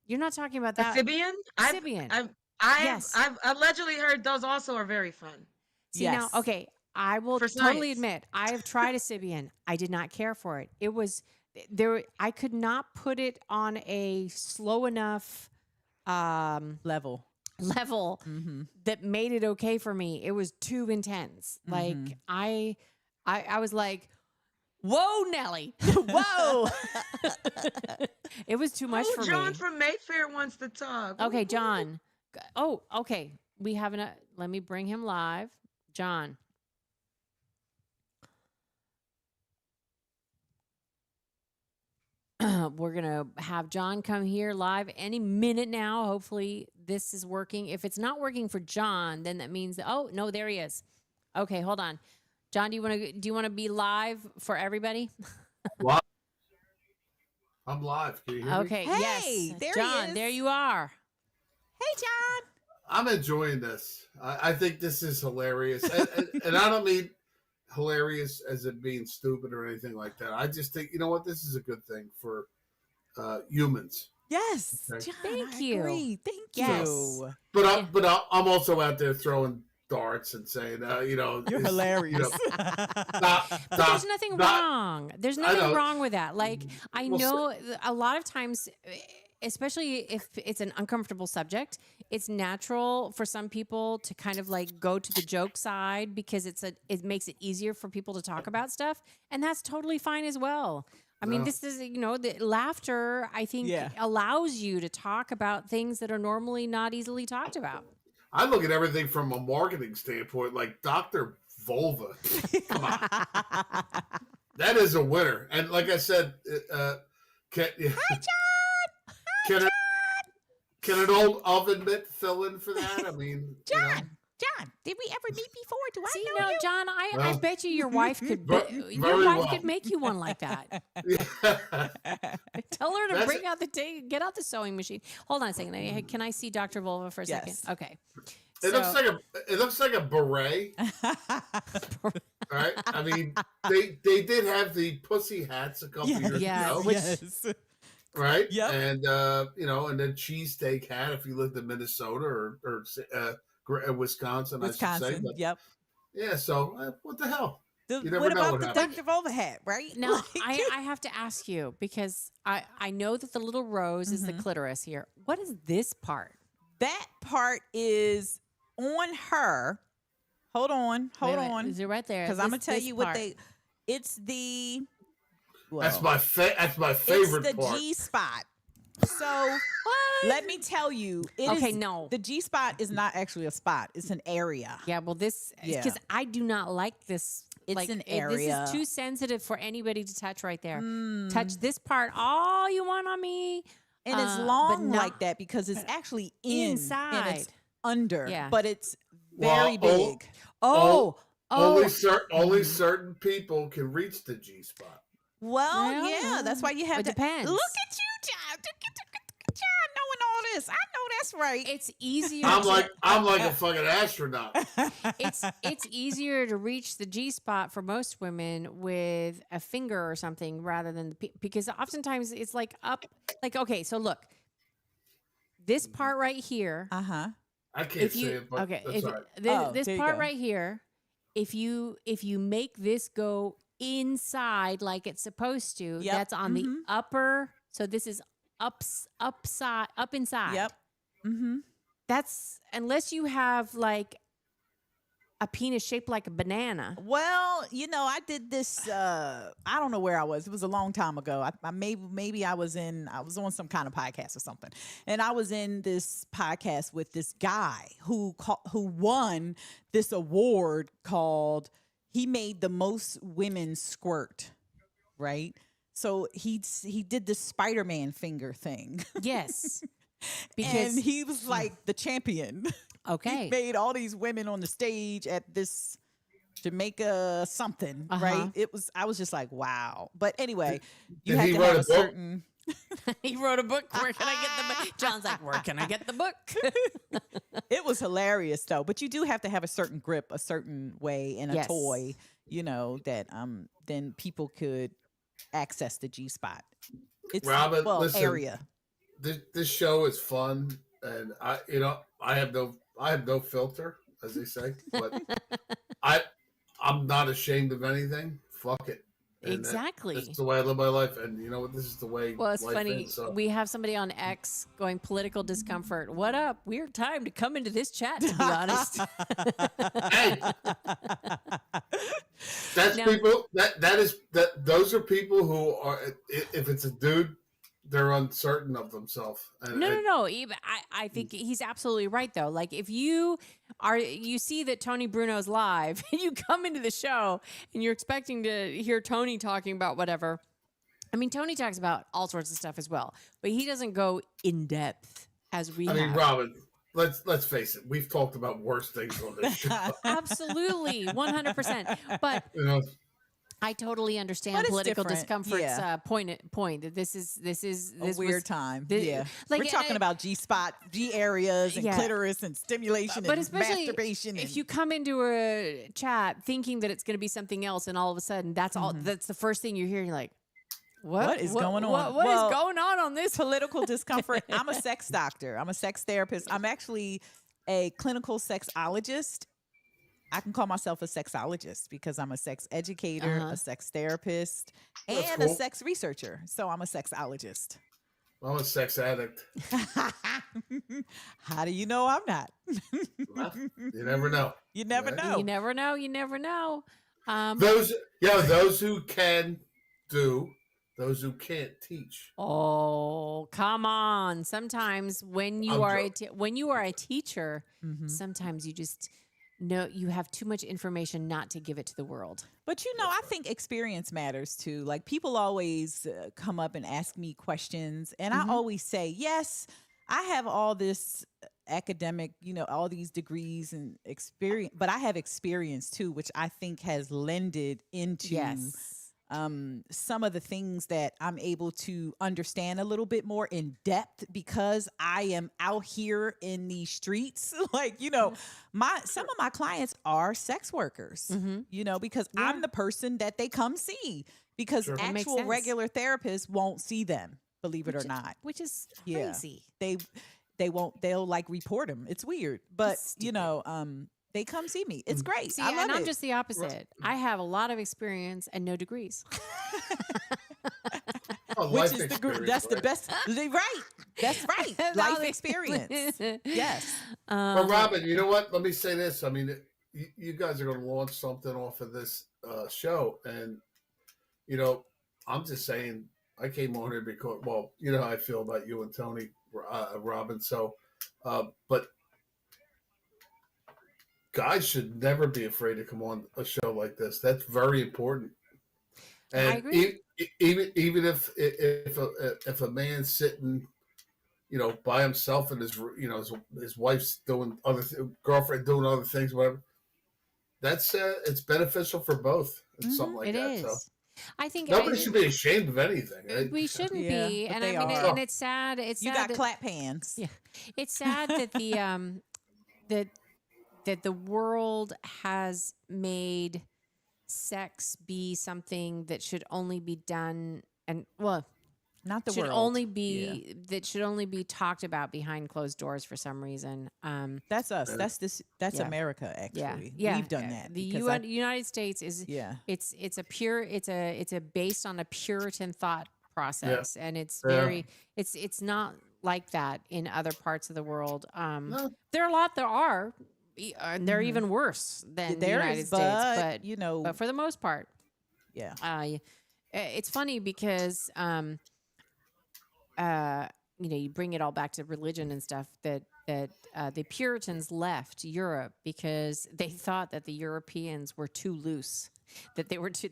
You're not talking about A that. Sybian? Sybian. I've allegedly heard those also are very fun. See now, okay, I will For totally science. admit I have tried a Sybian. I did not care for it. It was there. I could not put it on a slow enough Level. that made it okay for me. It was too intense. Like I was like, whoa, Nelly, whoa. It was too much for John me. from Mayfair wants to talk. Okay, John. Oh, okay. We have let me bring him live. John. We're going to have John come here live any minute now. Hopefully this is working. If it's not working for John, then that means oh, no, there he is. Okay, hold on. John, do you want to be live for everybody? What? I'm live. Can you hear me? Okay, Hey, yes. there he John, is. there you are. Hey, John. I'm enjoying this. I think this is hilarious. And I don't mean hilarious as it being stupid or anything like that. I just think, you know what? This is a good thing for humans. Yes. Okay. John, Thank I you. agree. Thank Yes. you. But I'm also out there throwing darts and saying, You're it's- hilarious. But there's nothing wrong. There's nothing know. wrong with that. Like I Well, know a lot of times, especially if it's an uncomfortable subject, it's natural for some people to kind of like go to the joke side because it makes it easier for people to talk about stuff, and that's totally fine as well. I mean, Yeah. this is the laughter. I think allows you to talk about things that are normally not easily talked about. I look at everything from a marketing standpoint, like Dr. Vulva. Come on. That is a winner. And like I said, can an old oven mitt fill in for that? I mean, John, did we ever meet before? Do See, I know no, you? John, I Well, bet you your wife could very your wife well. could make you one like that. Tell her to That's- bring out get out the sewing machine. Hold on a second. Can I see Dr. Vulva for a second? Yes. Okay. It looks like a beret. Right? I mean, they did have the pussy hats a couple years Yeah, ago. which- Yes. Right? Yep. And and then cheesesteak hat if you lived in Minnesota or Wisconsin, I should say. Wisconsin. But, Yep. yeah, so what the hell? You never What know about what the happens. Dr. Vulva hat, right? Now Like- I have to ask you because I know that the little rose is the clitoris here. What is this part? that part is on her. Hold on. Wait, is it right there? Because I'm gonna This- tell this you what part. it's the That's my favorite it's the part. G spot. So let me tell you, Okay, no. the G spot is not actually a spot; it's an area. Yeah, well, this Yeah. because I do not like this. It's like, an This area. is too sensitive for anybody to touch right there. Mm. Touch this part all you want on me, And it's but long not like that because it's actually and it's inside. under, Yeah. but it's Well, very big. Oh, Only oh, only certain people can reach the G spot. Well, Well, yeah, that's why you have it to. depends. Look at you, John. John, knowing all this. I know that's right. it's easier. I'm to, like a fucking astronaut. it's easier to reach the G spot for most women with a finger or something rather than because oftentimes it's like up. Like, okay, so look, this part right here. Uh-huh. I can't If say you it, but okay, that's if all right. this there you part go. right here, if you make this go inside like it's supposed to, Yep. that's on the upper. So this is up inside. Yep. Mm-hmm. That's unless you have like a penis shaped like a banana. Well, I did this. I don't know where I was. It was a long time ago. I maybe I was on some kind of podcast or something, and I was in this podcast with this guy who won this award called he made the most women squirt, right? So he did the Spider-Man finger thing, Yes, because and he was like the champion. okay, He made all these women on the stage at this Jamaica something, Uh-huh. right? I was just like, wow. But anyway, you Did have he to write have a a book? certain. he wrote a book. Where can I get the book? John's like, where can I get the book? It was hilarious though, but you do have to have a certain grip, a certain way, and a Yes. toy, that then people could access the G spot. It's Robin, well listen. area. This show is fun, and I have no filter, as they say, but I'm not ashamed of anything. Fuck it. And Exactly. That's the way I live my life, and you know what? This is the way. Well, it's life funny. is, so. We have somebody on X going political discomfort. What up? Weird time to come into this chat, to be honest. Hey, that's Now- people. Those are people who are. If it's a dude, they're uncertain of themselves. No. I think he's absolutely right though. Like if you see that Tony Bruno's live and you come into the show and you're expecting to hear Tony talking about whatever. I mean, Tony talks about all sorts of stuff as well, but he doesn't go in depth as we I mean, have. Robin. Let's face it. We've talked about worse things on this show. Absolutely, 100%. But You know, I totally understand But it's political different. discomfort's Yeah. Point that this is A weird time. thi- Yeah. like, We're talking about G spot, G areas, and Yeah. clitoris and stimulation but and especially masturbation. if and- you come into a chat thinking that it's going to be something else, and all of a sudden that's all that's the first thing you hear. You're like, what is going on? What is Well, going on this? political discomfort. I'm a sex doctor. I'm a sex therapist. I'm actually a clinical sexologist. I can call myself a sexologist because I'm a sex educator, Uh-huh. a sex therapist, That's and a cool. sex researcher. So I'm a sexologist. I'm a sex addict. How do you know I'm not? Well, you never know. You never Right. know. You never know. You never know. Those who can do, those who can't teach. Oh, come on. Sometimes when you I'm are joking. when you are a teacher, Mhm. sometimes you just know you have too much information not to give it to the world. But I think experience matters too. Like people always come up and ask me questions, and Mhm. I always say, yes, I have all this academic, all these degrees and experience, but I have experience too, which I think has lended into Yes. some of the things that I'm able to understand a little bit more in depth because I am out here in the streets. Like, some of my clients are sex workers, Mhm. because Yeah. I'm the person that they come see because Sure. That makes actual sense. regular therapists won't see them, believe it or Which- not. Which is Yeah. crazy. They won't, they'll like report them. It's weird, but stupid. they come see me. It's great. See, I love and I'm it. just the opposite. I have a lot of experience and no degrees. Oh, Which life is experience, that's the right? best. Right. That's right. Life experience. Yes. But Robin, you know what? Let me say this. I mean, you guys are going to launch something off of this show, and I'm just saying, I came on here because, well, you know how I feel about you and Tony Robin. So, but guys should never be afraid to come on a show like this. That's very important. I And agree. even if a man's sitting, you know, by himself and his wife's doing girlfriend doing other things, whatever. That's it's beneficial for both. It's something like It that. So is. I think nobody should be ashamed of anything. we shouldn't Yeah, be, but and they I mean, are. and it's sad. It's You sad got that, clap hands. yeah, it's sad that the that that the world has made sex be something that should only be done, and well, Not the should world. only Yeah. be that should only be talked about behind closed doors for some reason. That's us. Yeah. That's Yeah. America. Yeah, Actually, yeah. we've done that. The because United States is yeah. it's a based on a Puritan thought process, and it's Yeah. very it's not like that in other parts of the world. No. There are a lot and they're Mhm. even worse than the There United is, States, but you know, but for the most part, yeah. it's funny because you know, you bring it all back to religion and stuff, that the Puritans left Europe because they thought that the Europeans were too loose, that they were too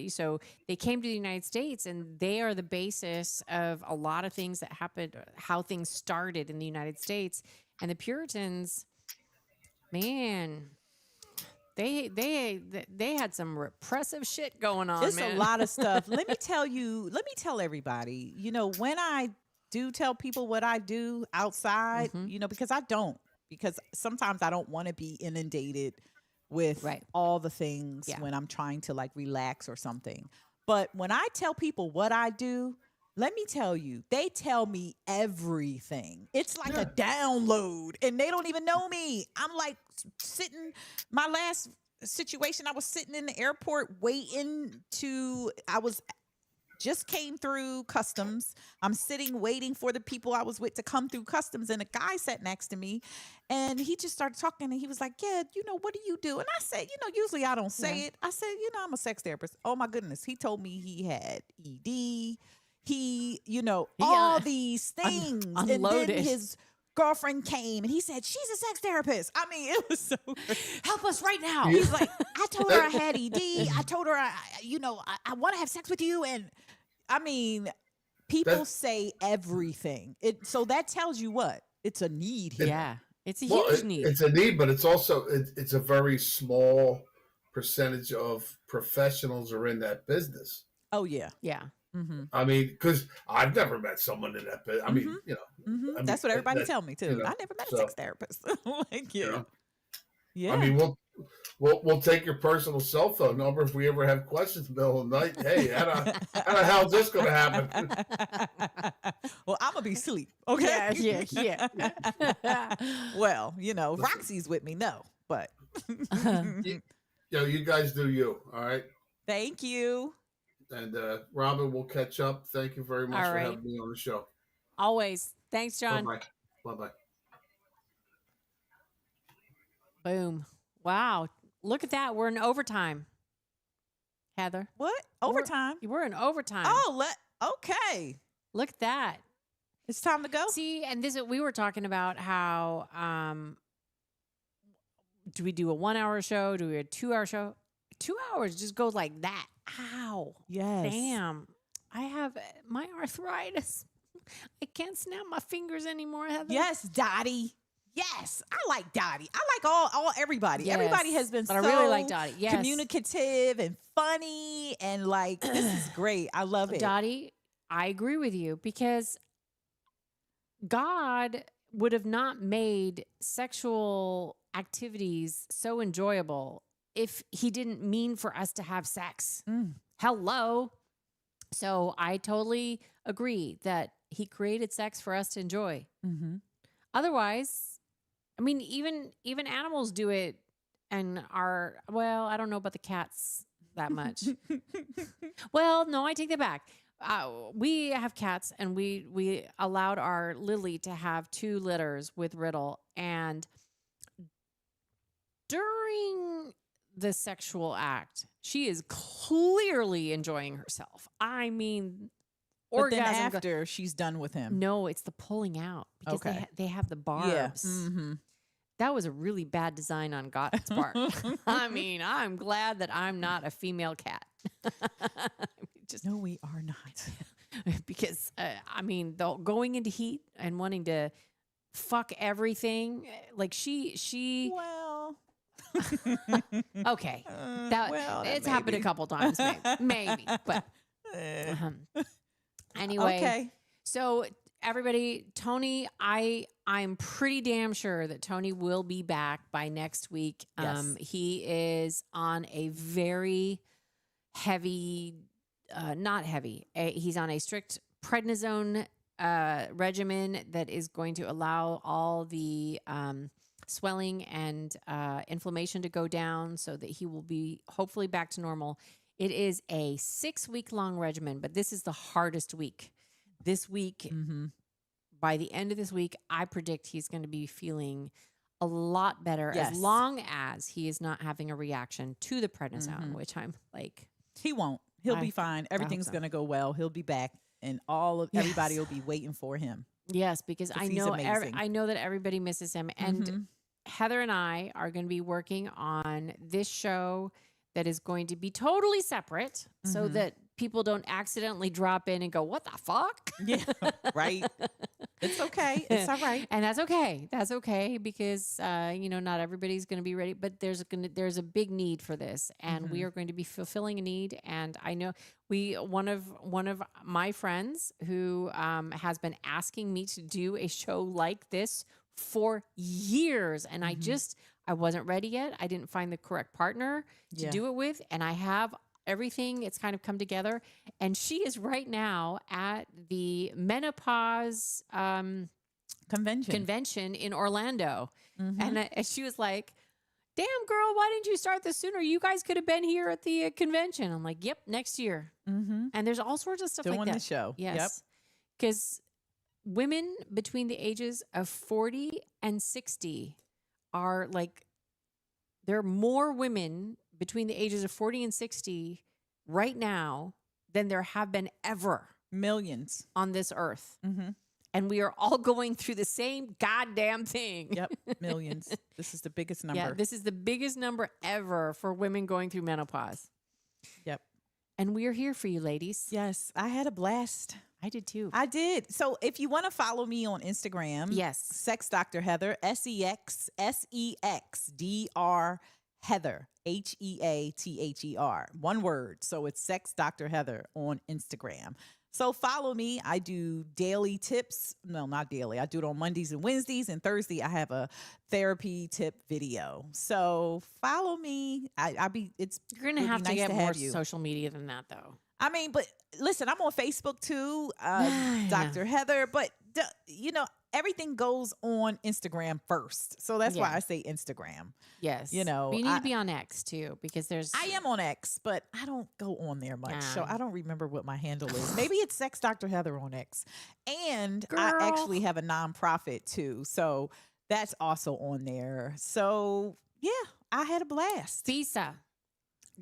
so they came to the United States, and they are the basis of a lot of things that happened, how things started in the United States. And the Puritans, man, they had some repressive shit going on, It's man. a lot of stuff. Let me tell everybody, you know, when I do tell people what I do outside, Mhm. you know, because sometimes I don't want to be inundated with Right. all the things Yeah. when I'm trying to like relax or something. But when I tell people what I do, let me tell you, they tell me everything. It's like a download, and they don't even know me. I'm like sitting, my last situation, I was sitting in the airport just came through customs. I'm sitting waiting for the people I was with to come through customs, and a guy sat next to me, and he just started talking, and he was like, "Yeah, you know, what do you do?" And I said, "You know, usually I don't say Yeah. it." I said, "You know, I'm a sex therapist." Oh my goodness, he told me he had ED. He, you know, He, all these things, and unloaded. then his girlfriend came, and he said, "She's a sex therapist." I mean, it was so. Help us right now. He's like, "I told her I had ED. I told her, I want to have sex with you." And I mean, people That- say everything. So that tells you what? It's a need here. Yeah, it's a Well, huge need. it's a need, but it's also it's a very small percentage of professionals are in that business. Oh yeah. Yeah, Mm-hmm. I mean, because I've never met someone in that business. I mean, Mhm. you know, Mm-hmm. I mean, That's what everybody that- tell me too. you know, I never met a so, sex therapist. Like, yeah. you know, Yeah. I mean, we'll take your personal cell phone number if we ever have questions in the middle of the night. Hey, how the hell is this going to happen? Well, I'm gonna be asleep. Okay. yeah. Well, you know, Roxy's with me. No, but You know, you guys do you. All right. thank you. And Robin, we'll catch up. Thank you very much All for right. having me on the show. Always. Thanks, Bye John. bye. Bye bye. Boom. Wow. Look at that. We're in overtime. Heather. What? Overtime? We're in overtime. Oh, okay. Look at that. It's time to go. See, and we were talking about how do we do a 1 hour show? Do we do a 2 hour show? 2 hours just goes like that. Ow. Yes. Damn. I have my arthritis. I can't snap my fingers anymore, Heather. Yes, Dottie. Yes, I like Dottie. I like all everybody. Yes, Everybody has been but so I really like Dottie. Yes. communicative and funny, and like this is great. I love it. Dottie, I agree with you, because God would have not made sexual activities so enjoyable if he didn't mean for us to have sex. Mm. Hello. So I totally agree that he created sex for us to enjoy. Mm-hmm. Otherwise, I mean, even animals do it and well, I don't know about the cats that much. Well, no, I take that back. We have cats, and we allowed our Lily to have 2 litters with Riddle, and during the sexual act, she is clearly enjoying herself. I mean, But then orgasm. after she's done with him. No, it's the pulling out because Okay. they have the barbs. Yeah. Mm-hmm. That was a really bad design on Gott's part. I mean, I'm glad that I'm not a female cat. Just No, we are not. because I mean, going into heat and wanting to fuck everything, like she Well, okay, that it's happened a maybe. couple times, maybe, but anyway. Okay. So everybody, Tony, I'm pretty damn sure that Tony will be back by next week. Yes. He is on a very heavy, not heavy. He's on a strict prednisone regimen that is going to allow all the swelling and inflammation to go down, so that he will be hopefully back to normal. It is a 6-week long regimen, but this is the hardest week. This week, Mm-hmm. by the end of this week, I predict he's going to be feeling a lot better, Yes. as long as he is not having a reaction to the prednisone, Mhm. which I'm like, He won't. He'll I be fine. hope Everything's so. going to go well. He'll be back, and everybody will be waiting for him. yes, because I he's know amazing. I know that everybody misses him. And Mhm. Heather and I are going to be working on this show that is going to be totally separate, so Mhm. that people don't accidentally drop in and go, "What the fuck?" Yeah, right. It's okay. It's all right. And that's okay. That's okay, because not everybody's going to be ready, but there's a big need for this, and we Mhm. are going to be fulfilling a need. And I know one of my friends who has been asking me to do a show like this for years, and I wasn't ready yet. I didn't find the correct partner to Yeah. do it with, and I have everything. It's kind of come together, and she is right now at the menopause convention in Orlando. Mhm. And she was like, "Damn, girl, why didn't you start this sooner? You guys could have been here at the convention." I'm like, "Yep, next year." Mhm. And there's all sorts of stuff Doing like that. the show. Yep. Yes. Because women between the ages of 40 and 60 are like, there are more women between the ages of 40 and 60 right now than there have been ever Millions. on this earth. Mm-hmm. And we are all going through the same goddamn thing. Yep. Millions. This is the biggest number. Yeah, this is the biggest number ever for women going through menopause. Yep. And we are here for you, ladies. Yes. I had a blast. I did too. I did. So if you want to follow me on Instagram, Yes. Sex Dr. Heather, SEXDR Heather, HEATHER. One word. So it's Sex Dr. Heather on Instagram. So follow me. I do daily tips. No, not daily. I do it on Mondays and Wednesdays, and Thursday I have a therapy tip video. So follow me. It's You're going to would be have to nice get to more have you. social media than that, though. I mean, but listen, I'm on Facebook too, Yeah. Dr. Heather, but everything goes on Instagram first. So that's why Yeah. I say Instagram. Yes. You know, But you need to be on X, too, because there's... I am on X, but I don't go on there much. So Yeah. I don't remember what my handle is. Maybe it's Sex Dr. Heather on X. And Girl. I actually have a nonprofit too. So that's also on there. So yeah, I had a blast. Bisa.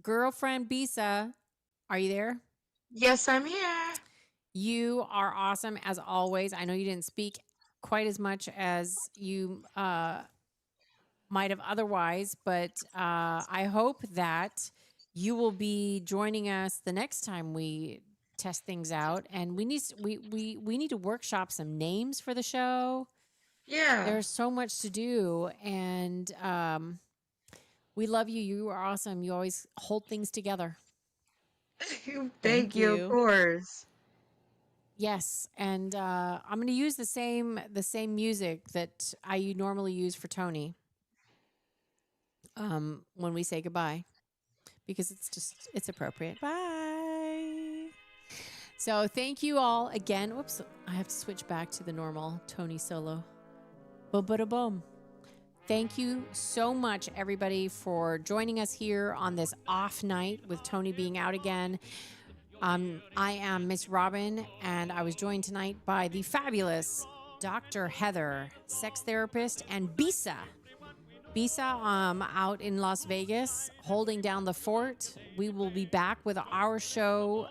Girlfriend Bisa. Are you there? Yes, I'm here. You are awesome as always. I know you didn't speak quite as much as you might have otherwise, but I hope that you will be joining us the next time we test things out. And we need to workshop some names for the show. Yeah. There's so much to do, and we love you. You are awesome. You always hold things together. Thank you, you. of course. Yes, and I'm going to use the same music that I normally use for Tony when we say goodbye, because it's appropriate. Bye. So thank you all again. Whoops, I have to switch back to the normal Tony solo. Boom, boom, boom. Thank you so much, everybody, for joining us here on this off night with Tony being out again. I am Miss Robin, and I was joined tonight by the fabulous Dr. Heather, sex therapist, and Bisa. Bisa out in Las Vegas, holding down the fort. We will be back with our show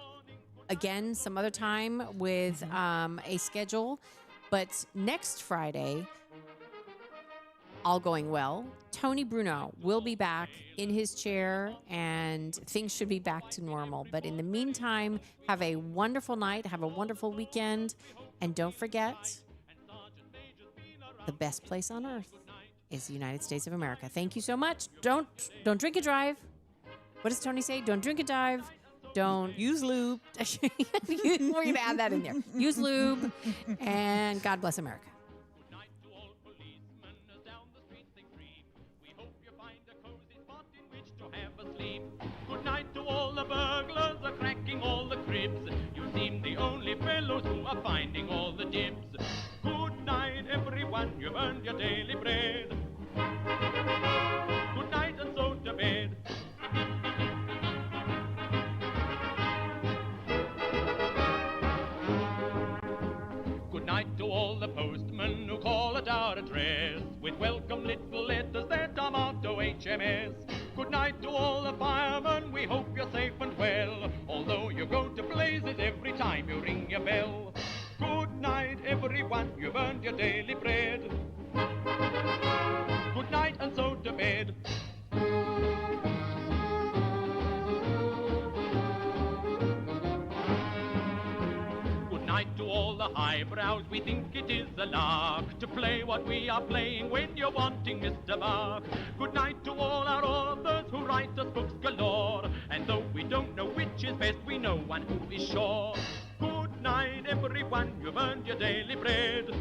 again some other time with a schedule. But next Friday, all going well, Tony Bruno will be back in his chair and things should be back to normal. But in the meantime, have a wonderful night, have a wonderful weekend, and don't forget, the best place on earth is the United States of America. Thank you so much. Don't drink and drive. What does Tony say? Don't drink and drive. Don't Use lube. We're going to add that in there. Use lube, and God bless America. Good night to all the burglars are cracking all the cribs. You seem the only fellows who are finding all the dibs. Good night, everyone, you've earned your daily bread. Good night, and so to bed. Good night to all the postmen who call at our address with welcome little letters that are marked HMS. Good night to all the firemen, we hope you're safe and well, although you go to blazes every time you ring your bell. Good night, everyone, you've earned your daily bread. Good night, and so to bed. Good night to all the highbrows, we think it is a lark to play what we are playing when you're wanting Mr. Mark. Good night to all our authors who write us books galore, and though we don't know which is best, we know one who is sure. Good night, everyone, you've earned your daily bread.